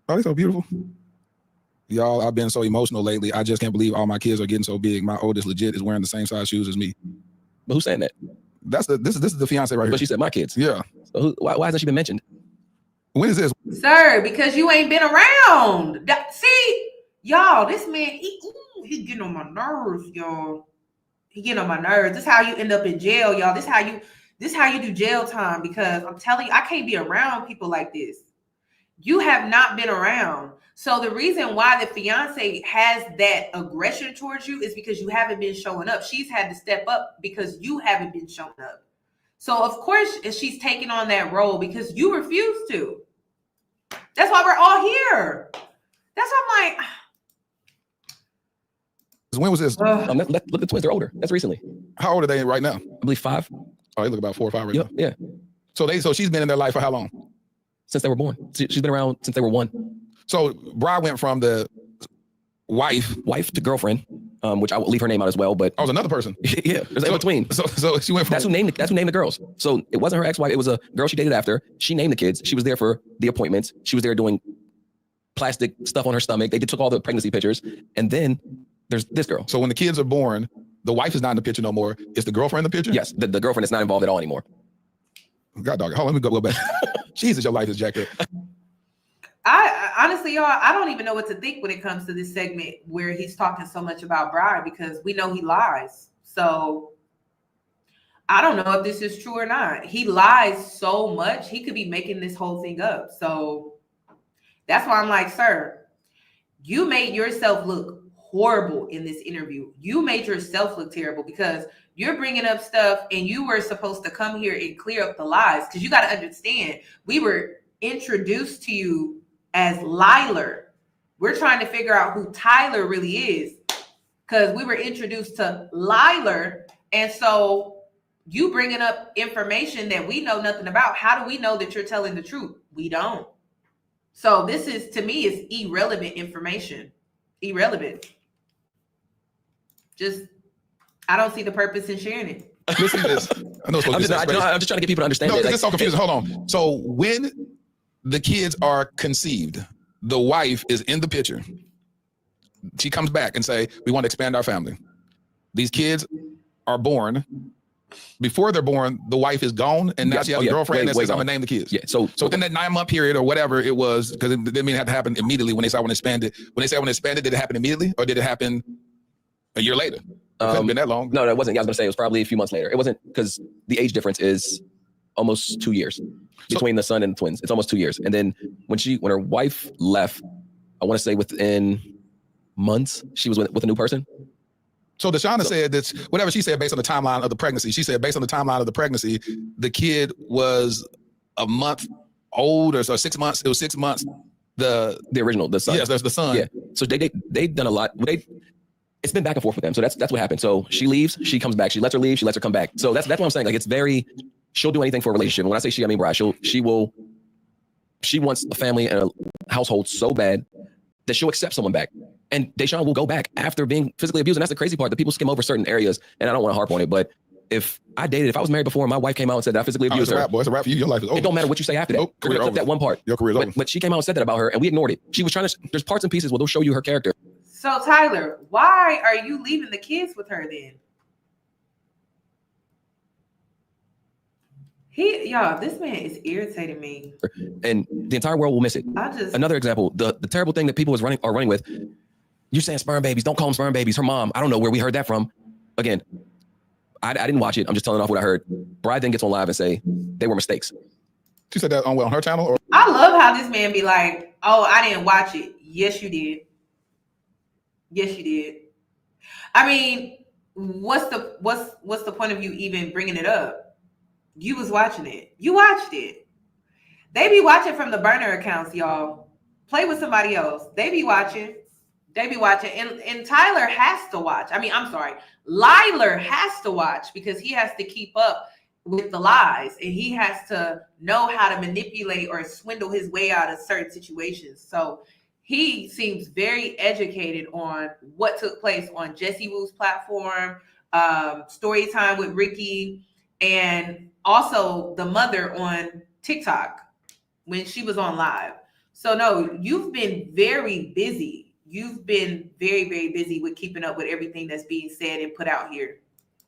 Oh, they're so beautiful. Y'all, I've been so emotional lately. I just can't believe all my kids are getting so big. My oldest legit is wearing the same size shoes as me. But who's saying that? This is the fiance right here. But she said my kids. Yeah. So why hasn't she been mentioned? When is this? Sir, because you ain't been around. See, y'all, this man, he getting on my nerves, y'all. He getting on my nerves. This is how you end up in jail, y'all. This is how you do jail time, because I'm telling you, I can't be around people like this. You have not been around. So the reason why the fiance has that aggression towards you is because you haven't been showing up. She's had to step up because you haven't been showing up. So of course she's taking on that role because you refuse to. That's why we're all here. That's why I'm like. When was this? Look at the twins. They're older. That's recently. How old are they right now? I believe 5. Oh, they look about 4 or 5 right now. Yeah. So she's been in their life for how long? Since they were born. She's been around since they were 1. So Bride went from the wife to girlfriend, which I will leave her name out as well. But I was another person. Yeah, there's in between. So she went from that's who named the girls. So it wasn't her ex-wife. It was a girl she dated after. She named the kids. She was there for the appointments. She was there doing plastic stuff on her stomach. They took all the pregnancy pictures, and then there's this girl. So when the kids are born, the wife is not in the picture no more. Is the girlfriend in the picture? Yes, the girlfriend is not involved at all anymore. God dog. Hold on, let me go back. Jesus, your life is jacked up. I honestly, y'all, I don't even know what to think when it comes to this segment where he's talking so much about Bri, because we know he lies. So I don't know if this is true or not. He lies so much, he could be making this whole thing up. So that's why I'm like, sir, you made yourself look horrible in this interview. You made yourself look terrible because you're bringing up stuff and you were supposed to come here and clear up the lies, because you got to understand, we were introduced to you as Liler. We're trying to figure out who Tyler really is, because we were introduced to Liler. And so you bringing up information that we know nothing about. How do we know that you're telling the truth? We don't. So this is, to me, is irrelevant information. Irrelevant. Just, I don't see the purpose in sharing it. Listen to this. I know it's supposed to be I'm just trying to get people to understand. No, that, it's so confusing. Hold on. So when the kids are conceived, the wife is in the picture. She comes back and say, we want to expand our family. These kids are born. Before they're born, the wife is gone, and now she has a girlfriend that says, I'm going to name the kids. Yeah. So within that 9-month period or whatever it was, because it didn't mean it had to happen immediately when they say I want to expand it. When they say I want to expand it, did it happen immediately or did it happen a year later? It hasn't been that long. No, it wasn't. I was going to say it was probably a few months later. It wasn't, because the age difference is almost 2 years between the son and the twins. It's almost 2 years. And then when her wife left, I want to say within months, she was with a new person. So Deshauna said that whatever she said based on the timeline of the pregnancy, she said based on the timeline of the pregnancy, the kid was a month old, or so 6 months. It was 6 months. The original, the son. Yes, there's the son. Yeah. So they've done a lot. It's been back and forth with them. So that's what happened. So she leaves, she comes back. She lets her leave, she lets her come back. So that's what I'm saying. Like, it's very, she'll do anything for a relationship. And when I say she, I mean Bri. She wants a family and a household so bad that she'll accept someone back. And Deshaun will go back after being physically abused. And that's the crazy part, that people skim over certain areas. And I don't want to harp on it, but if I was married before and my wife came out and said that I physically abused her. It's a wrap for you. Your life is over. It don't matter what you say after that. We're gonna clip that one part. Your career's over. But she came out and said that about her, and we ignored it. She was trying to, there's parts and pieces where they'll show you her character. So Tyler, why are you leaving the kids with her then? Y'all, this man is irritating me. And the entire world will miss it. Another example, the terrible thing that people are running with, you're saying sperm babies, don't call them sperm babies. Her mom, I don't know where we heard that from. Again, I didn't watch it. I'm just telling off what I heard. Bri then gets on live and say they were mistakes. She said that on her channel? Or? I love how this man be like, oh, I didn't watch it. Yes, you did. Yes, you did. I mean, what's the point of you even bringing it up? You was watching it. You watched it. They be watching from the burner accounts, y'all. Play with somebody else. They be watching. And Tyler has to watch. I mean, I'm sorry. Liler has to watch, because he has to keep up with the lies, and he has to know how to manipulate or swindle his way out of certain situations. So he seems very educated on what took place on Jesse Wu's platform, story time with Ricky, and also the mother on TikTok when she was on live. So no, you've been very busy. You've been very, very busy with keeping up with everything that's being said and put out here.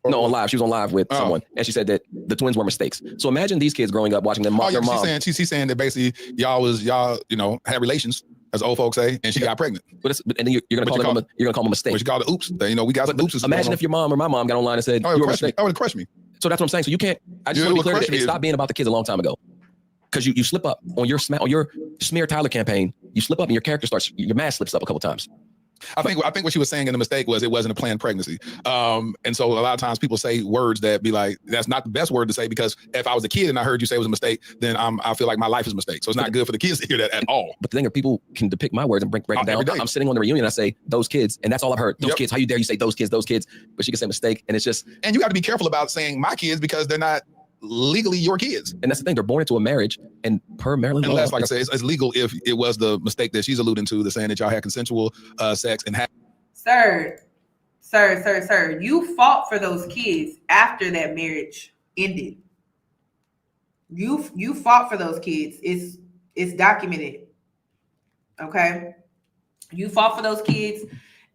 No, on live. She was on live with someone, and she said that the twins were mistakes. So imagine these kids growing up watching their mom. She's saying that basically y'all had relations, as old folks say, and she got pregnant. And then you're gonna call them a mistake. But she called it oops. We got some oops. Imagine if your mom or my mom got online and said you were a mistake. That would have crushed me. So that's what I'm saying. So you can't. I just want to be clear that it stopped being about the kids a long time ago. Because you slip up on your smear Tyler campaign. You slip up and your mask slips up a couple times. I think what she was saying in the mistake was it wasn't a planned pregnancy. And so a lot of times people say words that be like, that's not the best word to say, because if I was a kid and I heard you say it was a mistake, then I feel like my life is a mistake. So it's not good for the kids to hear that at all. But the thing is, people can depict my words and break it down. I'm sitting on the reunion, I say those kids, and that's all I've heard. Those kids, how you dare you say those kids? But she can say mistake, and it's just. And you got to be careful about saying my kids, because they're not legally your kids. And that's the thing, they're born into a marriage, and per Maryland law, unless, like I said, it's legal if it was the mistake that she's alluding to, the saying that y'all had consensual sex and had. Sir, you fought for those kids after that marriage ended. You fought for those kids. It's documented. Okay? You fought for those kids,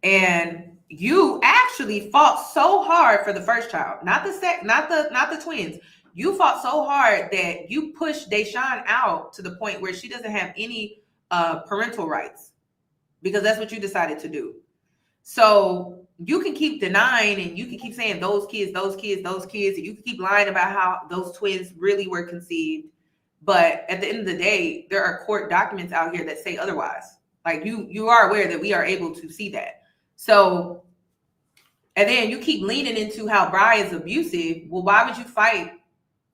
and you actually fought so hard for the first child, not the twins. You fought so hard that you pushed Deshaun out to the point where she doesn't have any parental rights because that's what you decided to do. So you can keep denying and you can keep saying those kids, and you can keep lying about how those twins really were conceived. But at the end of the day, there are court documents out here that say otherwise. Like you are aware that we are able to see that. So, and then you keep leaning into how Bri is abusive. Well, why would you fight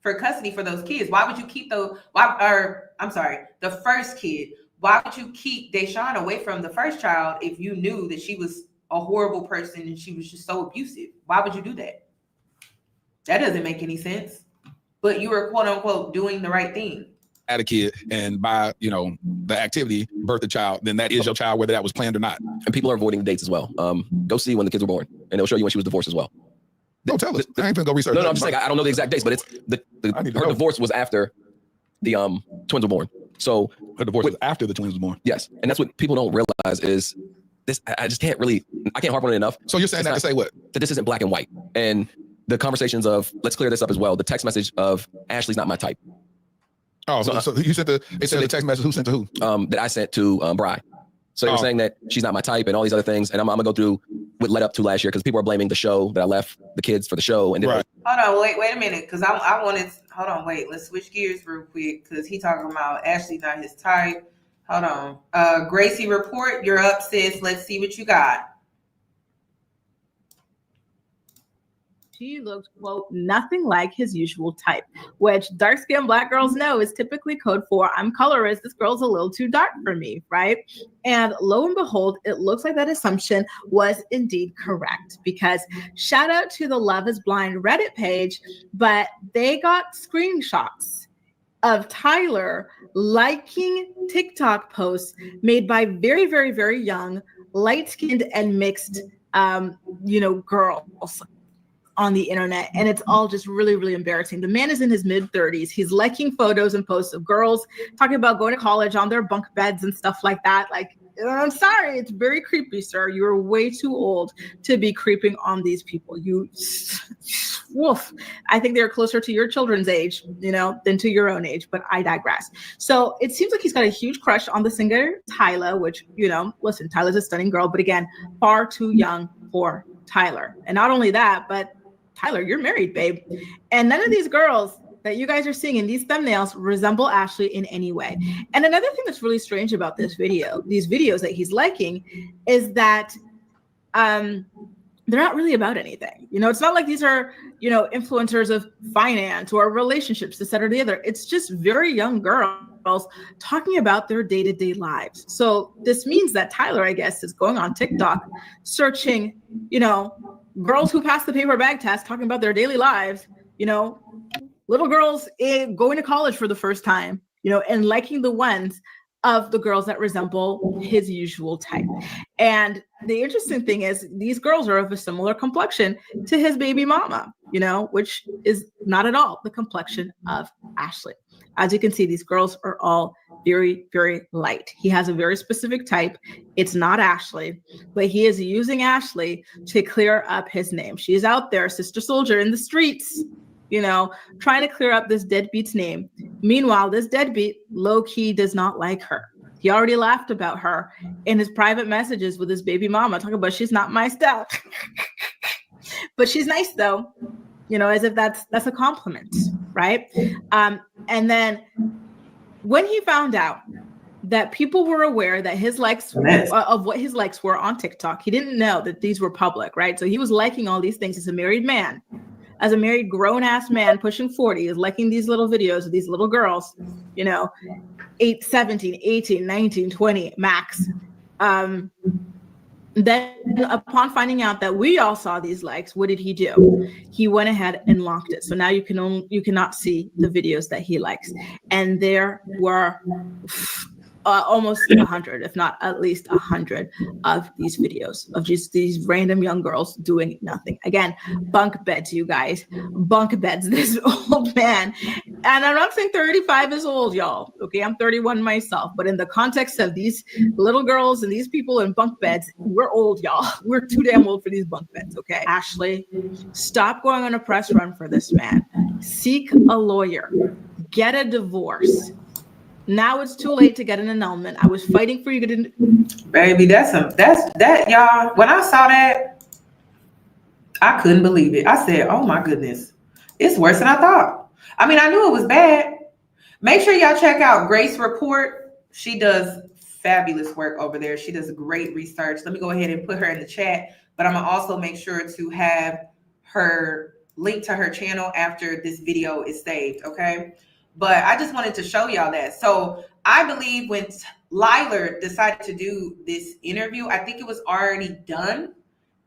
for custody for those kids? Why would you keep the first kid? Why would you keep Deshaun away from the first child if you knew that she was a horrible person and she was just so abusive? Why would you do that? That doesn't make any sense. But you were quote unquote doing the right thing. Had a kid and by, the activity, birth a child, then that is your child, whether that was planned or not. And people are avoiding dates as well. Go see when the kids were born and it'll show you when she was divorced as well. Don't tell us. I ain't gonna go research. No, I'm just saying, I don't know the exact dates, but it's her divorce was after the twins were born. So her divorce was after the twins were born. Yes. And that's what people don't realize is this. I can't harp on it enough. So you're saying that to say what? That this isn't black and white. And the conversations of, let's clear this up as well. The text message of Ashley's not my type. Oh, so you sent the text message. Who sent to who? That I sent to Bri. So you're saying that she's not my type and all these other things. And I'm gonna go through what led up to last year because people are blaming the show that I left the kids for the show. And hold on, wait a minute, because I wanted. Hold on, wait. Let's switch gears real quick because he talking about Ashley not his type. Hold on, Gracie report. You're up, sis. Let's see what you got. She looked, quote, nothing like his usual type, which dark-skinned Black girls know is typically code for I'm colorist. This girl's a little too dark for me, right? And lo and behold, it looks like that assumption was indeed correct because shout out to the Love is Blind Reddit page, but they got screenshots of Tyler liking TikTok posts made by very, very, very young, light-skinned and mixed, girls on the internet, and it's all just really, really embarrassing. The man is in his mid-30s. He's liking photos and posts of girls talking about going to college on their bunk beds and stuff like that. Like, I'm sorry, it's very creepy, sir. You're way too old to be creeping on these people. Woof. I think they're closer to your children's age, than to your own age, but I digress. So it seems like he's got a huge crush on the singer Tyla, which, listen, Tyla's a stunning girl, but again, far too young for Tyler. And not only that, but Tyler, you're married, babe. And none of these girls that you guys are seeing in these thumbnails resemble Ashley in any way. And another thing that's really strange about these videos that he's liking, is that they're not really about anything. It's not like these are, influencers of finance or relationships, this, that, or the other. It's just very young girls talking about their day-to-day lives. So this means that Tyler, I guess, is going on TikTok, searching, girls who passed the paper bag test, talking about their daily lives, little girls going to college for the first time, and liking the ones of the girls that resemble his usual type. And the interesting thing is these girls are of a similar complexion to his baby mama, which is not at all the complexion of Ashley. As you can see, these girls are all very, very light. He has a very specific type. It's not Ashley, but he is using Ashley to clear up his name. She's out there, sister soldier in the streets, trying to clear up this deadbeat's name. Meanwhile, this deadbeat low-key does not like her. He already laughed about her in his private messages with his baby mama, talking about she's not my stuff. But she's nice though, as if that's a compliment, right? And then when he found out that people were aware that his likes of what his likes were on TikTok, he didn't know that these were public, right? So he was liking all these things as a married man. As a married grown-ass man pushing 40 is liking these little videos of these little girls, 17, 18, 19, 20 max. Then upon finding out that we all saw these likes, what did he do? He went ahead and locked it. So now you cannot see the videos that he likes. And there were almost 100, if not at least 100 of these videos of just these random young girls doing nothing. Again, bunk beds, you guys, bunk beds, this old man. And I'm not saying 35 is old, y'all. Okay, I'm 31 myself, but in the context of these little girls and these people in bunk beds, we're old, y'all. We're too damn old for these bunk beds, okay? Ashley, stop going on a press run for this man. Seek a lawyer, get a divorce. Now it's too late to get an annulment. I was fighting for you to. Baby, that's y'all. When I saw that, I couldn't believe it. I said, "Oh my goodness, it's worse than I thought." I mean, I knew it was bad. Make sure y'all check out Grace Report. She does fabulous work over there. She does great research. Let me go ahead and put her in the chat, but I'm gonna also make sure to have her link to her channel after this video is saved. Okay. But I just wanted to show y'all that. So I believe when Liler decided to do this interview, I think it was already done.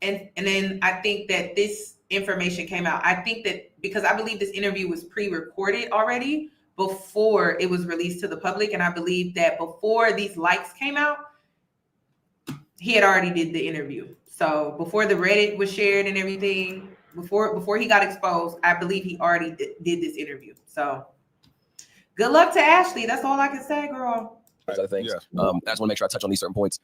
And then I think that this information came out. I think that because I believe this interview was pre-recorded already before it was released to the public. And I believe that before these likes came out, he had already did the interview. So before the Reddit was shared and everything, before he got exposed, I believe he already did this interview. So good luck to Ashley. That's all I can say, girl. Other things. Yeah. I just want to make sure I touch on these certain points.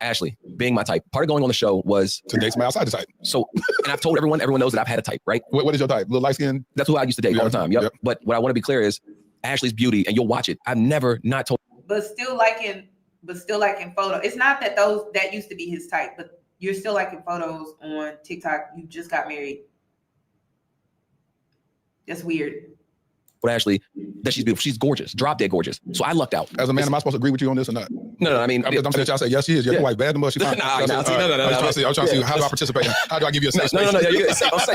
Ashley, being my type, part of going on the show was to date somebody outside the type. So, and I've told everyone knows that I've had a type, right? What is your type? Little light skin? That's who I used to date all the time. Yep. But what I want to be clear is Ashley's beauty, and you'll watch it. I've never not told. But still liking photos. It's not that that used to be his type, but you're still liking photos on TikTok. You just got married. That's weird. Ashley, that she's beautiful. She's gorgeous, drop dead gorgeous. So I lucked out. As a man, am I supposed to agree with you on this or not? No. I mean, I'm saying y'all say yes, she is. Your wife bad enough. She's fine. No. I'm trying to see how do I participate? How do I give you a safe space? No.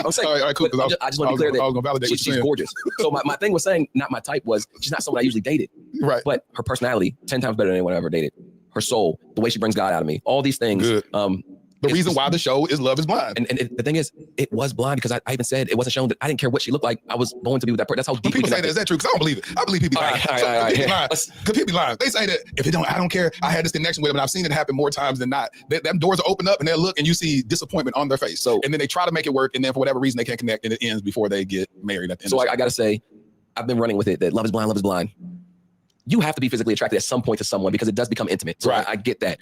I'm saying. All right, cool. I just want to be clear that I was gonna validate she's gorgeous. So my thing was saying not my type was she's not someone I usually dated. Right. But her personality 10 times better than anyone I ever dated. Her soul, the way she brings God out of me, all these things. Good. The reason why the show is Love is Blind. And the thing is, it was blind because I even said it wasn't shown that I didn't care what she looked like. I was going to be with that person. That's how deep people say that. Is that true? Because I don't believe it. I believe people lying. Because people be lying. They say that if it don't, I don't care. I had this connection with them, and I've seen it happen more times than not. Them doors are open up, and they'll look, and you see disappointment on their face. So, and then they try to make it work, and then for whatever reason, they can't connect, and it ends before they get married. At the end so I got to say, I've been running with it that love is blind. Love is blind. You have to be physically attracted at some point to someone because it does become intimate. So I get that.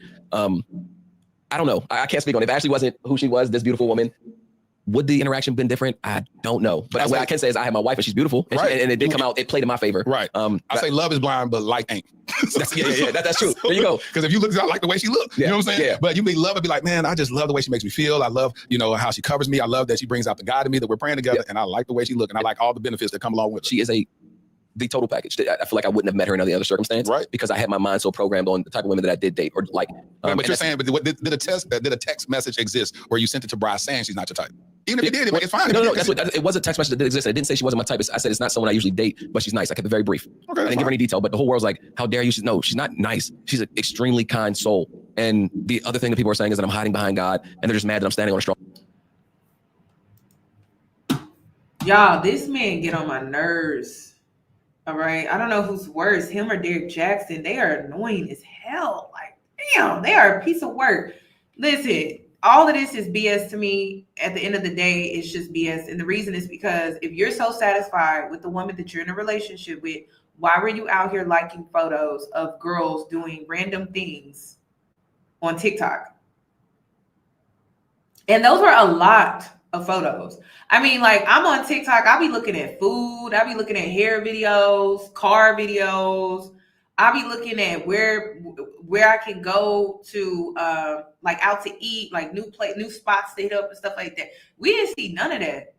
I don't know. I can't speak on it. If Ashley wasn't who she was, this beautiful woman, would the interaction been different? I don't know. But what I can say is I have my wife and she's beautiful. And, and it did come out. It played in my favor. Right. I say love is blind, but light ain't. That's true. There you go. Because if you look, I like the way she looks. You know what I'm saying? Yeah. But you may love it, be like, man, I just love the way she makes me feel. I love, how she covers me. I love that she brings out the God in me, that we're praying together. And I like the way she looks. And I like all the benefits that come along with her. She is the total package. I feel like I wouldn't have met her in any other circumstance, right? Because I had my mind so programmed on the type of women that I did date or like. But you're saying, but did a text message exist where you sent it to Bryce saying she's not your type? Even if you did, it's fine. No. It was a text message that did exist. I didn't say she wasn't my type. I said it's not someone I usually date, but she's nice. I kept it very brief. Okay, I didn't give her any detail, but the whole world's like, how dare you? No, she's not nice. She's an extremely kind soul. And the other thing that people are saying is that I'm hiding behind God, and they're just mad that I'm standing on a strong. Y'all, this man get on my nerves. All right. I don't know who's worse, him or Derek Jackson. They are annoying as hell. Like, damn, they are a piece of work. Listen, all of this is BS to me. At the end of the day, it's just BS. And the reason is because if you're so satisfied with the woman that you're in a relationship with, why were you out here liking photos of girls doing random things on TikTok? And those were a lot of photos. I mean, like, I'm on TikTok. I'll be looking at food. I'll be looking at hair videos, car videos. I'll be looking at where I can go to, like, out to eat, like new spots to hit up and stuff like that. We didn't see none of that.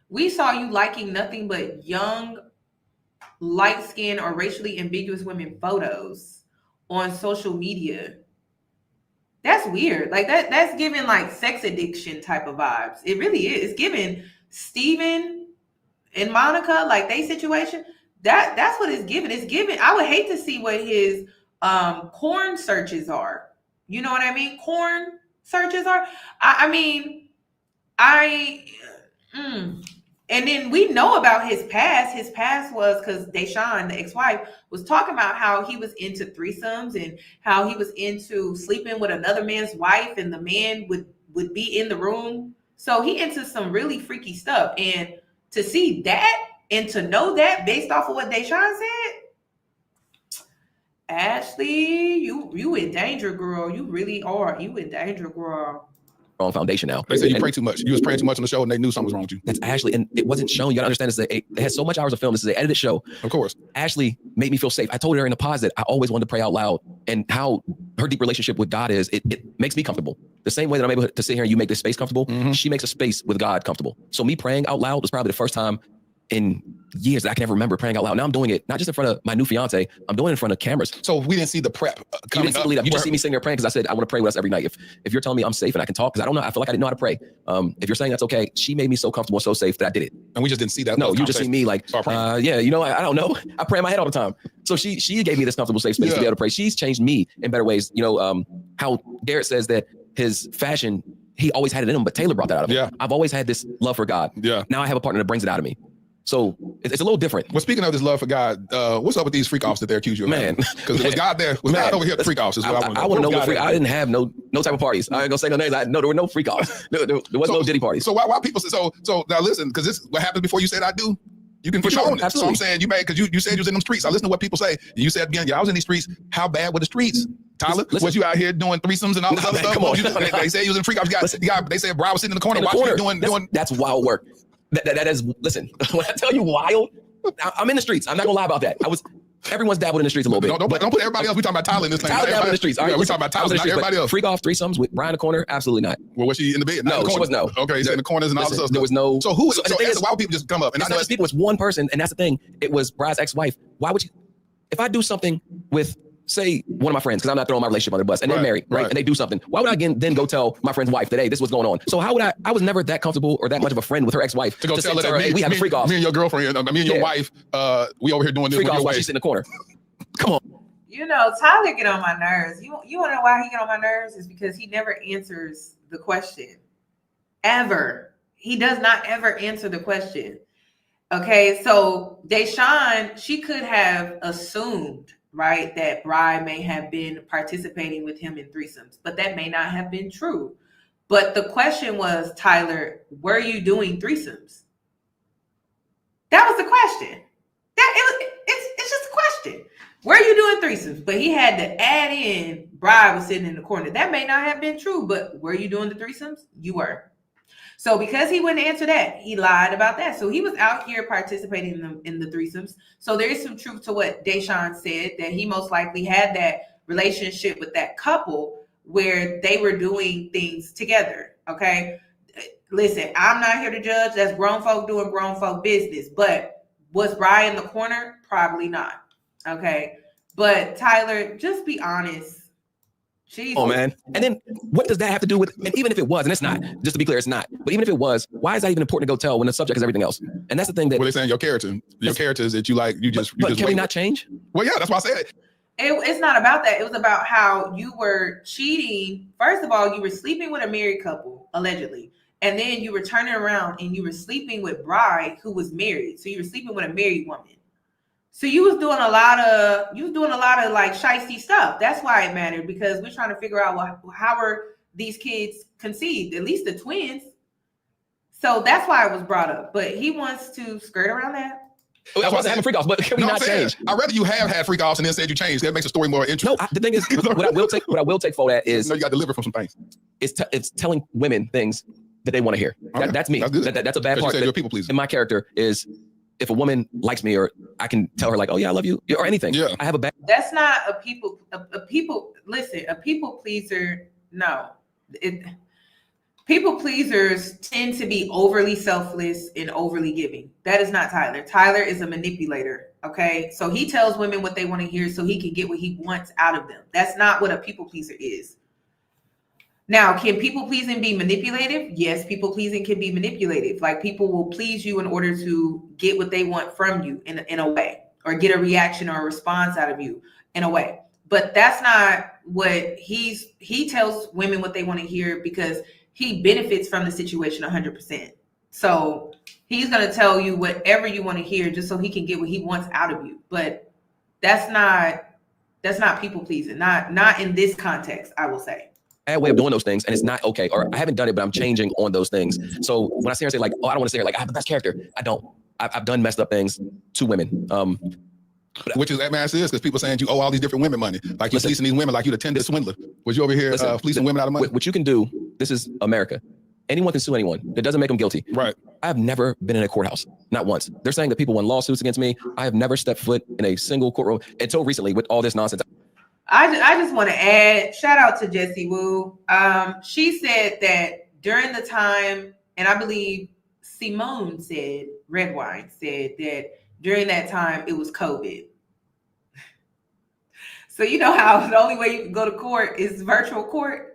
We saw you liking nothing but young, light-skinned or racially ambiguous women photos on social media. That's weird. Like that's giving like sex addiction type of vibes. It really is. It's giving Steven and Monica, like they situation. That's what it's giving. It's giving. I would hate to see what his corn searches are. You know what I mean? Corn searches are. And then we know about his past. His past was because Deshaun, the ex-wife, was talking about how he was into threesomes and how he was into sleeping with another man's wife and the man would be in the room. So he into some really freaky stuff. And to see that and to know that based off of what Deshaun said, Ashley, you in danger, girl. You really are. You in danger, girl. wrong foundation now. They said you pray too much. You was praying too much on the show, and they knew something was wrong with you. That's Ashley, and it wasn't shown. You gotta understand, they had so much hours of film. This is an edited show. Of course. Ashley made me feel safe. I told her in the pause that I always wanted to pray out loud, and how her deep relationship with God is, it makes me comfortable. The same way that I'm able to sit here and you make this space comfortable, she makes a space with God comfortable. So me praying out loud was probably the first time in years that I can ever remember praying out loud. Now I'm doing it not just in front of my new fiance, I'm doing it in front of cameras. So we didn't see the prep coming up. You just see me sitting there praying because I said I want to pray with us every night. If you're telling me I'm safe and I can talk, because I don't know, I feel like I didn't know how to pray. If you're saying that's okay, she made me so comfortable and so safe that I did it. And we just didn't see that. No, you just see me like, yeah, you know, I don't know. I pray in my head all the time. So she gave me this comfortable safe space to be able to pray. She's changed me in better ways. You know, how Garrett says that his fashion, he always had it in him, but Taylor brought that out of him. Yeah. I've always had this love for God. Yeah. Now I have a partner that brings it out of me. So it's a little different. Well, speaking of this love for God, what's up with these freak offs that they accuse you of? Man, because was God there? Was God over here at the freak offs? I want to know what freak. I didn't have no type of parties. I ain't gonna say no names. No, there were no freak offs. There was no Diddy parties. So why people say so? Now listen, because this what happens before you said I do. You can push on it. So I'm saying you made because you said you was in them streets. I listen to what people say. You said again, I was in these streets. How bad were the streets? Tyler, was you out here doing threesomes and all this other stuff? Come on. They say you was in freak offs. They said Brian was sitting in the corner watching you doing. That's wild work. That is, listen, when I tell you wild, I'm in the streets. I'm not gonna lie about that. Everyone's dabbled in the streets a little bit. Don't put everybody else. We talking about Tyler in this thing. Tyler dabbled in the streets. All right, we talking about Tyler, not everybody else. Freak off threesomes with Brian in the corner? Absolutely not. Well, was she in the bed? No, she was no. Okay, so in the corners and all this stuff. There was no. So who? So why would people just come up? And it's not just people. It's one person, and that's the thing. It was Brian's ex-wife. Why would you? If I do something with, say, one of my friends, because I'm not throwing my relationship under the bus, and they're married, right? And they do something. Why would I then go tell my friend's wife that, hey, this was going on? So how would I was never that comfortable or that much of a friend with her ex-wife to go tell her that hey, we have a freak off. Me and your girlfriend, me and your wife, we over here doing this. Freak off while she's in the corner. Come on. You know, Tyler get on my nerves. You want to know why he get on my nerves? Is because he never answers the question. Ever. He does not ever answer the question. Okay, so Deshaun, she could have assumed, right, that Bri may have been participating with him in threesomes, but that may not have been true. But the question was, Tyler, were you doing threesomes? That was the question. It's just a question. Were you doing threesomes? But he had to add in Bri was sitting in the corner. That may not have been true, but were you doing the threesomes? You were. So because he wouldn't answer that, he lied about that. So he was out here participating in the threesomes. So there is some truth to what Deshaun said, that he most likely had that relationship with that couple where they were doing things together. Okay. Listen, I'm not here to judge. That's grown folk doing grown folk business. But was Bri in the corner? Probably not. Okay. But Tyler, just be honest. Jesus. Oh man. And then what does that have to do with, and even if it was, and it's not, just to be clear, it's not, but even if it was, why is that even important to go tell when the subject is everything else? And that's the thing that they're saying your character is that you just can we not change? Well, yeah, that's why I said it. It's not about that. It was about how you were cheating. First of all, you were sleeping with a married couple, allegedly. And then you were turning around and you were sleeping with Bri, who was married. So you were sleeping with a married woman. So you was doing a lot of like shysty stuff. That's why it mattered, because we're trying to figure out how are these kids conceived, at least the twins. So that's why it was brought up. But he wants to skirt around that. I wasn't having freak offs, but can we not change? I'd rather you have had freak offs and then said you changed. That makes the story more interesting. No, the thing is, what I will take for that is, you got to deliver from some things. It's telling women things that they want to hear. Okay. That's me. That's a bad part. You're a people pleaser. And my character is, if a woman likes me, or I can tell her like, oh yeah, I love you, or anything. Yeah. I have a bad. That's not a people pleaser. No, people pleasers tend to be overly selfless and overly giving. That is not Tyler. Tyler is a manipulator. Okay. So he tells women what they want to hear so he can get what he wants out of them. That's not what a people pleaser is. Now, can people pleasing be manipulative? Yes, people pleasing can be manipulative. Like, people will please you in order to get what they want from you in a way, or get a reaction or a response out of you in a way. But that's not what he tells women what they want to hear, because he benefits from the situation 100%. So he's going to tell you whatever you want to hear just so he can get what he wants out of you. But that's not people pleasing. Not in this context, I will say. Bad way of doing those things, and it's not okay, or I haven't done it, but I'm changing on those things. So when I see her say like, oh, I don't want to say her like I have the best character, I don't. I've done messed up things to women. Which is that man is, because people saying you owe all these different women money, like you're fleecing these women like you're the Tinder swindler. Was you over here fleecing women out of money? What you can do This is America. Anyone can sue anyone. It doesn't make them guilty. Right. I've never been in a courthouse, not once. They're saying that people won lawsuits against me. I have never stepped foot in a single courtroom until recently with all this nonsense. I just want to add, shout out to Jessie Wu. She said that during the time, and I believe Simone said, Redwine said that during that time it was COVID. So you know how the only way you can go to court is virtual court.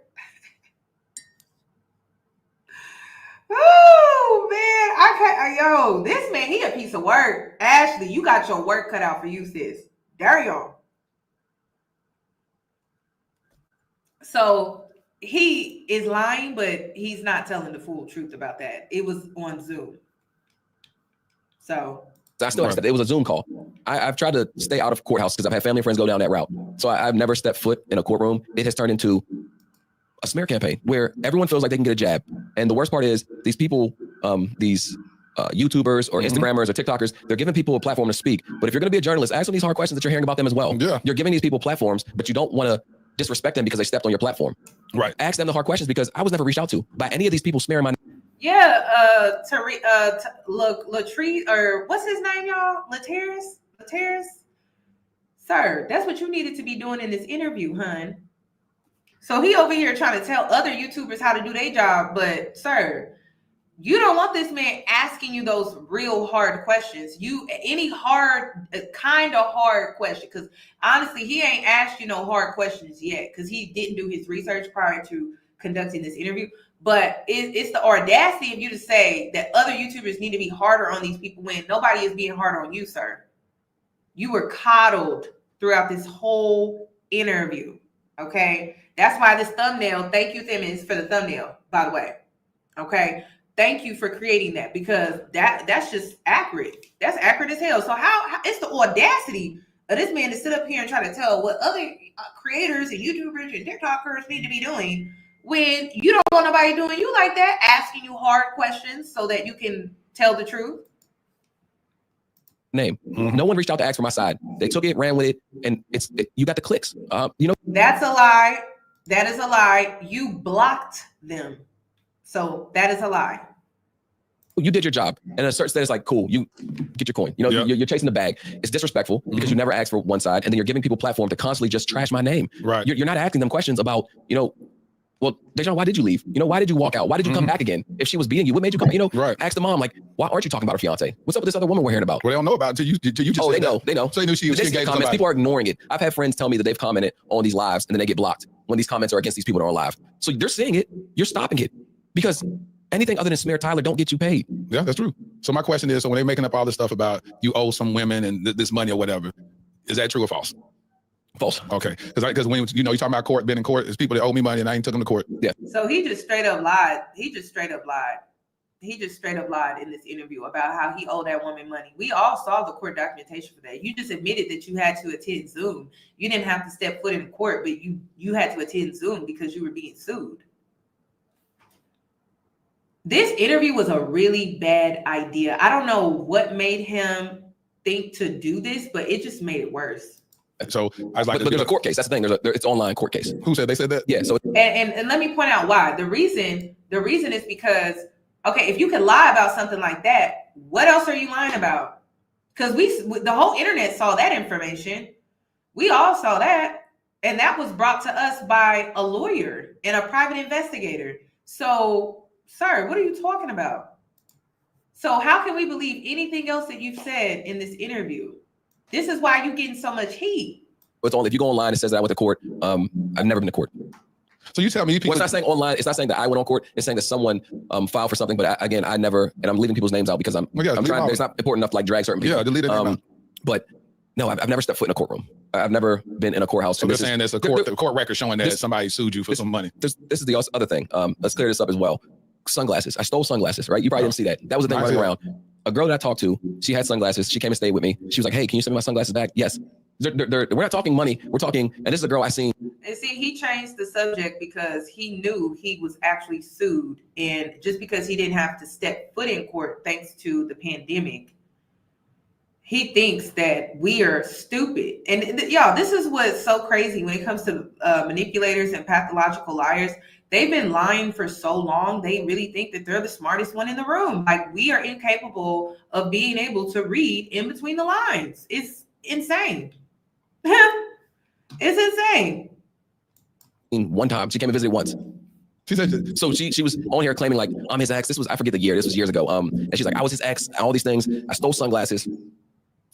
Oh man, I can't. Yo, this man, he a piece of work. Ashley, you got your work cut out for you, sis. There you go. So he is lying, but he's not telling the full truth about that. It was on Zoom. So I still accept it. It was a Zoom call. I've tried to stay out of courthouse because I've had family and friends go down that route. So I've never stepped foot in a courtroom. It has turned into a smear campaign where everyone feels like they can get a jab. And the worst part is these people, these YouTubers or Instagrammers or TikTokers, they're giving people a platform to speak. But if you're going to be a journalist, ask them these hard questions that you're hearing about them as well. Yeah. You're giving these people platforms, but you don't want to disrespect them because they stepped on your platform. Right. Ask them the hard questions because I was never reached out to by any of these people smearing my name. yeah, Latrice, or what's his name, y'all? Laterris? Sir, that's what you needed to be doing in this interview, hun. So he over here trying to tell other YouTubers how to do their job, but sir, you don't want this man asking you those real hard questions. Any kind of hard question, because honestly, he ain't asked you no hard questions yet, because he didn't do his research prior to conducting this interview. But it's the audacity of you to say that other YouTubers need to be harder on these people when nobody is being harder on you, sir. You were coddled throughout this whole interview. Okay, that's why this thumbnail. Thank you, Thimmons, for the thumbnail. By the way, okay. Thank you for creating that, because that's just accurate. That's accurate as hell. So how it's the audacity of this man to sit up here and try to tell what other creators and YouTubers and TikTokers need to be doing when you don't want nobody doing you like that, asking you hard questions so that you can tell the truth. Name. No one reached out to ask for my side. They took it, ran with it, and you got the clicks. That's a lie. That is a lie. You blocked them. So that is a lie. You did your job, and a certain status, like, cool, you get your coin. You're chasing the bag. It's disrespectful because you never asked for one side, and then you're giving people platform to constantly just trash my name. Right. You're not asking them questions about, well, Dejan, why did you leave? Why did you walk out? Why did you come back again? If she was beating you, what made you come? Right. Ask the mom, like, why aren't you talking about her fiance? What's up with this other woman we're hearing about? Well, they don't know about it until you just. Oh, they know. So they knew she was engaged. Comments. People are ignoring it. I've had friends tell me that they've commented on these lives and then they get blocked when these comments are against these people that are on live. So they're seeing it. You're stopping it because anything other than smear Tyler don't get you paid. Yeah, that's true. So my question is, so when they're making up all this stuff about you owe some women and this money or whatever, is that true or false? False. Okay, because when you're talking about court, being in court, there's people that owe me money and I ain't took them to court. Yeah. So he just straight up lied. He just straight up lied in this interview about how he owed that woman money. We all saw the court documentation for that. You just admitted that you had to attend Zoom. You didn't have to step foot in court, but you had to attend Zoom because you were being sued. This interview was a really bad idea. I don't know what made him think to do this, but it just made it worse. So I was like, but there's a court case. That's the thing. It's online court case. Who said they said that? Yeah. So and let me point out why. The reason is because, okay, if you could lie about something like that, what else are you lying about? Because the whole internet saw that information. We all saw that, and that was brought to us by a lawyer and a private investigator. So, sir, what are you talking about? So how can we believe anything else that you've said in this interview? This is why you're getting so much heat. It's only if you go online, it says that I went to court. I've never been to court. So you tell me, people. Well, it's not saying online. It's not saying that I went on court. It's saying that someone filed for something. But I never, and I'm leaving people's names out because I'm trying. It's not important enough to like drag certain people. Yeah, delete it. But no, I've never stepped foot in a courtroom. I've never been in a courthouse. So they're saying there's a court record showing that somebody sued you for some money. This is the other thing. Let's clear this up as well. Sunglasses. I stole sunglasses, right? You probably didn't see that. That was the thing running around. A girl that I talked to, she had sunglasses. She came and stayed with me. She was like, hey, can you send me my sunglasses back? Yes. We're not talking money. We're talking, and this is a girl I seen. And see, he changed the subject because he knew he was actually sued. And just because he didn't have to step foot in court thanks to the pandemic, he thinks that we are stupid. And y'all, this is what's so crazy when it comes to manipulators and pathological liars. they've been lying for so long. They really think that they're the smartest one in the room. Like, we are incapable of being able to read in between the lines. It's insane. It's insane. One time, she came and visited once. She said, so she was on here claiming like, I'm his ex. This was, I forget the year. This was years ago. And she's like, I was his ex, all these things. I stole sunglasses.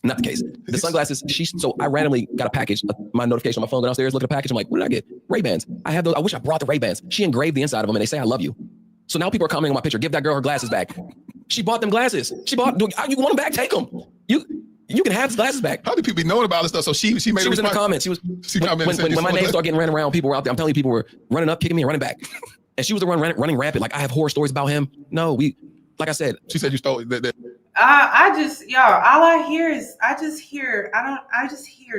Not the case. The sunglasses, so I randomly got a package, my notification on my phone, go downstairs, look at the package. I'm like, what did I get? Ray-Bans. I have those. I wish I brought the Ray-Bans. She engraved the inside of them and they say, I love you. So now people are commenting on my picture. Give that girl her glasses back. She bought them glasses. You want them back? Take them. You can have the glasses back. How do people be knowing about this stuff? So she made. She was in the comments. When my name started getting ran around, people were out there. I'm telling you, people were running up, kicking me, and running back. And she was the one running rampant. Like, I have horror stories about him. No, like I said. She said you stole that. All I hear is, I just hear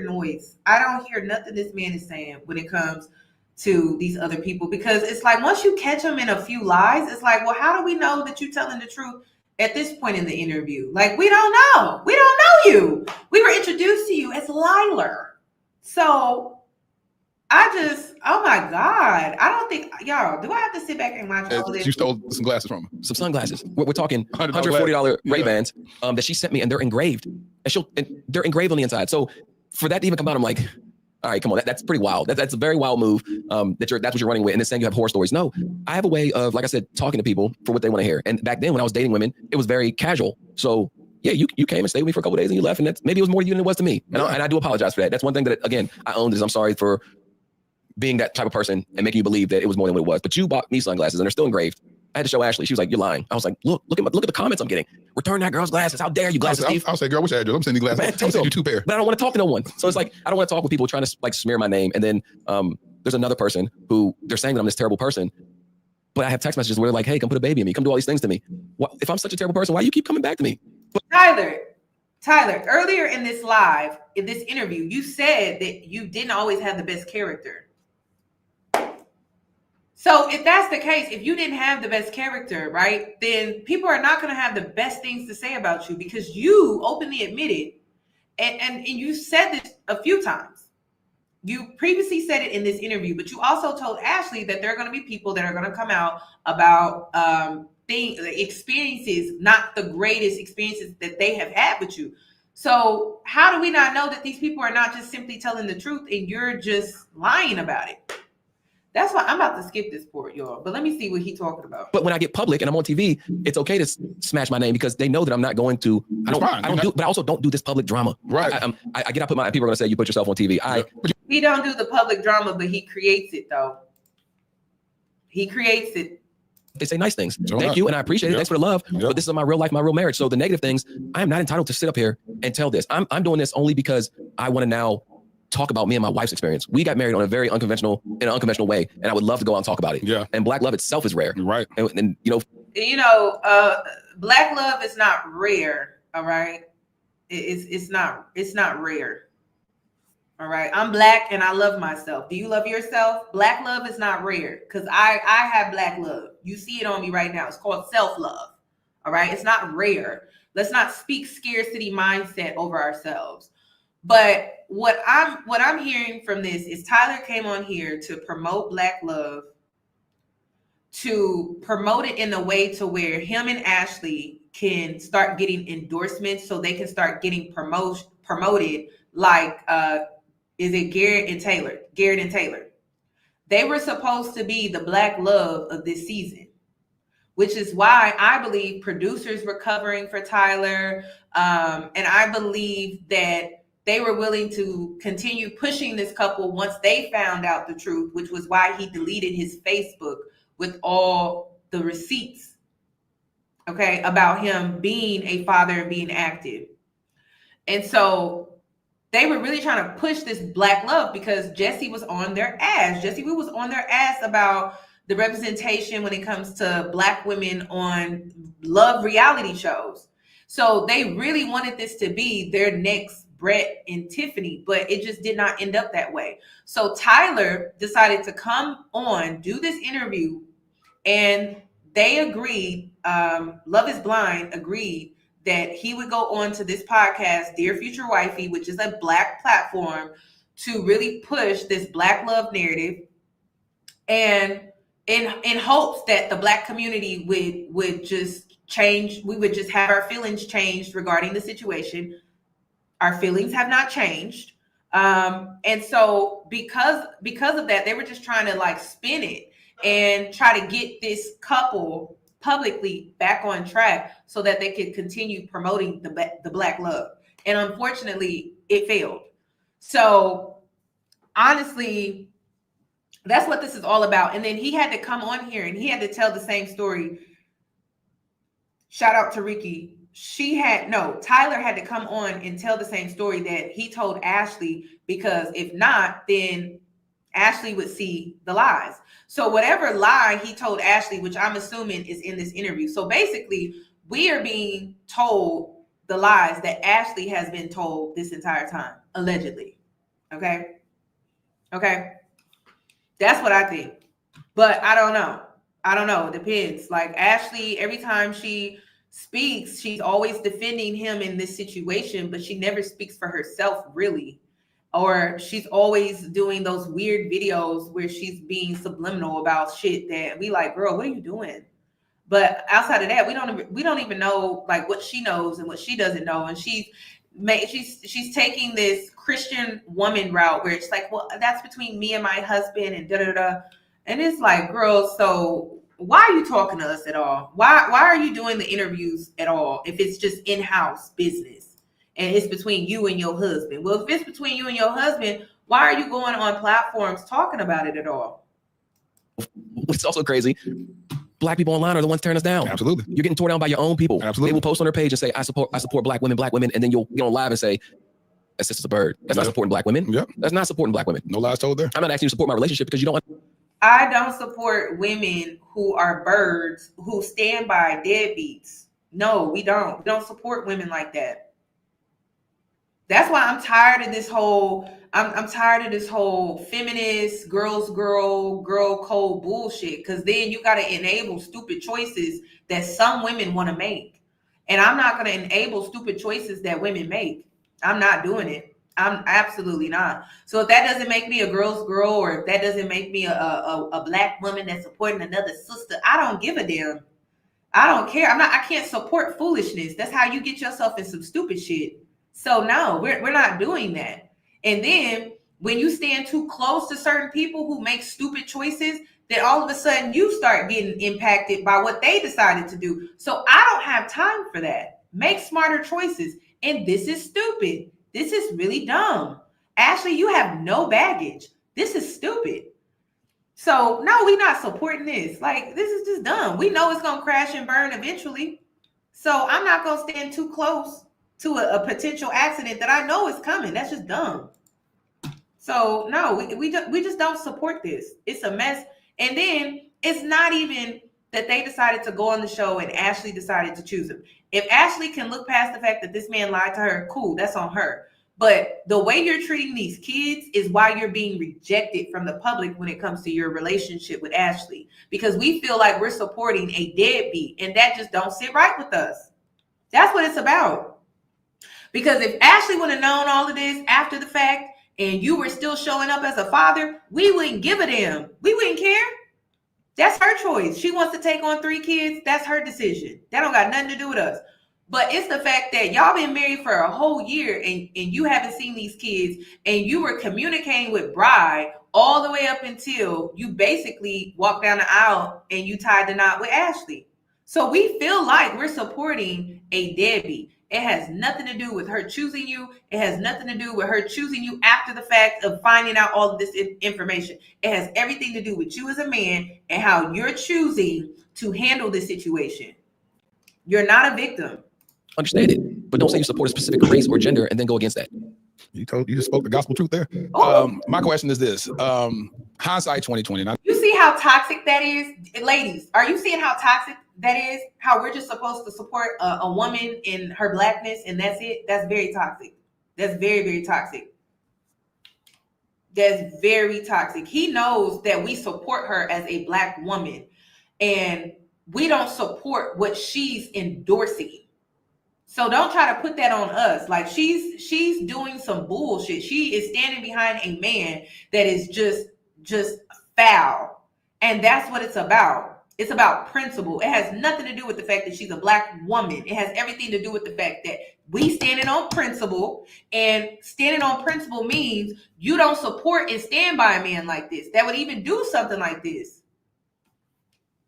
noise. I don't hear nothing this man is saying when it comes to these other people, because it's like, once you catch them in a few lies, it's like, well, how do we know that you're telling the truth at this point in the interview? Like, we don't know. We don't know you. We were introduced to you as Liler. So oh my God. I don't think, y'all, do I have to sit back and watch all this? You stole some glasses from her. Some sunglasses. We're talking $140 Ray-Bans that she sent me, and they're engraved. And they're engraved on the inside. So for that to even come out, I'm like, all right, come on. That's pretty wild. That's a very wild move. That's what you're running with. And then saying you have horror stories. No, I have a way of, like I said, talking to people for what they want to hear. And back then when I was dating women, it was very casual. So yeah, you came and stayed with me for a couple of days and you left, and maybe it was more to you than it was to me. And I do apologize for that. That's one thing that, again, I owned, is I'm sorry for being that type of person and making you believe that it was more than what it was. But you bought me sunglasses and they're still engraved. I had to show Ashley. She was like, you're lying. I was like, look at the comments I'm getting. Return that girl's glasses. How dare you, glasses? I'll say, girl, what's your address? I'm sending you glasses. I'm sending you 2 pairs. But I don't want to talk to no one. So it's like, I don't want to talk with people trying to like smear my name. And then there's another person who they're saying that I'm this terrible person. But I have text messages where they're like, hey, come put a baby in me. Come do all these things to me. If I'm such a terrible person, why do you keep coming back to me? Tyler, earlier in this interview, you said that you didn't always have the best character. So if that's the case, if you didn't have the best character, right, then people are not going to have the best things to say about you, because you openly admitted, and you said this a few times. You previously said it in this interview, but you also told Ashley that there are going to be people that are going to come out about experiences, not the greatest experiences that they have had with you. So how do we not know that these people are not just simply telling the truth and you're just lying about it? That's why I'm about to skip this part, y'all. But let me see what he's talking about. But when I get public and I'm on TV, it's okay to smash my name, because they know that I'm not going to. But I also don't do this public drama. Right. I get up, people are going to say you put yourself on TV. He don't do the public drama, but he creates it though. He creates it. They say nice things. Thank you, and I appreciate it. Thanks for the love. But this is my real life, my real marriage. So the negative things, I am not entitled to sit up here and tell this. I'm doing this only because I want to now talk about me and my wife's experience. We got married on in an unconventional way, and I would love to go out and talk about it. Yeah. And black love itself is rare. Right. And black love is not rare. All right. It's not rare. All right. I'm black and I love myself. Do you love yourself? Black love is not rare, because I have black love. You see it on me right now. It's called self-love. All right. It's not rare. Let's not speak scarcity mindset over ourselves. But what I'm hearing from this is Tyler came on here to promote black love, to promote it in a way to where him and Ashley can start getting endorsements, so they can start getting promoted like is it Garrett and Taylor. They were supposed to be the black love of this season, which is why I believe producers were covering for Tyler, and I believe that they were willing to continue pushing this couple once they found out the truth, which was why he deleted his Facebook with all the receipts, okay, about him being a father and being active. And so they were really trying to push this black love, because Jesse was on their ass. Jesse was on their ass about the representation when it comes to black women on love reality shows. So they really wanted this to be their next Brett and Tiffany, but it just did not end up that way. So Tyler decided to come on, do this interview, and they agreed, Love is Blind agreed that he would go on to this podcast, Dear Future Wifey, which is a black platform, to really push this black love narrative. And in hopes that the Black community would just change. We would just have our feelings changed regarding the situation. Our feelings have not changed. And so because of that, they were just trying to like spin it and try to get this couple publicly back on track so that they could continue promoting the Black love. And unfortunately, it failed. So honestly, that's what this is all about. And then he had to come on here and he had to tell the same story. Shout out to Ricky. Tyler had to come on and tell the same story that he told Ashley, because if not, then Ashley would see the lies. So whatever lie he told Ashley, which I'm assuming is in this interview. So basically, we are being told the lies that Ashley has been told this entire time, allegedly. Okay. That's what I think. But I don't know. It depends. Like Ashley, every time she speaks, she's always defending him in this situation, but she never speaks for herself really. Or she's always doing those weird videos where she's being subliminal about shit that we like, girl, what are you doing? But outside of that, we don't even know like what she knows and what she doesn't know. And she's taking this Christian woman route where it's like, well, that's between me and my husband and da da da. And it's like, girl, so why are you talking to us at all? Why are you doing the interviews at all if it's just in-house business and it's between you and your husband? Well, if it's between you and your husband, why are you going on platforms talking about it at all? What's also crazy, Black people online are the ones tearing us down. Absolutely. You're getting torn down by your own people. Absolutely. They will post on their page and say, I support black women, and then you'll get on live and say, that's just a bird. That's not supporting Black women. Yep. That's not supporting Black women. No lies told there. I'm not asking you to support my relationship because you don't. I don't support women who are birds who stand by deadbeats. No, we don't. We don't support women like that. That's why I'm tired of this whole. I'm tired of this whole feminist girl code bullshit. Because then you got to enable stupid choices that some women want to make, and I'm not going to enable stupid choices that women make. I'm not doing it. I'm absolutely not. So if that doesn't make me a girl's girl, or if that doesn't make me a Black woman that's supporting another sister, I don't give a damn. I don't care. I can't support foolishness. That's how you get yourself in some stupid shit. So no, we're not doing that. And then when you stand too close to certain people who make stupid choices, then all of a sudden you start getting impacted by what they decided to do. So I don't have time for that. Make smarter choices. And this is stupid. This is really dumb. Ashley, you have no baggage. This is stupid. So no, we're not supporting this. Like, this is just dumb. We know it's going to crash and burn eventually. So I'm not going to stand too close to a potential accident that I know is coming. That's just dumb. So no, we just don't support this. It's a mess. And then it's not even that they decided to go on the show and Ashley decided to choose him. If Ashley can look past the fact that this man lied to her, cool, that's on her. But the way you're treating these kids is why you're being rejected from the public when it comes to your relationship with Ashley. Because we feel like we're supporting a deadbeat, and that just don't sit right with us. That's what it's about. Because if Ashley would have known all of this after the fact and you were still showing up as a father, we wouldn't give a damn. We wouldn't care. That's her choice. She wants to take on 3 kids. That's her decision. That don't got nothing to do with us. But it's the fact that y'all been married for a whole year and you haven't seen these kids, and you were communicating with Bride all the way up until you basically walked down the aisle and you tied the knot with Ashley. So we feel like we're supporting a deadbeat. It has nothing to do with her choosing you. It has nothing to do with her choosing you after the fact of finding out all of this information. It has everything to do with you as a man and how you're choosing to handle this situation. You're not a victim. Understand it, but don't say you support a specific race or gender and then go against that. You just spoke the gospel truth there. My question is this: hindsight 2020. You see how toxic that is, ladies? Are you seeing how toxic that is? How we're just supposed to support a woman in her Blackness and that's it? That's very toxic. That's very, very toxic. That's very toxic. He knows that we support her as a Black woman, and we don't support what she's endorsing. So don't try to put that on us. Like, she's doing some bullshit. She is standing behind a man that is just foul. And that's what it's about. It's about principle. It has nothing to do with the fact that she's a Black woman. It has everything to do with the fact that we standing on principle, and standing on principle means you don't support and stand by a man like this that would even do something like this.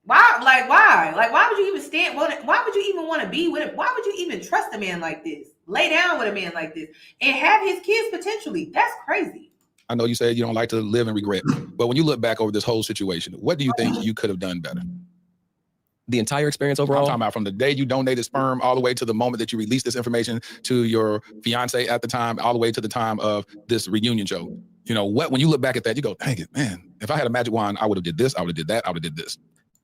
Why? Like, why? Like, why would you even stand? Why would you even want to be with him? Why would you even trust a man like this? Lay down with a man like this and have his kids potentially? That's crazy. I know you said you don't like to live in regret, but when you look back over this whole situation, what do you think you could have done better? The entire experience overall? I'm talking about from the day you donated sperm all the way to the moment that you released this information to your fiance at the time, all the way to the time of this reunion show. You know, when you look back at that, you go, dang it, man, if I had a magic wand, I would have did this, I would have did that, I would have did this.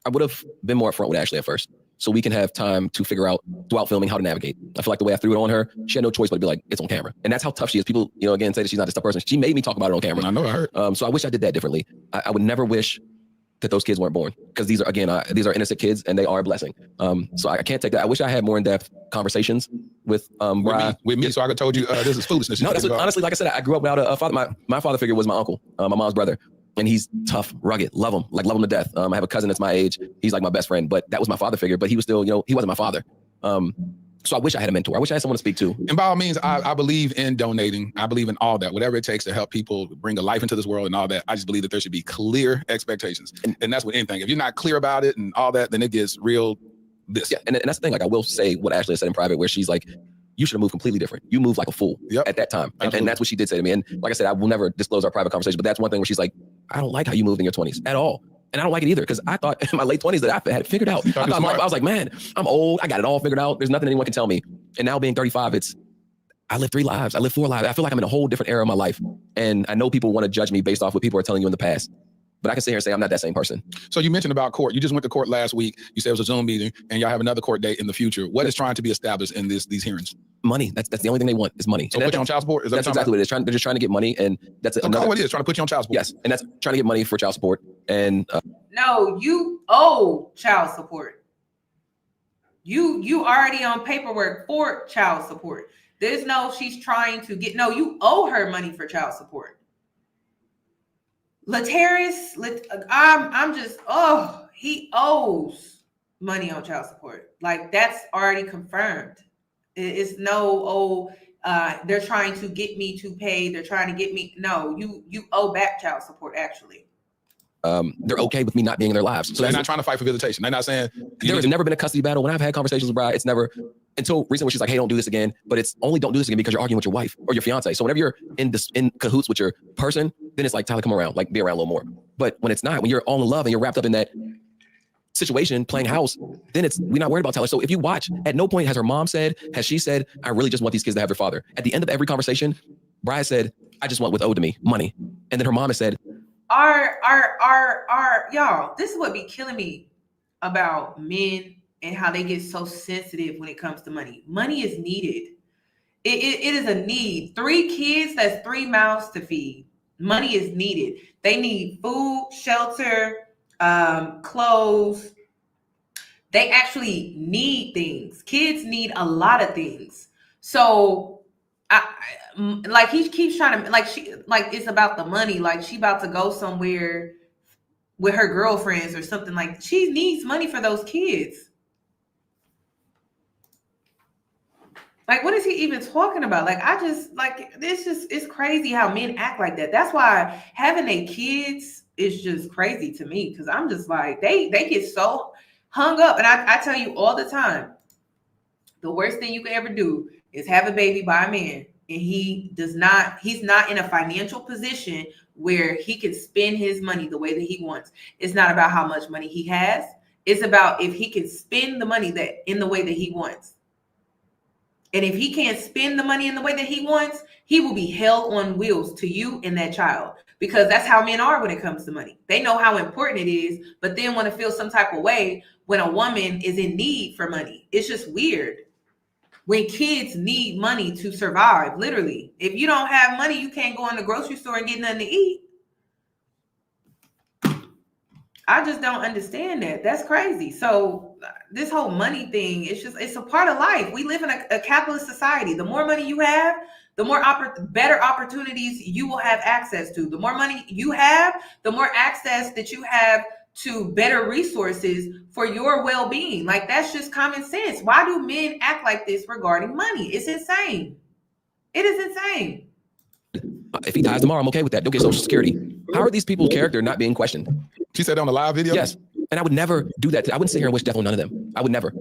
I would have been more upfront with Ashley at first, so we can have time to figure out throughout filming how to navigate. I feel like the way I threw it on her, she had no choice but to be like, it's on camera. And that's how tough she is. People, again, say that she's not this tough person. She made me talk about it on camera. I know, I heard. So I wish I did that differently. I would never wish that those kids weren't born, because these are, again, these are innocent kids and they are a blessing. So I can't take that. I wish I had more in-depth conversations with me. So I could have told you this is foolishness. No, that's what, honestly, like I said, I grew up without a father. My father figure was my uncle, my mom's brother. And he's tough, rugged, love him to death. I have a cousin that's my age. He's like my best friend, but that was my father figure. But he was still, he wasn't my father. So I wish I had a mentor. I wish I had someone to speak to. And by all means, I believe in donating. I believe in all that, whatever it takes to help people bring a life into this world and all that. I just believe that there should be clear expectations. And that's with anything. If you're not clear about it and all that, then it gets real. Yeah, and that's the thing. Like, I will say what Ashley has said in private, where she's like, you should have moved completely different. You moved like a fool at that time. And that's what she did say to me. And like I said, I will never disclose our private conversation, but that's one thing where she's like, I don't like how you moved in your 20s at all. And I don't like it either, because I thought in my late 20s that I had it figured out. I was like, man, I'm old. I got it all figured out. There's nothing anyone can tell me. And now being 35, I live 3 lives. I live 4 lives. I feel like I'm in a whole different era of my life. And I know people want to judge me based off what people are telling you in the past. But I can sit here and say I'm not that same person. So you mentioned about court. You just went to court last week. You said it was a Zoom meeting, and y'all have another court date in the future. What is trying to be established in these hearings? Money. That's the only thing they want is money. So put you on child support? That's exactly what it is. They're just trying to get money, and that's another. What it is, trying to put you on child support? Yes, and that's trying to get money for child support. And no, you owe child support. You already on paperwork for child support. There's no she's trying to get. No, you owe her money for child support. Lataris, he owes money on child support. Like, that's already confirmed. It's no, they're trying to get me to pay. They're trying to get me. No, you owe back child support, actually. They're okay with me not being in their lives. So they're not trying to fight for visitation. They're not saying there has never been a custody battle. When I've had conversations with Bride, it's never until recently. She's like, "Hey, don't do this again." But it's only don't do this again because you're arguing with your wife or your fiance. So whenever you're in cahoots with your person, then it's like, Tyler, come around, like be around a little more. But when it's not, when you're all in love and you're wrapped up in that situation, playing house, then we're not worried about Tyler. So if you watch, at no point has she said, I really just want these kids to have their father. At the end of every conversation, Bride said, I just want what's owed to me, money. And then her mom has said, y'all, this is what be killing me about men and how they get so sensitive when it comes to money. Money is needed. It is a need. 3 kids, that's 3 mouths to feed. Money is needed. They need food, shelter, clothes. They actually need things. Kids need a lot of things. So like he keeps trying to it's about the money. Like, she about to go somewhere with her girlfriends or something. Like, she needs money for those kids. Like, what is he even talking about? Like, it's crazy how men act like that. That's why having a kids is just crazy to me, because I'm just like, they get so hung up. And I tell you all the time, the worst thing you could ever do is have a baby by a man, and he's not in a financial position where he can spend his money the way that he wants. It's not about how much money he has. It's about if he can spend the money in the way that he wants. And if he can't spend the money in the way that he wants, he will be hell on wheels to you and that child, because that's how men are when it comes to money. They know how important it is, but then want to feel some type of way when a woman is in need for money. It's just weird. When kids need money to survive, literally. If you don't have money, you can't go in the grocery store and get nothing to eat. I just don't understand that. That's crazy. So this whole money thing, it's a part of life. We live in a capitalist society. The more money you have, the more better opportunities you will have access to. The more money you have, the more access that you have to better resources for your well-being. Like, that's just common sense. Why do men act like this regarding money? It's insane. It is insane. If he dies tomorrow, I'm okay with that. Don't get Social Security. How are these people's character not being questioned? She said on the live video? Yes. And I would never do that. I wouldn't sit here and wish death on none of them. I would never.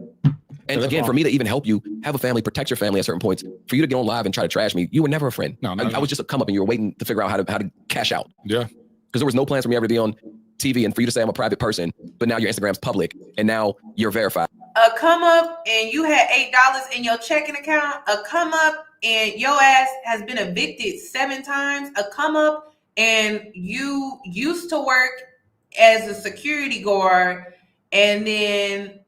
And again, for me to even help you have a family, protect your family at certain points, for you to get on live and try to trash me, you were never a friend. No, I was just a come up and you were waiting to figure out how to cash out. Yeah. Because there was no plans for me ever to be on TV and for you to say I'm a private person, but now your Instagram's public and now you're verified. A come up and you had $8 in your checking account. A come up and your ass has been evicted 7 times. A come up and you used to work as a security guard, and then,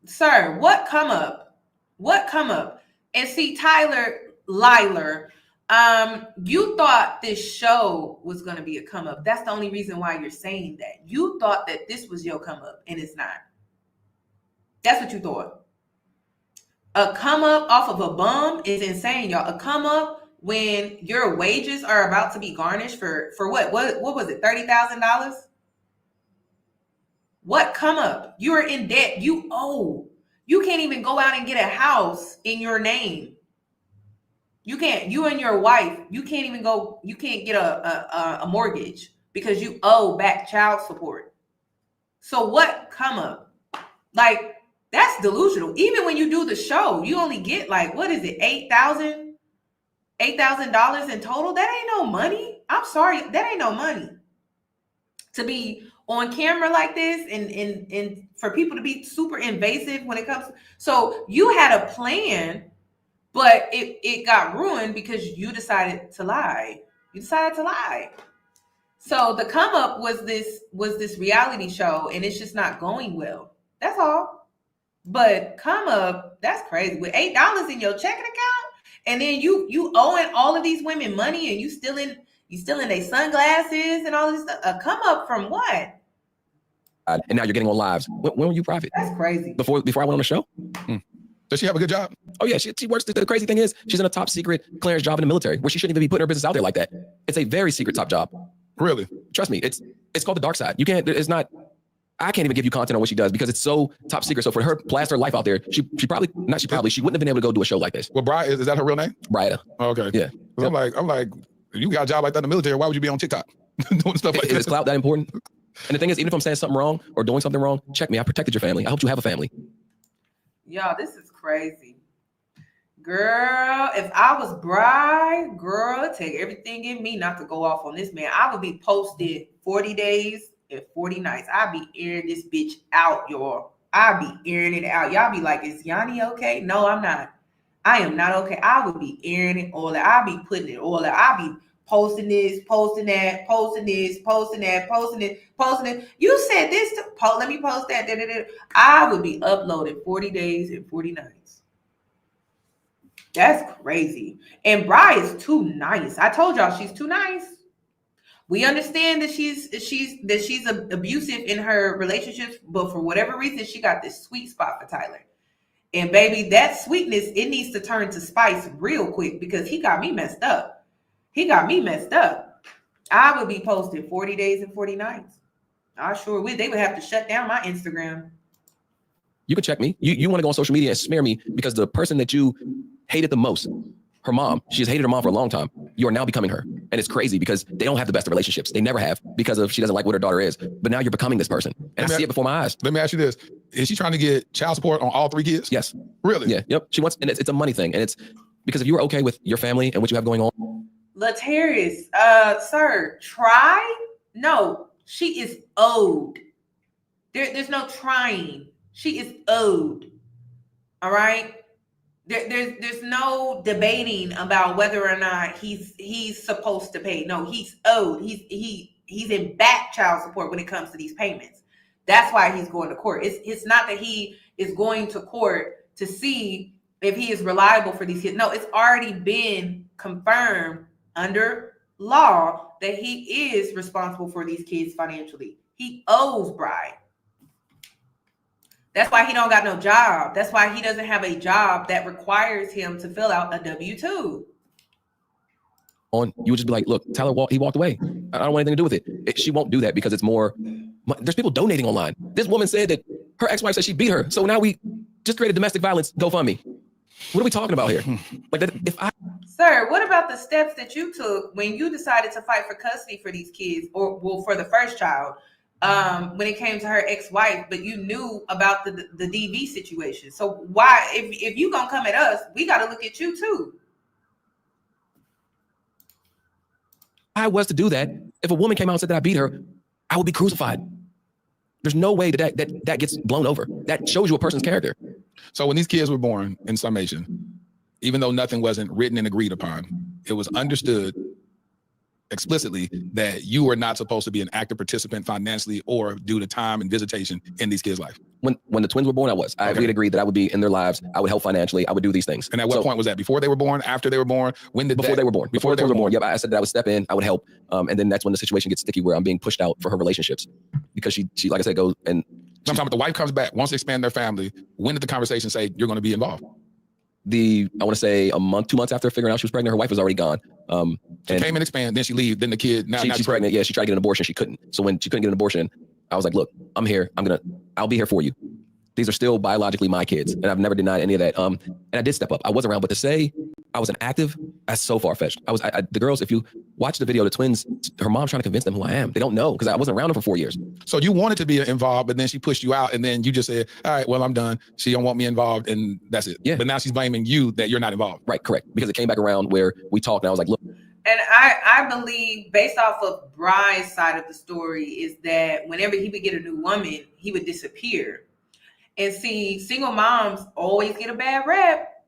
sir, what come up? What come up? And see, Tyler Lyler, you thought this show was going to be a come up. That's the only reason why you're saying that. You thought that this was your come up, and it's not. That's what you thought. A come up off of a bum is insane, y'all. A come up when your wages are about to be garnished for what? What was it? $30,000? What come up? You are in debt. You owe. You can't even go out and get a house in your name. You can't. You and your wife, you can't even go. You can't get a mortgage because you owe back child support. So what come up? Like, that's delusional. Even when you do the show, you only get like, what is it? $8,000 in total. That ain't no money. I'm sorry. That ain't no money. To be on camera like this and for people to be super invasive when it comes. So you had a plan, but it got ruined because you decided to lie. You decided to lie. So the come up was this reality show, and it's just not going well. That's all. But come up, that's crazy. With $8 in your checking account, and then you owing all of these women money, and you still in their sunglasses and all this stuff. A come up from what? And now you're getting on lives. When were you private? That's crazy. Before I went on the show? Does she have a good job? Oh yeah, she works. The crazy thing is she's in a top secret clearance job in the military where she shouldn't even be putting her business out there like that. It's a very secret top job. Really? Trust me, it's called the dark side. You can't, it's not, I can't even give you content on what she does because it's so top secret. So for her to blast her life out there, she probably wouldn't have been able to go do a show like this. Well, Brian, is that her real name? Brian. Oh, okay. Yeah. I'm like, you got a job like that in the military. Why would you be on TikTok doing stuff like that? Is clout that important? And the thing is, even if I'm saying something wrong or doing something wrong, check me. I protected your family. I hope you have a family. Y'all, this is crazy. Girl, if I was Bri, girl, take everything in me not to go off on this man. I would be posted 40 days and 40 nights. I'd be airing this bitch out, y'all. I'd be airing it out. Y'all be like, is Yoni okay? No, I'm not. I am not okay. I would be airing it all out. I'd be putting it all out. I'd be posting this, posting that, posting this, posting that, posting it, posting it. You said this, let me post that. I would be uploading 40 days and 40 nights. That's crazy. And Bri is too nice. I told y'all she's too nice. We understand that she's abusive in her relationships, but for whatever reason, she got this sweet spot for Tyler. And baby, that sweetness, it needs to turn to spice real quick because he got me messed up. I would be posting 40 days and 40 nights. I sure would. They would have to shut down my Instagram. You can check me. You want to go on social media and smear me because the person that you hated the most, her mom, she has hated her mom for a long time. You are now becoming her. And it's crazy because they don't have the best of relationships. They never have because of she doesn't like what her daughter is. But now you're becoming this person. And I see it before my eyes. Let me ask you this. Is she trying to get child support on all 3 kids? Yes. Really? Yeah. Yep. She wants, and it's a money thing. And it's because if you were okay with your family and what you have going on. Latarius, sir, try? No, she is owed. There's no trying. She is owed. All right? There's no debating about whether or not he's supposed to pay. No, he's owed. He's in back child support when it comes to these payments. That's why he's going to court. It's not that he is going to court to see if he is reliable for these kids. No, it's already been confirmed under law that he is responsible for these kids financially. He owes Bri. That's why he don't got no job. That's why he doesn't have a job that requires him to fill out a W-2. You would just be like, look, Tyler, he walked away. I don't want anything to do with it. She won't do that because it's more There's people donating online. This woman said that her ex-wife said she beat her. So now we just created domestic violence GoFundMe. What are we talking about here? Like that, Sir, what about the steps that you took when you decided to fight for custody for these kids, or well, for the first child, when it came to her ex-wife, but you knew about the DV situation? So why, if you gonna come at us, we got to look at you too. I was to do that, if a woman came out and said that I beat her, I would be crucified. There's no way that gets blown over. That shows you a person's character. So when these kids were born in summation, even though nothing wasn't written and agreed upon, it was understood explicitly that you were not supposed to be an active participant financially or due to time and visitation in these kids' life. When the twins were born, we had agreed that I would be in their lives. I would help financially. I would do these things. And at what point was that? Before they were born? After they were born? When did Before they were born. Before they were born. Yep. I said that I would step in. I would help. And then that's when the situation gets sticky, where I'm being pushed out for her relationships, because she like I said, goes and. Sometimes the wife comes back, wants to expand their family. When did the conversation say you're going to be involved? I want to say a month, 2 months after figuring out she was pregnant, her wife was already gone. She came and expanded, then she leave, then the kid, now she's pregnant. Yeah, she tried to get an abortion. She couldn't. So when she couldn't get an abortion, I was like, look, I'm here. I'll be here for you. These are still biologically my kids, and I've never denied any of that. And I did step up. I was around, but to say I was an active, that's so far-fetched. The girls, if you watch the video, the twins, her mom's trying to convince them who I am. They don't know, because I wasn't around them for 4 years. So you wanted to be involved, but then she pushed you out, and then you just said, all right, well, I'm done. She don't want me involved, and that's it. Yeah. But now she's blaming you that you're not involved. Right, correct. Because it came back around where we talked, and I was like, look. And I believe, based off of Bry's side of the story, is that whenever he would get a new woman, he would disappear. And see, single moms always get a bad rep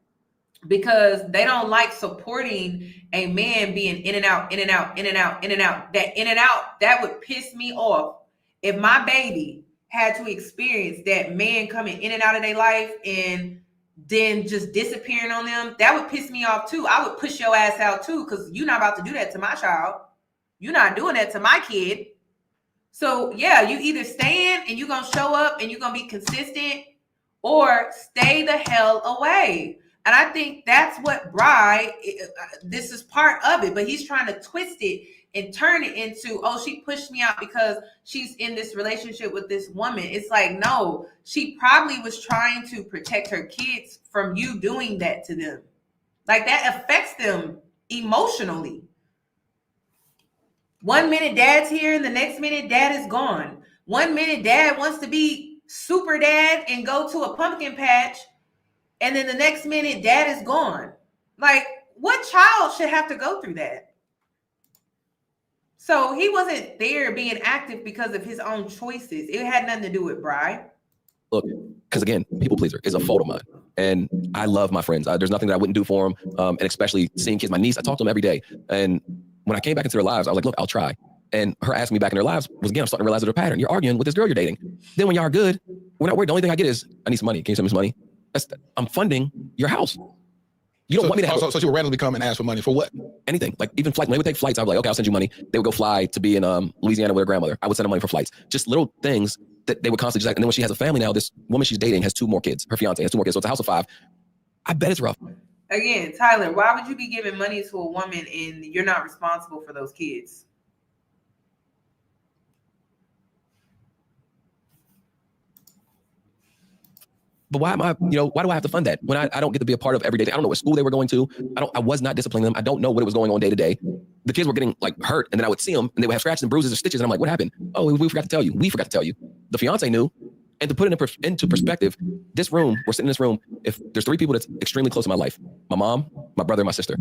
because they don't like supporting a man being in and out, in and out, in and out, in and out. That in and out, that would piss me off. If my baby had to experience that man coming in and out of their life and then just disappearing on them, that would piss me off too. I would push your ass out too, because you're not about to do that to my child. You're not doing that to my kid. So yeah, you either stand and you're going to show up and you're going to be consistent, or stay the hell away. And I think that's what Bry, this is part of it, but he's trying to twist it and turn it into, oh, she pushed me out because she's in this relationship with this woman. It's like, no, she probably was trying to protect her kids from you doing that to them. Like, that affects them emotionally. 1 minute dad's here and the next minute dad is gone. 1 minute dad wants to be super dad and go to a pumpkin patch, and then the next minute dad is gone. Like, what child should have to go through that? So he wasn't there being active because of his own choices. It had nothing to do with Bry. Look, because again, people pleaser is a fault of mine. And I love my friends. There's nothing that I wouldn't do for them. And especially seeing kids, my niece, I talk to them every day. And when I came back into their lives, I was like, look, I'll try. And her asking me back in their lives was, again, I'm starting to realize there's a pattern. You're arguing with this girl you're dating. Then when y'all are good, we're not worried. The only thing I get is, I need some money. Can you send me some money? I'm funding your house. You don't want me to have... So she would randomly come and ask for money for what? Anything. Like even flight. When they would take flights, I was like, okay, I'll send you money. They would go fly to be in Louisiana with her grandmother. I would send them money for flights. Just little things that they would constantly just... And then when she has a family now, this woman she's dating has 2 more kids. Her fiance has 2 more kids. So it's a house of 5. I bet it's rough. Again, Tyler, why would you be giving money to a woman and you're not responsible for those kids? But why am I, why do I have to fund that when I don't get to be a part of every day? I don't know what school they were going to. I was not disciplining them. I don't know what was going on day to day. The kids were getting like hurt, and then I would see them and they would have scratches and bruises or stitches. And I'm like, what happened? Oh, we forgot to tell you. We forgot to tell you. The fiance knew. And to put it into perspective, this room, we're sitting in this room. If there's 3 people that's extremely close in my life, my mom, my brother, and my sister.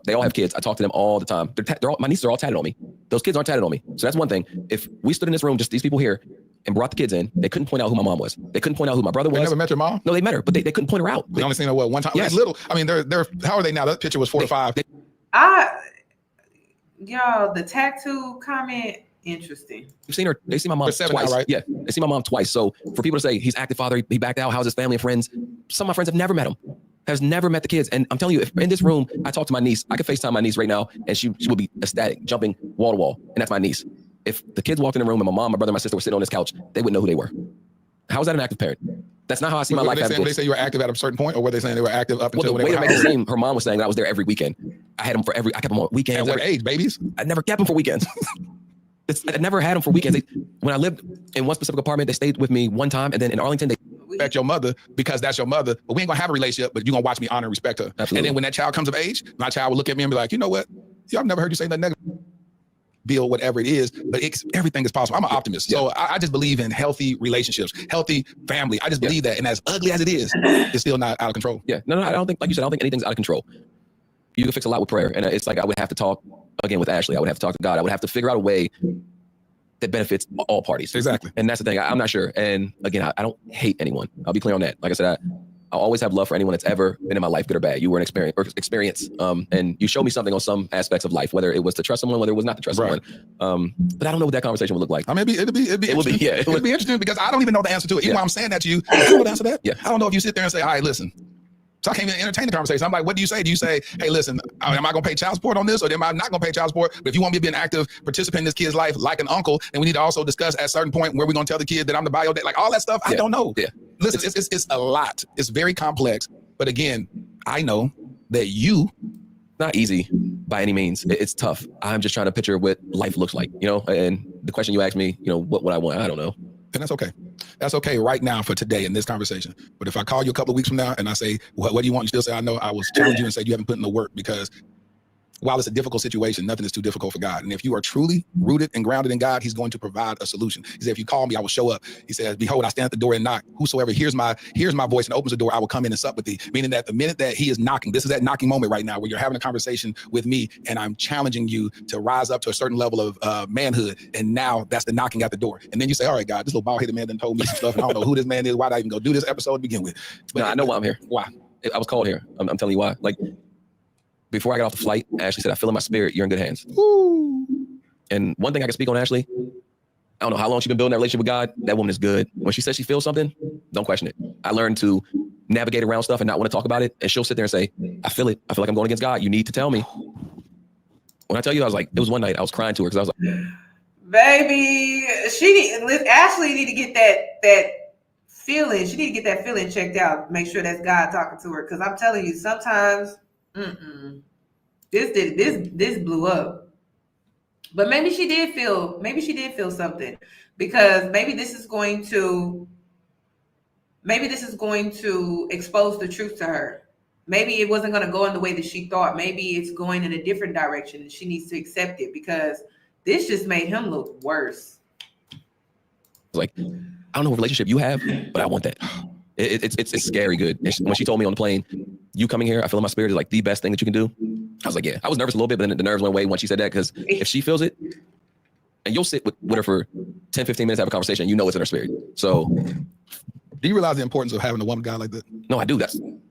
They all have kids. I talk to them all the time. My nieces are all tatted on me. Those kids aren't tatted on me. So that's one thing. If we stood in this room, just these people here, and brought the kids in, they couldn't point out who my mom was. They couldn't point out who my brother was. They never met your mom? No, they met her, but they couldn't point her out. They only seen her one time? Yes. Little. I mean, they're how are they now? That picture was 4 to 5. Y'all, the tattoo comment, interesting. You've seen her. They see my mom 7 twice. now, right? Yeah, they see my mom twice. So for people to say he's active father, he backed out, how's his family and friends? Some of my friends have never met him. Has never met the kids. And I'm telling you, if in this room, I talk to my niece, I could FaceTime my niece right now and she will be ecstatic, jumping wall to wall. And that's my niece. If the kids walked in the room and my mom, my brother, and my sister were sitting on this couch, they wouldn't know who they were. How is that an active parent? That's not how I see my life. Were they saying you were active at a certain point, or were they saying they were active up until the way they made it seem, her mom was saying that I was there every weekend. I had them I kept them on weekends. At what age, babies? I never kept them for weekends. I never had them for weekends. when I lived in one specific apartment, they stayed with me one time, and then in Arlington, they respect your mother because that's your mother, but we ain't gonna have a relationship, but you're gonna watch me honor and respect her. Absolutely. And then when that child comes of age, my child will look at me and be like, you know what? Yeah, I've never heard you say nothing negative. Build whatever it is, but everything is possible. I'm an optimist. So I just believe in healthy relationships, healthy family. I just believe that. And as ugly as it is, it's still not out of control. Yeah. No, I don't think, like you said, I don't think anything's out of control. You can fix a lot with prayer. And it's like I would have to talk again with Ashley. I would have to talk to God. I would have to figure out a way that benefits all parties. Exactly. And that's the thing. I'm not sure. And again, I don't hate anyone. I'll be clear on that. Like I said, I'll always have love for anyone that's ever been in my life, good or bad. You were an experience. And you showed me something on some aspects of life, whether it was to trust someone, whether it was not to trust someone. But I don't know what that conversation would look like. I mean, it'd be interesting because I don't even know the answer to it. Even when I'm saying that to you, you know the answer to that? Yeah. I don't know if you sit there and say, all right, listen. So I can't even entertain the conversation. I'm like, what do you say? Do you say, hey, listen, am I going to pay child support on this or am I not going to pay child support? But if you want me to be an active participant in this kid's life like an uncle, then we need to also discuss at a certain point where we're going to tell the kid that I'm the bio dad, like all that stuff. I don't know. Yeah. Listen, it's a lot. It's very complex. But again, I know that not easy by any means. It's tough. I'm just trying to picture what life looks like, you know, and the question you asked me, you know, what I want, I don't know. And that's okay. That's okay right now for today in this conversation. But if I call you a couple of weeks from now and I say, what do you want? You still say, I know. I will challenge you and say you haven't put in the work because while it's a difficult situation, nothing is too difficult for God. And if you are truly rooted and grounded in God, he's going to provide a solution. He said, if you call me, I will show up. He says, behold, I stand at the door and knock. Whosoever hears my voice and opens the door, I will come in and sup with thee. Meaning that the minute that he is knocking, this is that knocking moment right now where you're having a conversation with me and I'm challenging you to rise up to a certain level of manhood. And now that's the knocking at the door. And then you say, all right, God, this little bald-headed man done told me some stuff and I don't know who this man is. Why did I even go do this episode to begin with? But no, I know why I'm here. Why? I was called here. I'm telling you why. Like, before I got off the flight, Ashley said, I feel in my spirit, you're in good hands. Woo. And one thing I can speak on Ashley, I don't know how long she's been building that relationship with God. That woman is good. When she says she feels something, don't question it. I learned to navigate around stuff and not want to talk about it. And she'll sit there and say, I feel it. I feel like I'm going against God. You need to tell me. When I tell you, I was like, it was one night I was crying to her because I was like, baby, Ashley need to get that feeling. She need to get that feeling checked out. Make sure that's God talking to her. Because I'm telling you, sometimes this blew up. But maybe she did feel something because maybe this is going to expose the truth to her. Maybe it wasn't going to go in the way that she thought. Maybe it's going in a different direction and she needs to accept it because this just made him look worse. Like, I don't know what relationship you have, but I want that. It's scary good. When she told me on the plane, you coming here, I feel in my spirit is like the best thing that you can do. I was like, yeah. I was nervous a little bit, but then the nerves went away when she said that because if she feels it, and you'll sit with her for 10, 15 minutes, have a conversation, you know it's in her spirit. So do you realize the importance of having a woman guy like that? No, I do.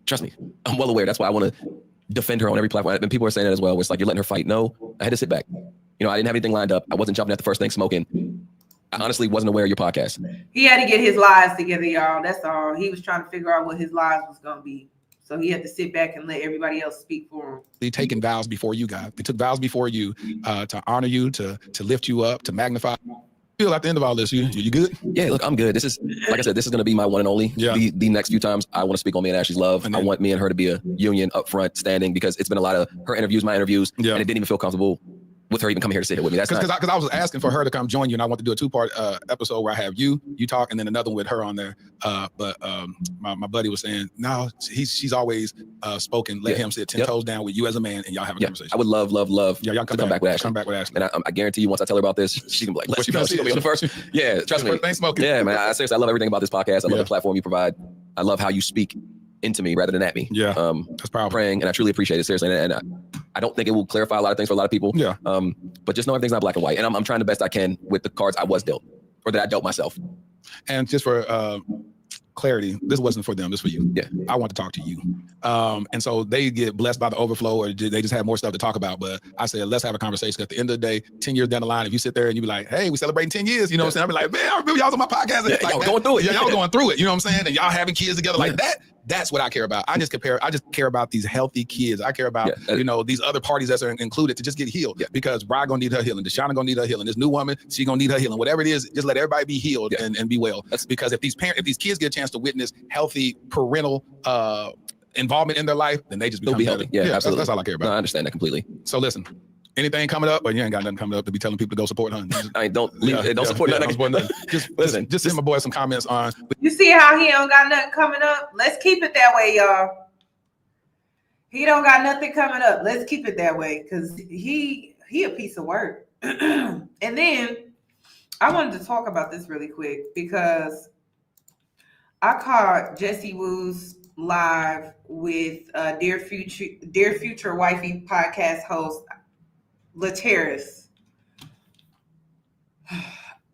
Trust me. I'm well aware. That's why I want to defend her on every platform. And people are saying that as well. Where it's like, you're letting her fight. No, I had to sit back. You know, I didn't have anything lined up. I wasn't jumping at the first thing smoking. I honestly wasn't aware of your podcast. He had to get his lies together, y'all. That's all. He was trying to figure out what his lies was going to be. So he had to sit back and let everybody else speak for him. They taken vows before you, God. They took vows before you to honor you, to lift you up, to magnify. Feel at the end of all this, you good? Yeah, look, I'm good. This is, like I said, this is going to be my one and only. Yeah. The next few times I want to speak on me and Ashley's love. I want me and her to be a union up front standing because it's been a lot of her interviews, my interviews, and it didn't even feel comfortable with her even coming here to sit here with me. That's because I was asking for her to come join you, and I want to do a 2-part episode where I have you talk, and then another one with her on there. But my buddy was saying, no, she's always spoken. Let him sit 10 toes down with you as a man, and y'all have a conversation. I would love y'all to come back with Ashley. Come back with Ashley. And I guarantee you, once I tell her about this, she's gonna be like, let's go. She's gonna be on the first. Yeah, trust me. Thanks, smoking. Yeah, man. Seriously, I love everything about this podcast. I love the platform you provide. I love how you speak into me rather than at me. Yeah, that's powerful. Praying, and I truly appreciate it, seriously. And I don't think it will clarify a lot of things for a lot of people. Yeah. But just know everything's not black and white. And I'm trying the best I can with the cards I was dealt, or that I dealt myself. And just for clarity, this wasn't for them, this for you. Yeah. I want to talk to you. And so they get blessed by the overflow, or they just have more stuff to talk about. But I said, let's have a conversation. At the end of the day, 10 years down the line, if you sit there and you be like, hey, we celebrating 10 years, you know what I'm saying? I'll be like, man, I remember y'all was on my podcast. Yeah, like y'all going through it. Yeah, y'all going through it. You know what I'm saying? And y'all having kids together like that. That's what I care about. I just care about these healthy kids. I care about, these other parties that are included to just get healed. Yeah. Because Bride gonna need her healing. Deshauna gonna need her healing. This new woman, she gonna need her healing. Whatever it is, just let everybody be healed and be well. That's because if these kids get a chance to witness healthy parental involvement in their life, then they just become healthy. Yeah, absolutely. That's all I care about. No, I understand that completely. So listen, Anything coming up? Well, you ain't got nothing coming up to be telling people to go support her. Don't support nothing. Just send my boy some comments on. You see how he don't got nothing coming up? Let's keep it that way, y'all. He don't got nothing coming up. Let's keep it that way, because he a piece of work. And then I wanted to talk about this really quick because I caught Jesse Wu's live with Dear Future Wifey Podcast host Lateris,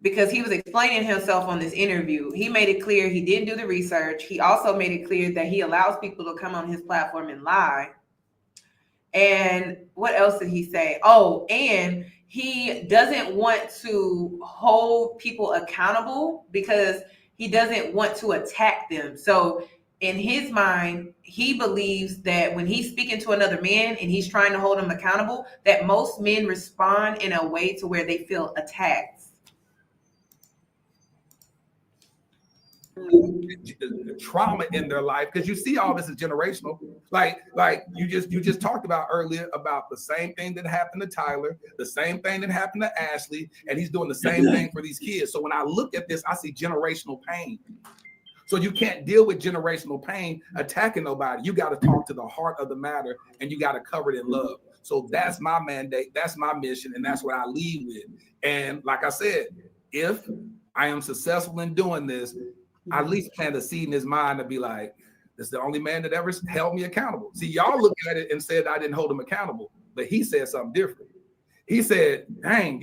because he was explaining himself on this interview. He made it clear he didn't do the research. He also made it clear that he allows people to come on his platform and lie. And what else did he say? Oh, and he doesn't want to hold people accountable because he doesn't want to attack them. So in his mind, he believes that when he's speaking to another man and he's trying to hold him accountable, that most men respond in a way to where they feel attacked. The trauma in their life, because you see all this is generational. Like you just talked about earlier about the same thing that happened to Tyler, the same thing that happened to Ashley, and he's doing the same thing for these kids. So when I look at this, I see generational pain. So you can't deal with generational pain attacking nobody. You got to talk to the heart of the matter, and you got to cover it in love. So that's my mandate, that's my mission, and that's what I lead with. And like I said, if I am successful in doing this, I at least plant a seed in his mind to be like, this is the only man that ever held me accountable. See, y'all look at it and said I didn't hold him accountable, but he said something different. He said, dang,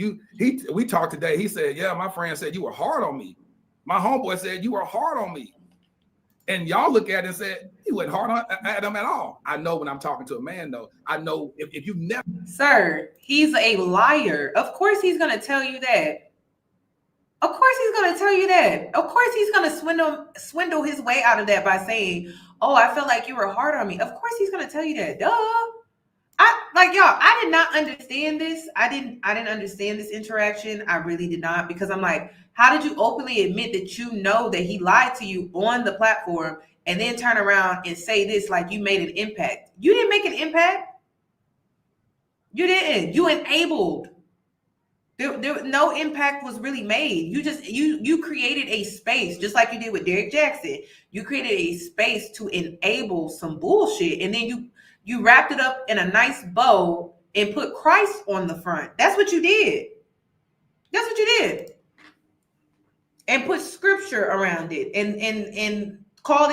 we talked today. He said, yeah, my friend said you were hard on me. My homeboy said you were hard on me. And y'all look at it and said, he wasn't hard at him at all. I know when I'm talking to a man, though. I know if you never. Sir, he's a liar. Of course he's going to tell you that. Of course he's going to tell you that. Of course he's going to swindle his way out of that by saying, oh, I felt like you were hard on me. Of course he's going to tell you that. Duh. I did not understand this. I didn't understand this interaction. I really did not, because I'm like, how did you openly admit that you know that he lied to you on the platform and then turn around and say this like you made an impact? You didn't make an impact. You didn't. You enabled. There no impact was really made. You created a space, just like you did with Derrick Jackson. You created a space to enable some bullshit, and then you wrapped it up in a nice bow and put Christ on the front. That's what you did. That's what you did. And put scripture around it and called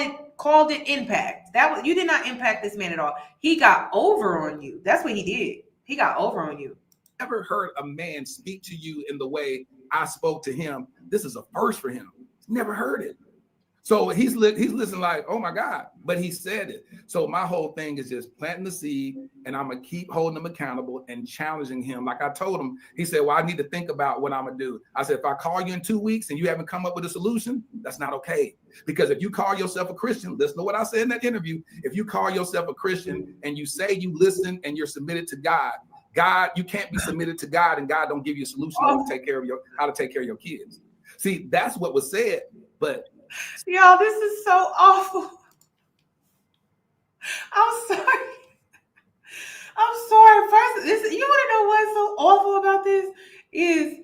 it impact. You did not impact this man at all. He got over on you. That's what he did. He got over on you. Ever heard a man speak to you in the way I spoke to him? This is a first for him. Never heard it. So he's listening like, oh my God, but he said it. So my whole thing is just planting the seed, and I'm gonna keep holding him accountable and challenging him. Like I told him, he said, well, I need to think about what I'm gonna do. I said, if I call you in 2 weeks and you haven't come up with a solution, that's not okay. Because if you call yourself a Christian, listen to what I said in that interview. If you call yourself a Christian and you say you listen and you're submitted to God, you can't be submitted to God and God don't give you a solution on how to take care of your kids. See, that's what was said, but y'all, this is so awful. I'm sorry. First, you want to know what's so awful about this is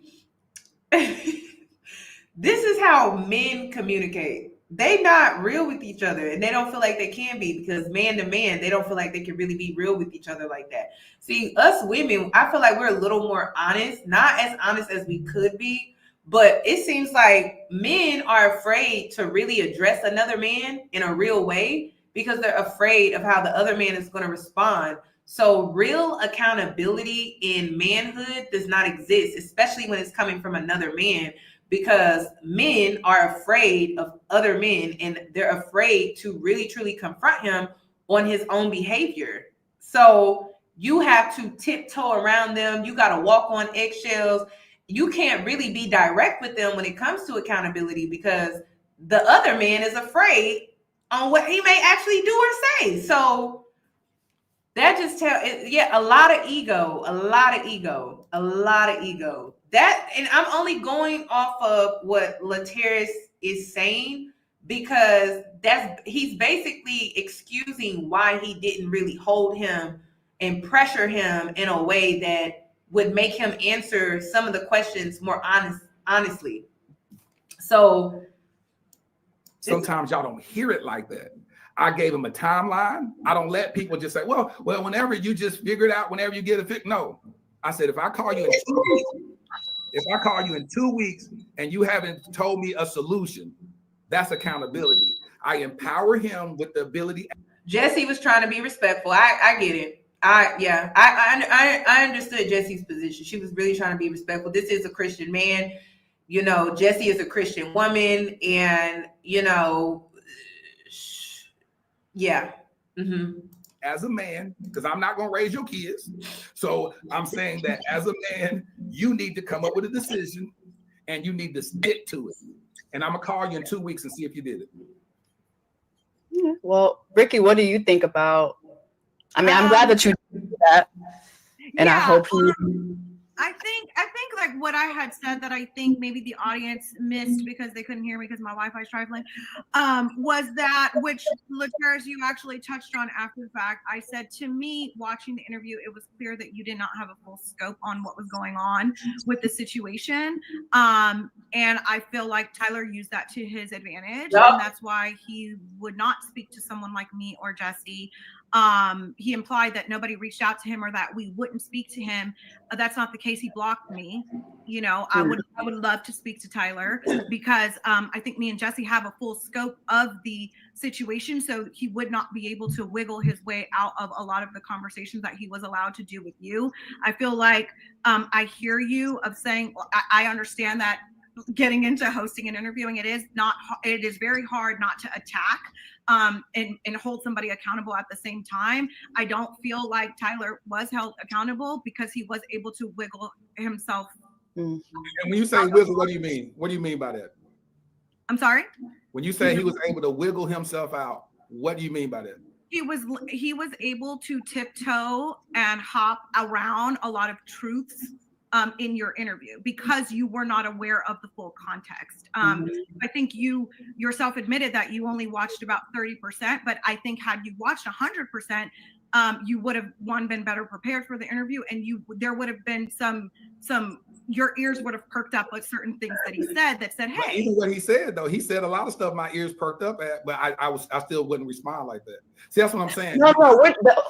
this is how men communicate. They not real with each other, and they don't feel like they can be, because man to man, they don't feel like they can really be real with each other like that. See, us women, I feel like we're a little more honest, not as honest as we could be, but it seems like men are afraid to really address another man in a real way because they're afraid of how the other man is going to respond. So real accountability in manhood does not exist, especially when it's coming from another man, because men are afraid of other men and they're afraid to really, truly confront him on his own behavior. So you have to tiptoe around them. You got to walk on eggshells. You can't really be direct with them when it comes to accountability because the other man is afraid on what he may actually do or say. So that just a lot of ego. That, and I'm only going off of what Lateris is saying because he's basically excusing why he didn't really hold him and pressure him in a way that would make him answer some of the questions more honestly. So sometimes y'all don't hear it like that. I gave him a timeline. I don't let people just say, well, whenever you just figure it out, whenever you get a fix. No, I said, if I call you in 2 weeks and you haven't told me a solution, that's accountability. I empower him with the ability. Jesse was trying to be respectful. I get it. I understood Jesse's position. She was really trying to be respectful. This is a Christian man. You know, Jessie is a Christian woman, and you know, yeah. Mm-hmm. As a man, because I'm not going to raise your kids. So I'm saying that as a man, you need to come up with a decision and you need to stick to it. And I'm going to call you in 2 weeks and see if you did it. Yeah. Well, Ricky, what do you think about? I mean, I'm glad that you did that. And I hope you. I think like what I had said that I think maybe the audience missed because they couldn't hear me because my Wi-Fi is trifling, was that, which Lateris, you actually touched on after the fact. I said, to me, watching the interview, it was clear that you did not have a full scope on what was going on with the situation. And I feel like Tyler used that to his advantage. Yep. And that's why he would not speak to someone like me or Jesse. He implied that nobody reached out to him or that we wouldn't speak to him. That's not the case. He blocked me. You know, I would love to speak to Tyler because I think me and Jesse have a full scope of the situation. So he would not be able to wiggle his way out of a lot of the conversations that he was allowed to do with you. I feel like I hear you of saying, I understand that getting into hosting and interviewing, it is very hard not to attack and hold somebody accountable at the same time. I don't feel like Tyler was held accountable because he was able to wiggle himself. And when you say wiggle, what do you mean? What do you mean by that? I'm sorry? When you say he was able to wiggle himself out, what do you mean by that? He was able to tiptoe and hop around a lot of truths in your interview because you were not aware of the full context. I think you yourself admitted that you only watched about 30%, but I think had you watched 100%, you would have been better prepared for the interview, and there would have been some your ears would have perked up with certain things that he said that said, hey. But even what he said though, he said a lot of stuff my ears perked up at, but I still wouldn't respond like that. See, that's what I'm saying. No,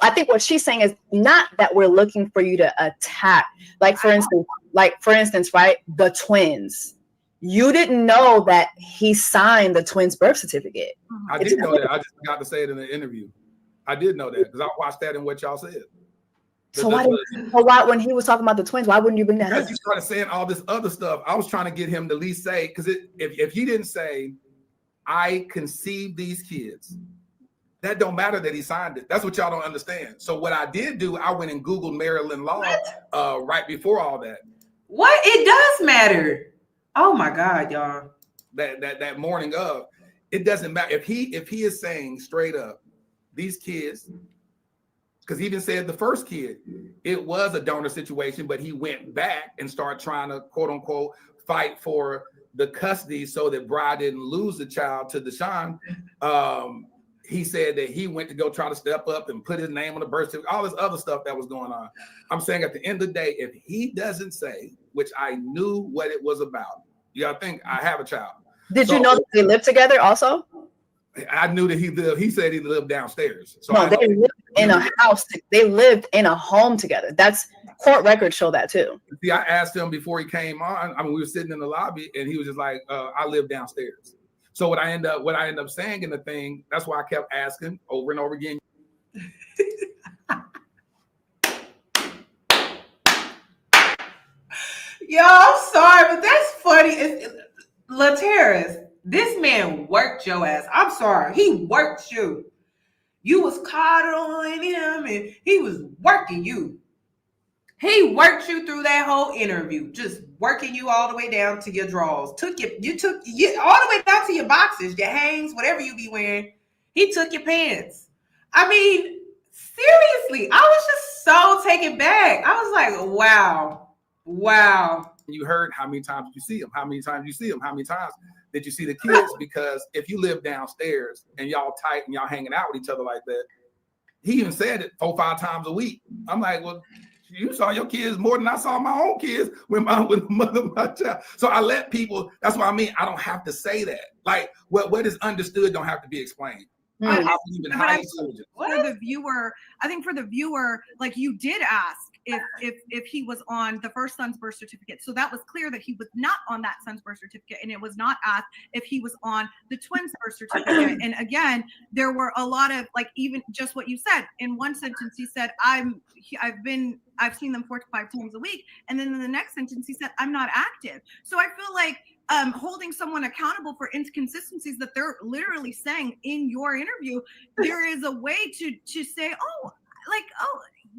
I think what she's saying is not that we're looking for you to attack. Like for instance, right? The twins. You didn't know that he signed the twins' birth certificate. I did know that. I just forgot to say it in the interview. I did know that because I watched that in what y'all said. So why, when he was talking about the twins, why wouldn't you bring that up? Because you started saying all this other stuff. I was trying to get him to at least say, because if he didn't say, I conceived these kids, that don't matter that he signed it. That's what y'all don't understand. So what I did do, I went and Googled Maryland law right before all that. What? It does matter. Oh my God, y'all. That morning of, it doesn't matter. If he is saying straight up, these kids, because he even said the first kid, it was a donor situation, but he went back and started trying to quote unquote fight for the custody so that Bride didn't lose the child to Deshaun. He said that he went to go try to step up and put his name on the birth certificate, all this other stuff that was going on. I'm saying at the end of the day, if he doesn't say, which I knew what it was about, you gotta think I have a child. Did you know that they lived together also? I knew that he said he lived downstairs. So no, they lived in a house. They lived in a home together. That's court records show that too. See, I asked him before he came on. I mean, we were sitting in the lobby and he was just like, I live downstairs. So what I end up saying in the thing, that's why I kept asking over and over again. Yo, I'm sorry, but that's funny. Lateris, this man worked your ass. I'm sorry. He worked you. You was coddling him and he was working you. He worked you through that whole interview, just working you all the way down to your drawers. You took you all the way down to your boxes, your hangs, whatever you be wearing. He took your pants. I mean, seriously, I was just so taken back. I was like, wow. You heard how many times you see him, how many times did you see the kids? Because if you live downstairs and y'all tight and y'all hanging out with each other like that, he even said it 4 or 5 times a week. I'm like, well, you saw your kids more than I saw my own kids with the mother of my child. So I let people, that's what I mean. I don't have to say that. Like what is understood don't have to be explained. I believe in high intelligence. For the viewer, I think for the viewer, like you did ask if he was on the first son's birth certificate. So that was clear that he was not on that son's birth certificate, and it was not asked if he was on the twins' birth certificate. And again, there were a lot of, like, even just what you said in one sentence, he said, I've seen them 4 to 5 times a week. And then in the next sentence, he said, I'm not active. So I feel like holding someone accountable for inconsistencies that they're literally saying in your interview, there is a way to say,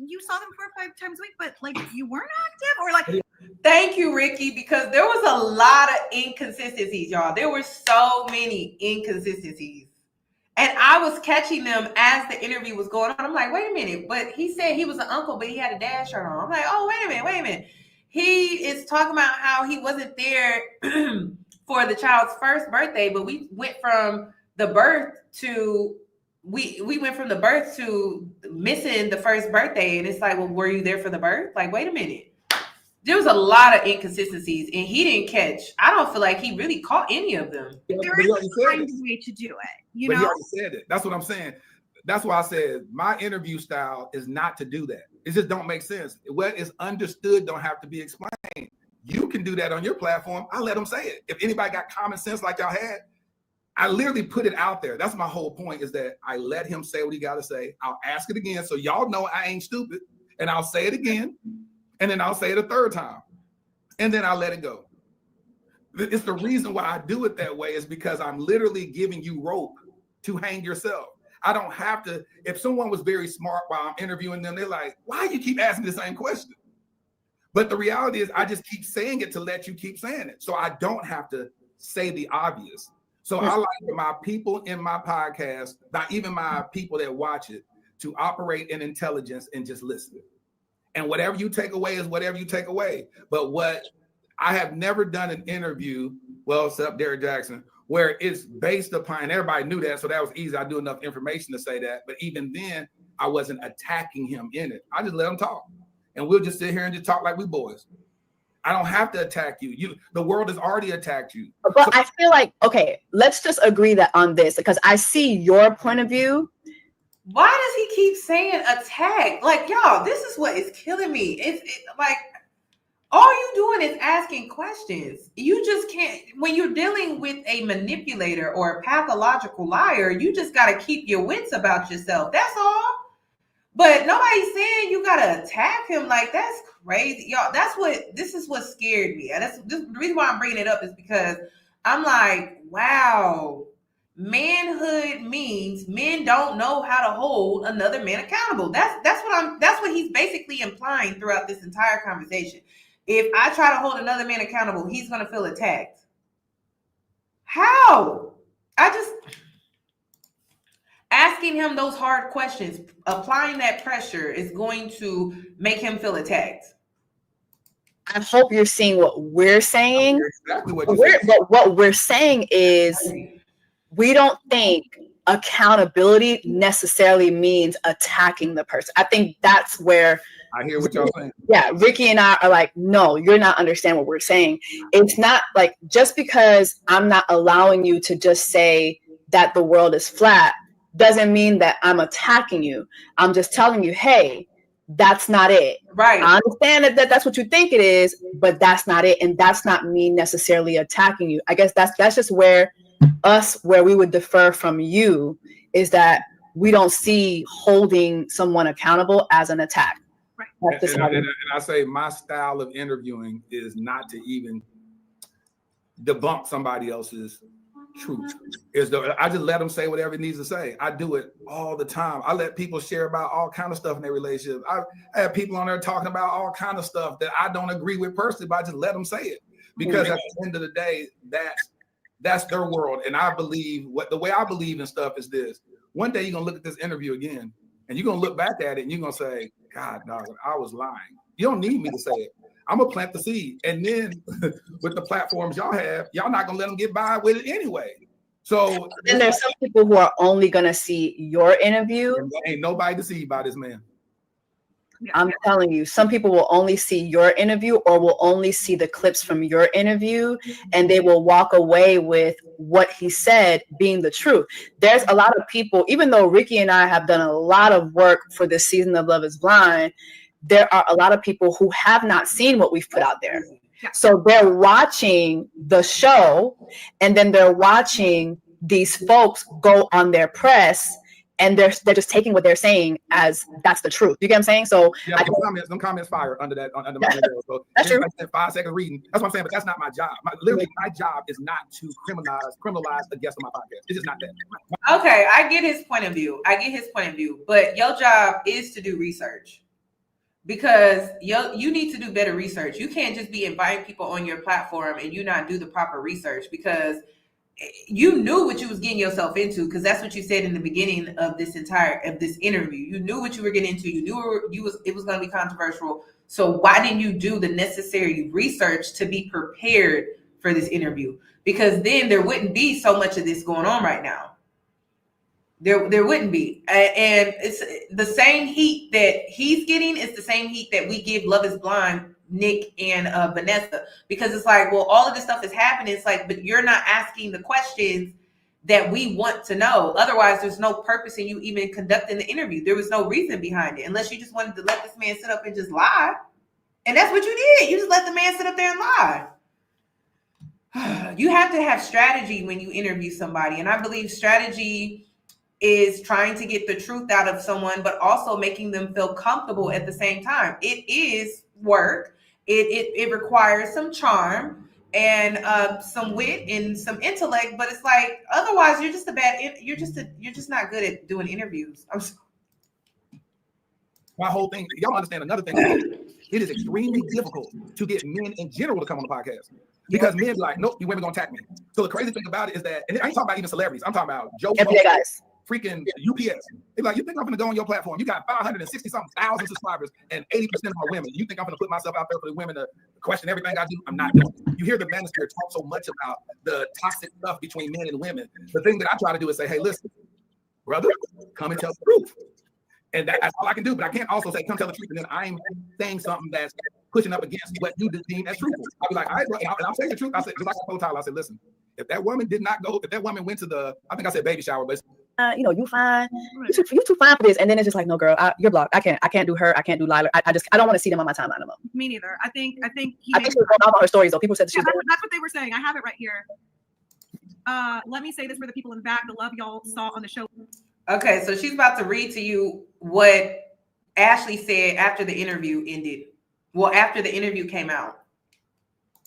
you saw them 4 or 5 times a week, but like you weren't active, or like. Thank you, Ricky, because there was a lot of inconsistencies, y'all. There were so many inconsistencies. And I was catching them as the interview was going on. I'm like, wait a minute, but he said he was an uncle, but he had a dad shirt on. I'm like, oh, wait a minute. He is talking about how he wasn't there for the child's first birthday, but we went from the birth to missing the first birthday. And it's like, well, were you there for the birth? Like, wait a minute. There was a lot of inconsistencies, and he didn't catch. I don't feel like he really caught any of them. There is a kind of way to do it, you know? He already said it. That's what I'm saying. That's why I said my interview style is not to do that. It just don't make sense. What is understood don't have to be explained. You can do that on your platform. I let them say it. If anybody got common sense like y'all had, I literally put it out there. That's my whole point, is that I let him say what he got to say. I'll ask it again so y'all know I ain't stupid, and I'll say it again. And then I'll say it a third time, and then I'll let it go. It's the reason why I do it that way, is because I'm literally giving you rope to hang yourself. I don't have to. If someone was very smart while I'm interviewing them, they're like, why do you keep asking the same question? But the reality is I just keep saying it to let you keep saying it. So I don't have to say the obvious. So I like for my people in my podcast, not even my people that watch it, to operate in intelligence and just listen. And whatever you take away is whatever you take away. But what I have never done an interview, well, except Derrick Jackson, where it's based upon, everybody knew that, so that was easy. I do enough information to say that. But even then, I wasn't attacking him in it. I just let him talk. And we'll just sit here and just talk like we boys. I don't have to attack you. The world has already attacked you. But I feel like, okay, let's just agree that on this, because I see your point of view. Why does he keep saying attack? Like, y'all, this is what is killing me. It's like, all you doing is asking questions. You just can't, when you're dealing with a manipulator or a pathological liar, you just got to keep your wits about yourself. That's all. But nobody's saying you got to attack him. Like, that's crazy. Y'all, this is what scared me. And the reason why I'm bringing it up is because I'm like, wow. Manhood means men don't know how to hold another man accountable. That's what he's basically implying throughout this entire conversation. If I try to hold another man accountable, he's gonna feel attacked. How? Asking him those hard questions, applying that pressure is going to make him feel attacked. I hope you're seeing what we're saying. Exactly what But what we're saying is, we don't think accountability necessarily means attacking the person. I think that's where I hear what y'all saying. Yeah, Ricky and I are like, no, you're not understanding what we're saying. It's not like, just because I'm not allowing you to just say that the world is flat doesn't mean that I'm attacking you. I'm just telling you, hey, that's not it. Right. I understand that's what you think it is, but that's not it. And that's not me necessarily attacking you. I guess that's just where we would differ from you, is that we don't see holding someone accountable as an attack. Right. And I say my style of interviewing is not to even debunk somebody else's truth. I just let them say whatever it needs to say. I do it all the time. I let people share about all kind of stuff in their relationship. I have people on there talking about all kind of stuff that I don't agree with personally, but I just let them say it, because at the end of the day, that's their world. And I believe the way I believe in stuff is this: one day you're gonna look at this interview again, and you're gonna look back at it, and you're gonna say, God, dog, I was lying. You don't need me to say it. I'm gonna plant the seed, and then with the platforms y'all have, y'all not gonna let them get by with it anyway. So then there's some people who are only gonna see your interview. Ain't nobody deceived by this man. I'm telling you, some people will only see your interview or will only see the clips from your interview, and they will walk away with what he said being the truth. There's a lot of people, even though Ricky and I have done a lot of work for this season of Love is Blind, there are a lot of people who have not seen what we've put out there. So they're watching the show, and then they're watching these folks go on their press, and they're just taking what they're saying as that's the truth. You get what I'm saying? So yeah, some comments fire under my video. So that's true. I said 5 seconds reading. That's what I'm saying, but that's not my job. Literally, my job is not to criminalize the guest on my podcast. It's just not that. Okay, I get his point of view. But your job is to do research. Because you need to do better research. You can't just be inviting people on your platform and you not do the proper research, because you knew what you was getting yourself into, because that's what you said in the beginning of this interview. You knew what you were getting into. You knew it was going to be controversial. So why didn't you do the necessary research to be prepared for this interview? Because then there wouldn't be so much of this going on right now. There wouldn't be. And it's the same heat that he's getting is the same heat that we give Love is Blind, Nick and Vanessa, because it's like, well, all of this stuff is happening. It's like, but you're not asking the questions that we want to know. Otherwise, there's no purpose in you even conducting the interview. There was no reason behind it, unless you just wanted to let this man sit up and just lie. And that's what you did. You just let the man sit up there and lie. You have to have strategy when you interview somebody. And I believe strategy is trying to get the truth out of someone, but also making them feel comfortable at the same time. It is work. It requires some charm and some wit and some intellect, but it's like, otherwise you're just not good at doing interviews. My whole thing, y'all understand another thing. It is extremely difficult to get men in general to come on the podcast, because men be like, nope, you women gonna attack me. So the crazy thing about it is that, and I ain't talking about even celebrities, I'm talking about Joe everyday guys. Freaking UPS. They're like, you think I'm gonna go on your platform? You got 560 something thousand subscribers, and 80% of are women. You think I'm gonna put myself out there for the women to question everything I do? I'm not doing it. You hear the manosphere talk so much about the toxic stuff between men and women. The thing that I try to do is say, hey, listen, brother, come and tell the truth. And that's all I can do. But I can't also say, come tell the truth, and then I'm saying something that's pushing up against what you deem as truthful. I'll be like, all right, bro, and I'll say the truth. I said, just like I told Tyler, I said, listen, if that woman went to the, I think I said baby shower, but you fine. You too fine for this. And then it's just like, no, girl, you're blocked. I can't do her. I can't do Lila. I don't want to see them on my timeline anymore. Me neither. I think she was going off on her stories though. People said that's what they were saying. I have it right here. Let me say this for the people in the back. The love y'all saw on the show. Okay, so she's about to read to you what Ashley said after the interview ended. Well, after the interview came out.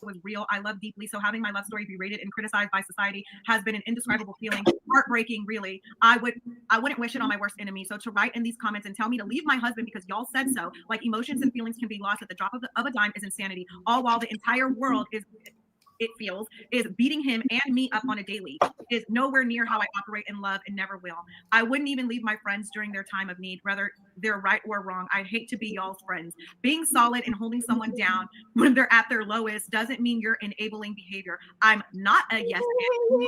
Was real. I love deeply. So having my love story be rated and criticized by society has been an indescribable feeling. Heartbreaking, really. I wouldn't wish it on my worst enemy. So to write in these comments and tell me to leave my husband because y'all said so, like emotions and feelings can be lost at the drop of a dime, is insanity. All while the entire world is beating him and me up on a daily, is nowhere near how I operate in love and never will. I wouldn't even leave my friends during their time of need, whether they're right or wrong. I'd hate to be y'all's friends. Being solid and holding someone down when they're at their lowest doesn't mean you're enabling behavior. I'm not a yes man.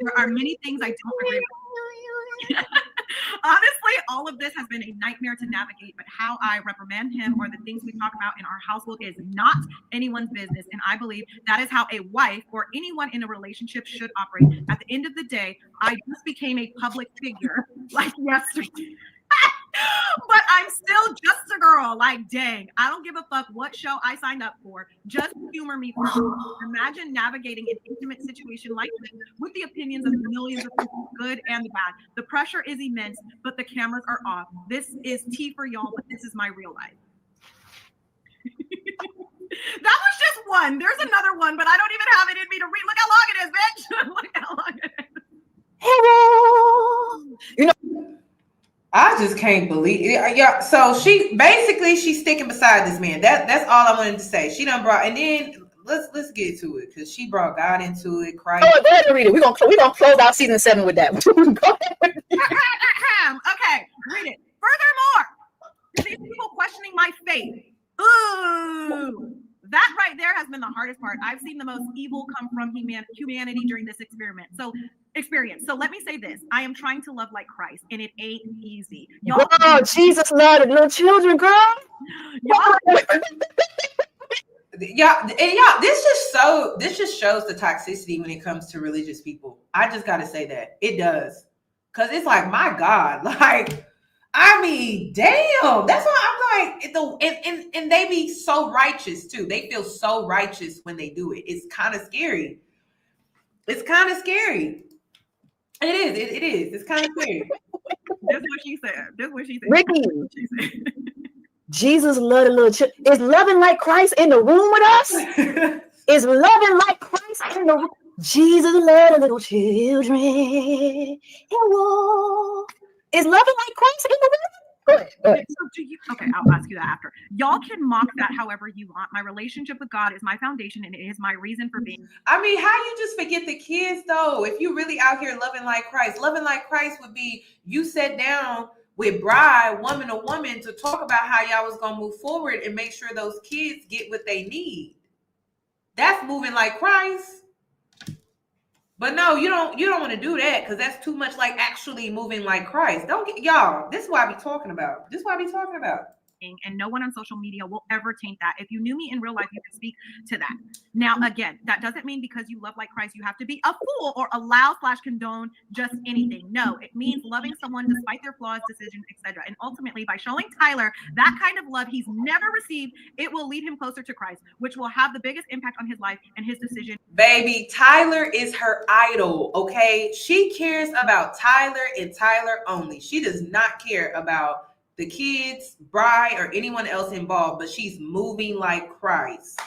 There are many things I don't agree with. Honestly, all of this has been a nightmare to navigate, but how I reprimand him or the things we talk about in our household is not anyone's business. And I believe that is how a wife or anyone in a relationship should operate. At the end of the day, I just became a public figure like yesterday. But I'm still just a girl. Like, dang, I don't give a fuck what show I signed up for. Just humor me for a moment. Imagine navigating an intimate situation like this with the opinions of millions of people, good and the bad. The pressure is immense, but the cameras are off. This is tea for y'all, but this is my real life. That was just one. There's another one, but I don't even have it in me to read. Look how long it is, bitch. Look how long it is. Hello. You know, I just can't believe it. Yeah. So she's sticking beside this man. That's all I wanted to say. She done brought, and then let's get to it, because she brought God into it. Christ. Oh, go ahead and read it. We're gonna close out season 7 with that. Go ahead. Okay, read it. Furthermore, these people questioning my faith. Ooh, that right there has been the hardest part. I've seen the most evil come from humanity during this experiment. So experience. So let me say this. I am trying to love like Christ, and it ain't easy. Y'all, Girl, Jesus loved the little children, girl. y'all, Yeah, this just shows the toxicity when it comes to religious people. I just gotta say that. It does. Cause it's like, my God, like, I mean, damn. That's why I'm like, and they be so righteous too. They feel so righteous when they do it. It's kind of scary. It's kind of scary. It is. It is. It's kind of scary. That's what she said. That's what she said. Ricky, That's what she said. Jesus loved the little children. Is loving like Christ in the room with us? Is loving like Christ in the room? Jesus loved the little children. Hello. Is loving like Christ in the room? Go ahead. So okay, I'll ask you that after. Y'all can mock that however you want. My relationship with God is my foundation, and it is my reason for being. I mean, how you just forget the kids though? If you really out here loving like Christ would be you sat down with bride, woman to woman, to talk about how y'all was gonna move forward and make sure those kids get what they need. That's moving like Christ. But no, you don't want to do that because that's too much like actually moving like Christ. Don't get y'all. This is what I be talking about. And no one on social media will ever taint that. If you knew me in real life, you could speak to that. Now, again, that doesn't mean because you love like Christ, you have to be a fool or allow/condone just anything. No, it means loving someone despite their flaws, decisions, etc. And ultimately, by showing Tyler that kind of love he's never received, it will lead him closer to Christ, which will have the biggest impact on his life and his decision. Baby, Tyler is her idol, okay? She cares about Tyler and Tyler only. She does not care about the kids, bride, or anyone else involved, but she's moving like Christ.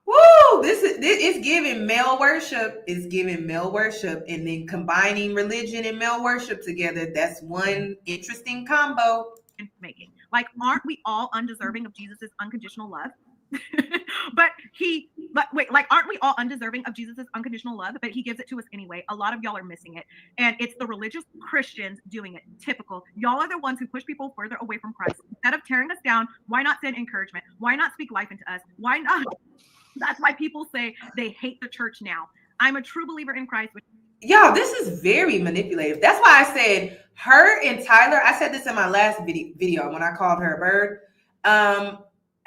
Woo! It's giving male worship. It's giving male worship, and then combining religion and male worship together. That's one interesting combo. Making like, aren't we all undeserving of Jesus's unconditional love? Aren't we all undeserving of Jesus's unconditional love? But he gives it to us anyway. A lot of y'all are missing it. And it's the religious Christians doing it. Typical. Y'all are the ones who push people further away from Christ. Instead of tearing us down, why not send encouragement? Why not speak life into us? Why not? That's why people say they hate the church now. I'm a true believer in Christ. Y'all, this is very manipulative. That's why I said her and Tyler, I said this in my last video when I called her a bird.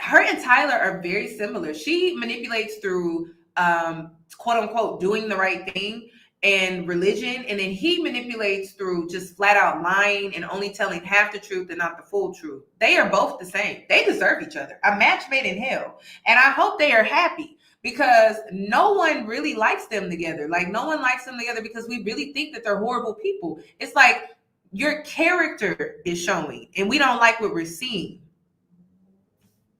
Her and Tyler are very similar. She manipulates through quote unquote doing the right thing and religion, and then he manipulates through just flat out lying and only telling half the truth and not the full truth. They are both the same. They deserve each other. A match made in hell. And I hope they are happy because no one really likes them together. Like, no one likes them together because we really think that they're horrible people. It's like your character is showing and we don't like what we're seeing.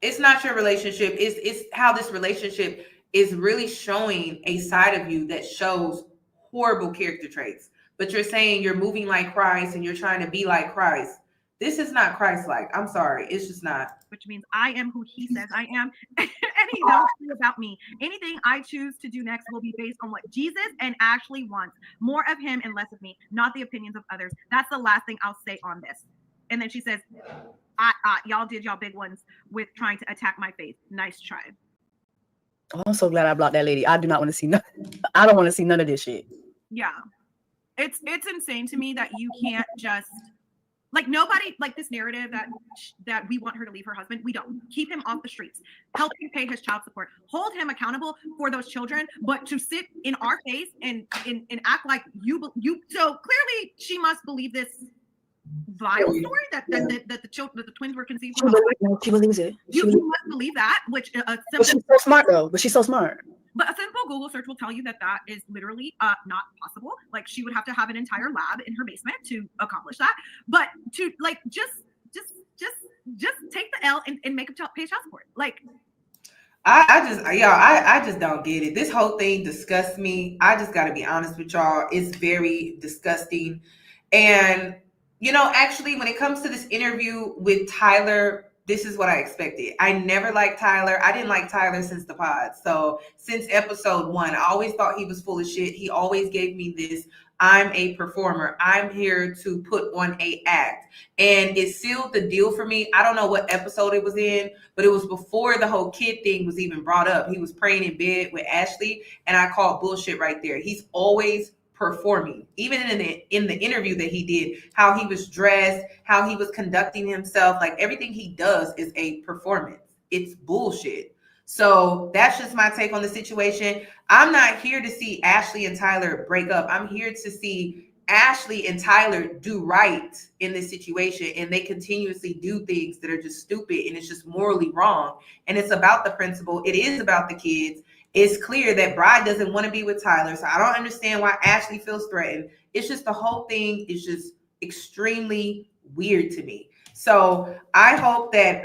It's not your relationship. It's how this relationship is really showing a side of you that shows horrible character traits. But you're saying you're moving like Christ and you're trying to be like Christ. This is not Christ-like. I'm sorry. It's just not. Which means I am who he says I am. And he knows about me. Anything I choose to do next will be based on what Jesus and Ashley wants. More of him and less of me, not the opinions of others. That's the last thing I'll say on this. And then she says, y'all did y'all big ones with trying to attack my faith. Nice try. Oh, I'm so glad I blocked that lady. I do not want to see none. I don't want to see none of this shit. Yeah. It's insane to me that you can't just, like, nobody, like, this narrative that we want her to leave her husband. We don't. Keep him off the streets. Help him pay his child support. Hold him accountable for those children. But to sit in our face and act like you so clearly she must believe this vile story that the twins were conceived from. She believes it. You must believe that, which but she's so smart though. But she's so smart. But a simple Google search will tell you that is literally not possible. Like, she would have to have an entire lab in her basement to accomplish that. But to, like, just take the L and make him pay child support. Like, I just don't get it. This whole thing disgusts me. I just got to be honest with y'all. It's very disgusting. And you know, actually, when it comes to this interview with Tyler, this is what I expected. I never liked Tyler. I didn't like Tyler since the pod. So since episode 1, I always thought he was full of shit. He always gave me this I'm a performer. I'm here to put on a act. And it sealed the deal for me. I don't know what episode it was in, but it was before the whole kid thing was even brought up. He was praying in bed with Ashley, and I called bullshit right there. He's always performing. Even in the interview that he did, how he was dressed, how he was conducting himself, like everything he does is a performance. It's bullshit. So that's just my take on the situation. I'm not here to see Ashley and Tyler break up. I'm here to see Ashley and Tyler do right in this situation, and they continuously do things that are just stupid and it's just morally wrong. And it's about the principal. It is about the kids. It's clear that Bride doesn't want to be with Tyler, so I don't understand why Ashley feels threatened. It's just the whole thing is just extremely weird to me. So I hope that,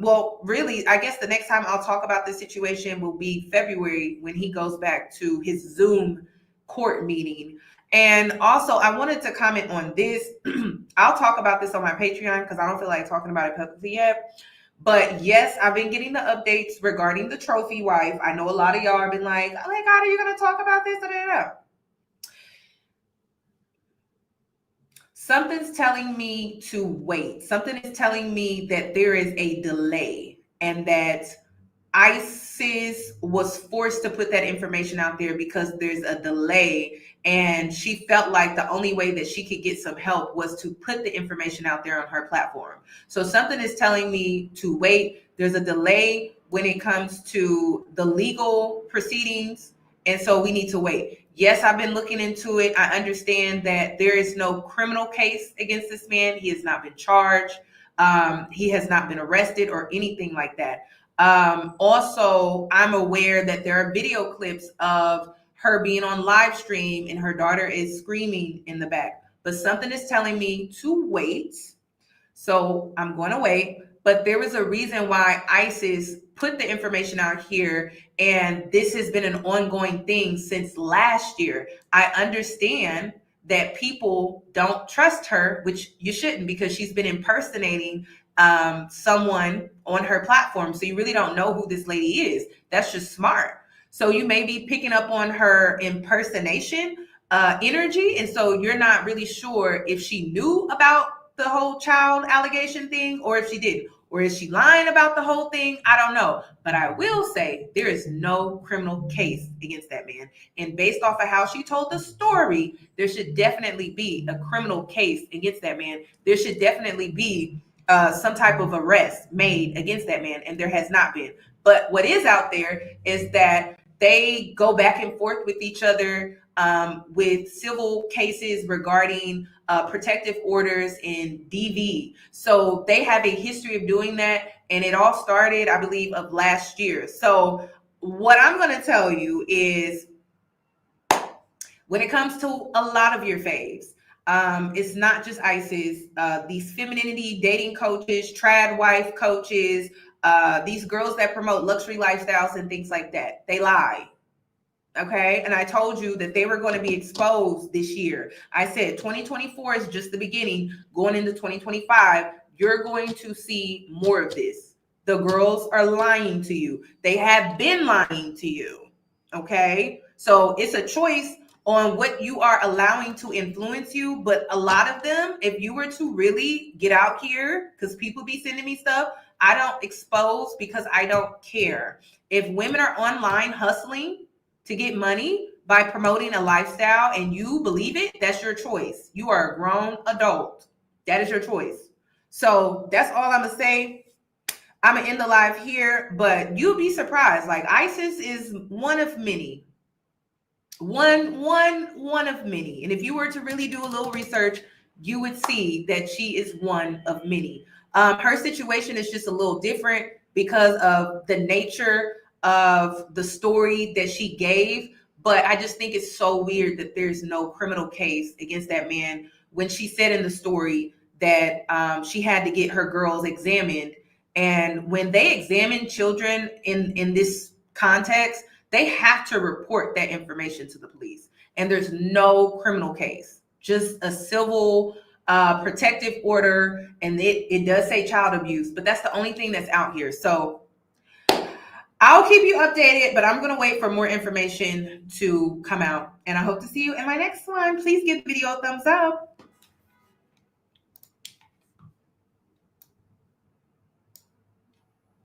well, really, I guess the next time I'll talk about this situation will be February when he goes back to his Zoom court meeting. And also, I wanted to comment on this. I'll talk about this on my Patreon because I don't feel like talking about it publicly yet. But yes, I've been getting the updates regarding the trophy wife. I know a lot of y'all have been like, oh my God, are you going to talk about this? Something's telling me to wait. Something is telling me that there is a delay and that ISIS was forced to put that information out there because there's a delay, and she felt like the only way that she could get some help was to put the information out there on her platform. So something is telling me to wait. There's a delay when it comes to the legal proceedings, and so we need to wait. Yes, I've been looking into it. I understand that there is no criminal case against this man. He has not been charged. He has not been arrested or anything like that. Also, I'm aware that there are video clips of her being on live stream and her daughter is screaming in the back. But something is telling me to wait. So I'm going to wait. But there was a reason why ISIS put the information out here, and this has been an ongoing thing since last year. I understand that people don't trust her, which you shouldn't, because she's been impersonating someone on her platform. So you really don't know who this lady is. That's just smart. So you may be picking up on her impersonation energy. And so you're not really sure if she knew about the whole child allegation thing or if she didn't. Or is she lying about the whole thing? I don't know. But I will say there is no criminal case against that man. And based off of how she told the story, there should definitely be a criminal case against that man. There should definitely be some type of arrest made against that man. And there has not been. But what is out there is that they go back and forth with each other with civil cases regarding protective orders in DV. So they have a history of doing that. And it all started, I believe, of last year. So what I'm going to tell you is when it comes to a lot of your faves, it's not just ISIS, these femininity dating coaches, trad wife coaches, these girls that promote luxury lifestyles and things like that. They lie. Okay. And I told you that they were going to be exposed this year. I said 2024 is just the beginning. Going into 2025, you're going to see more of this. The girls are lying to you. They have been lying to you. Okay. So it's a choice on what you are allowing to influence you. But a lot of them, if you were to really get out here, because people be sending me stuff, I don't expose because I don't care. If women are online hustling to get money by promoting a lifestyle and you believe it, that's your choice. You are a grown adult. That is your choice. So that's all I'm going to say. I'm going to end the live here, but you'll be surprised. Like ISIS is one of many. One of many. And if you were to really do a little research, you would see that she is one of many. Her situation is just a little different because of the nature of the story that she gave. But I just think it's so weird that there's no criminal case against that man when she said in the story that she had to get her girls examined. And when they examine children in this context, they have to report that information to the police. And there's no criminal case, just a civil protective order. And it does say child abuse, but that's the only thing that's out here. So I'll keep you updated, but I'm going to wait for more information to come out. And I hope to see you in my next one. Please give the video a thumbs up.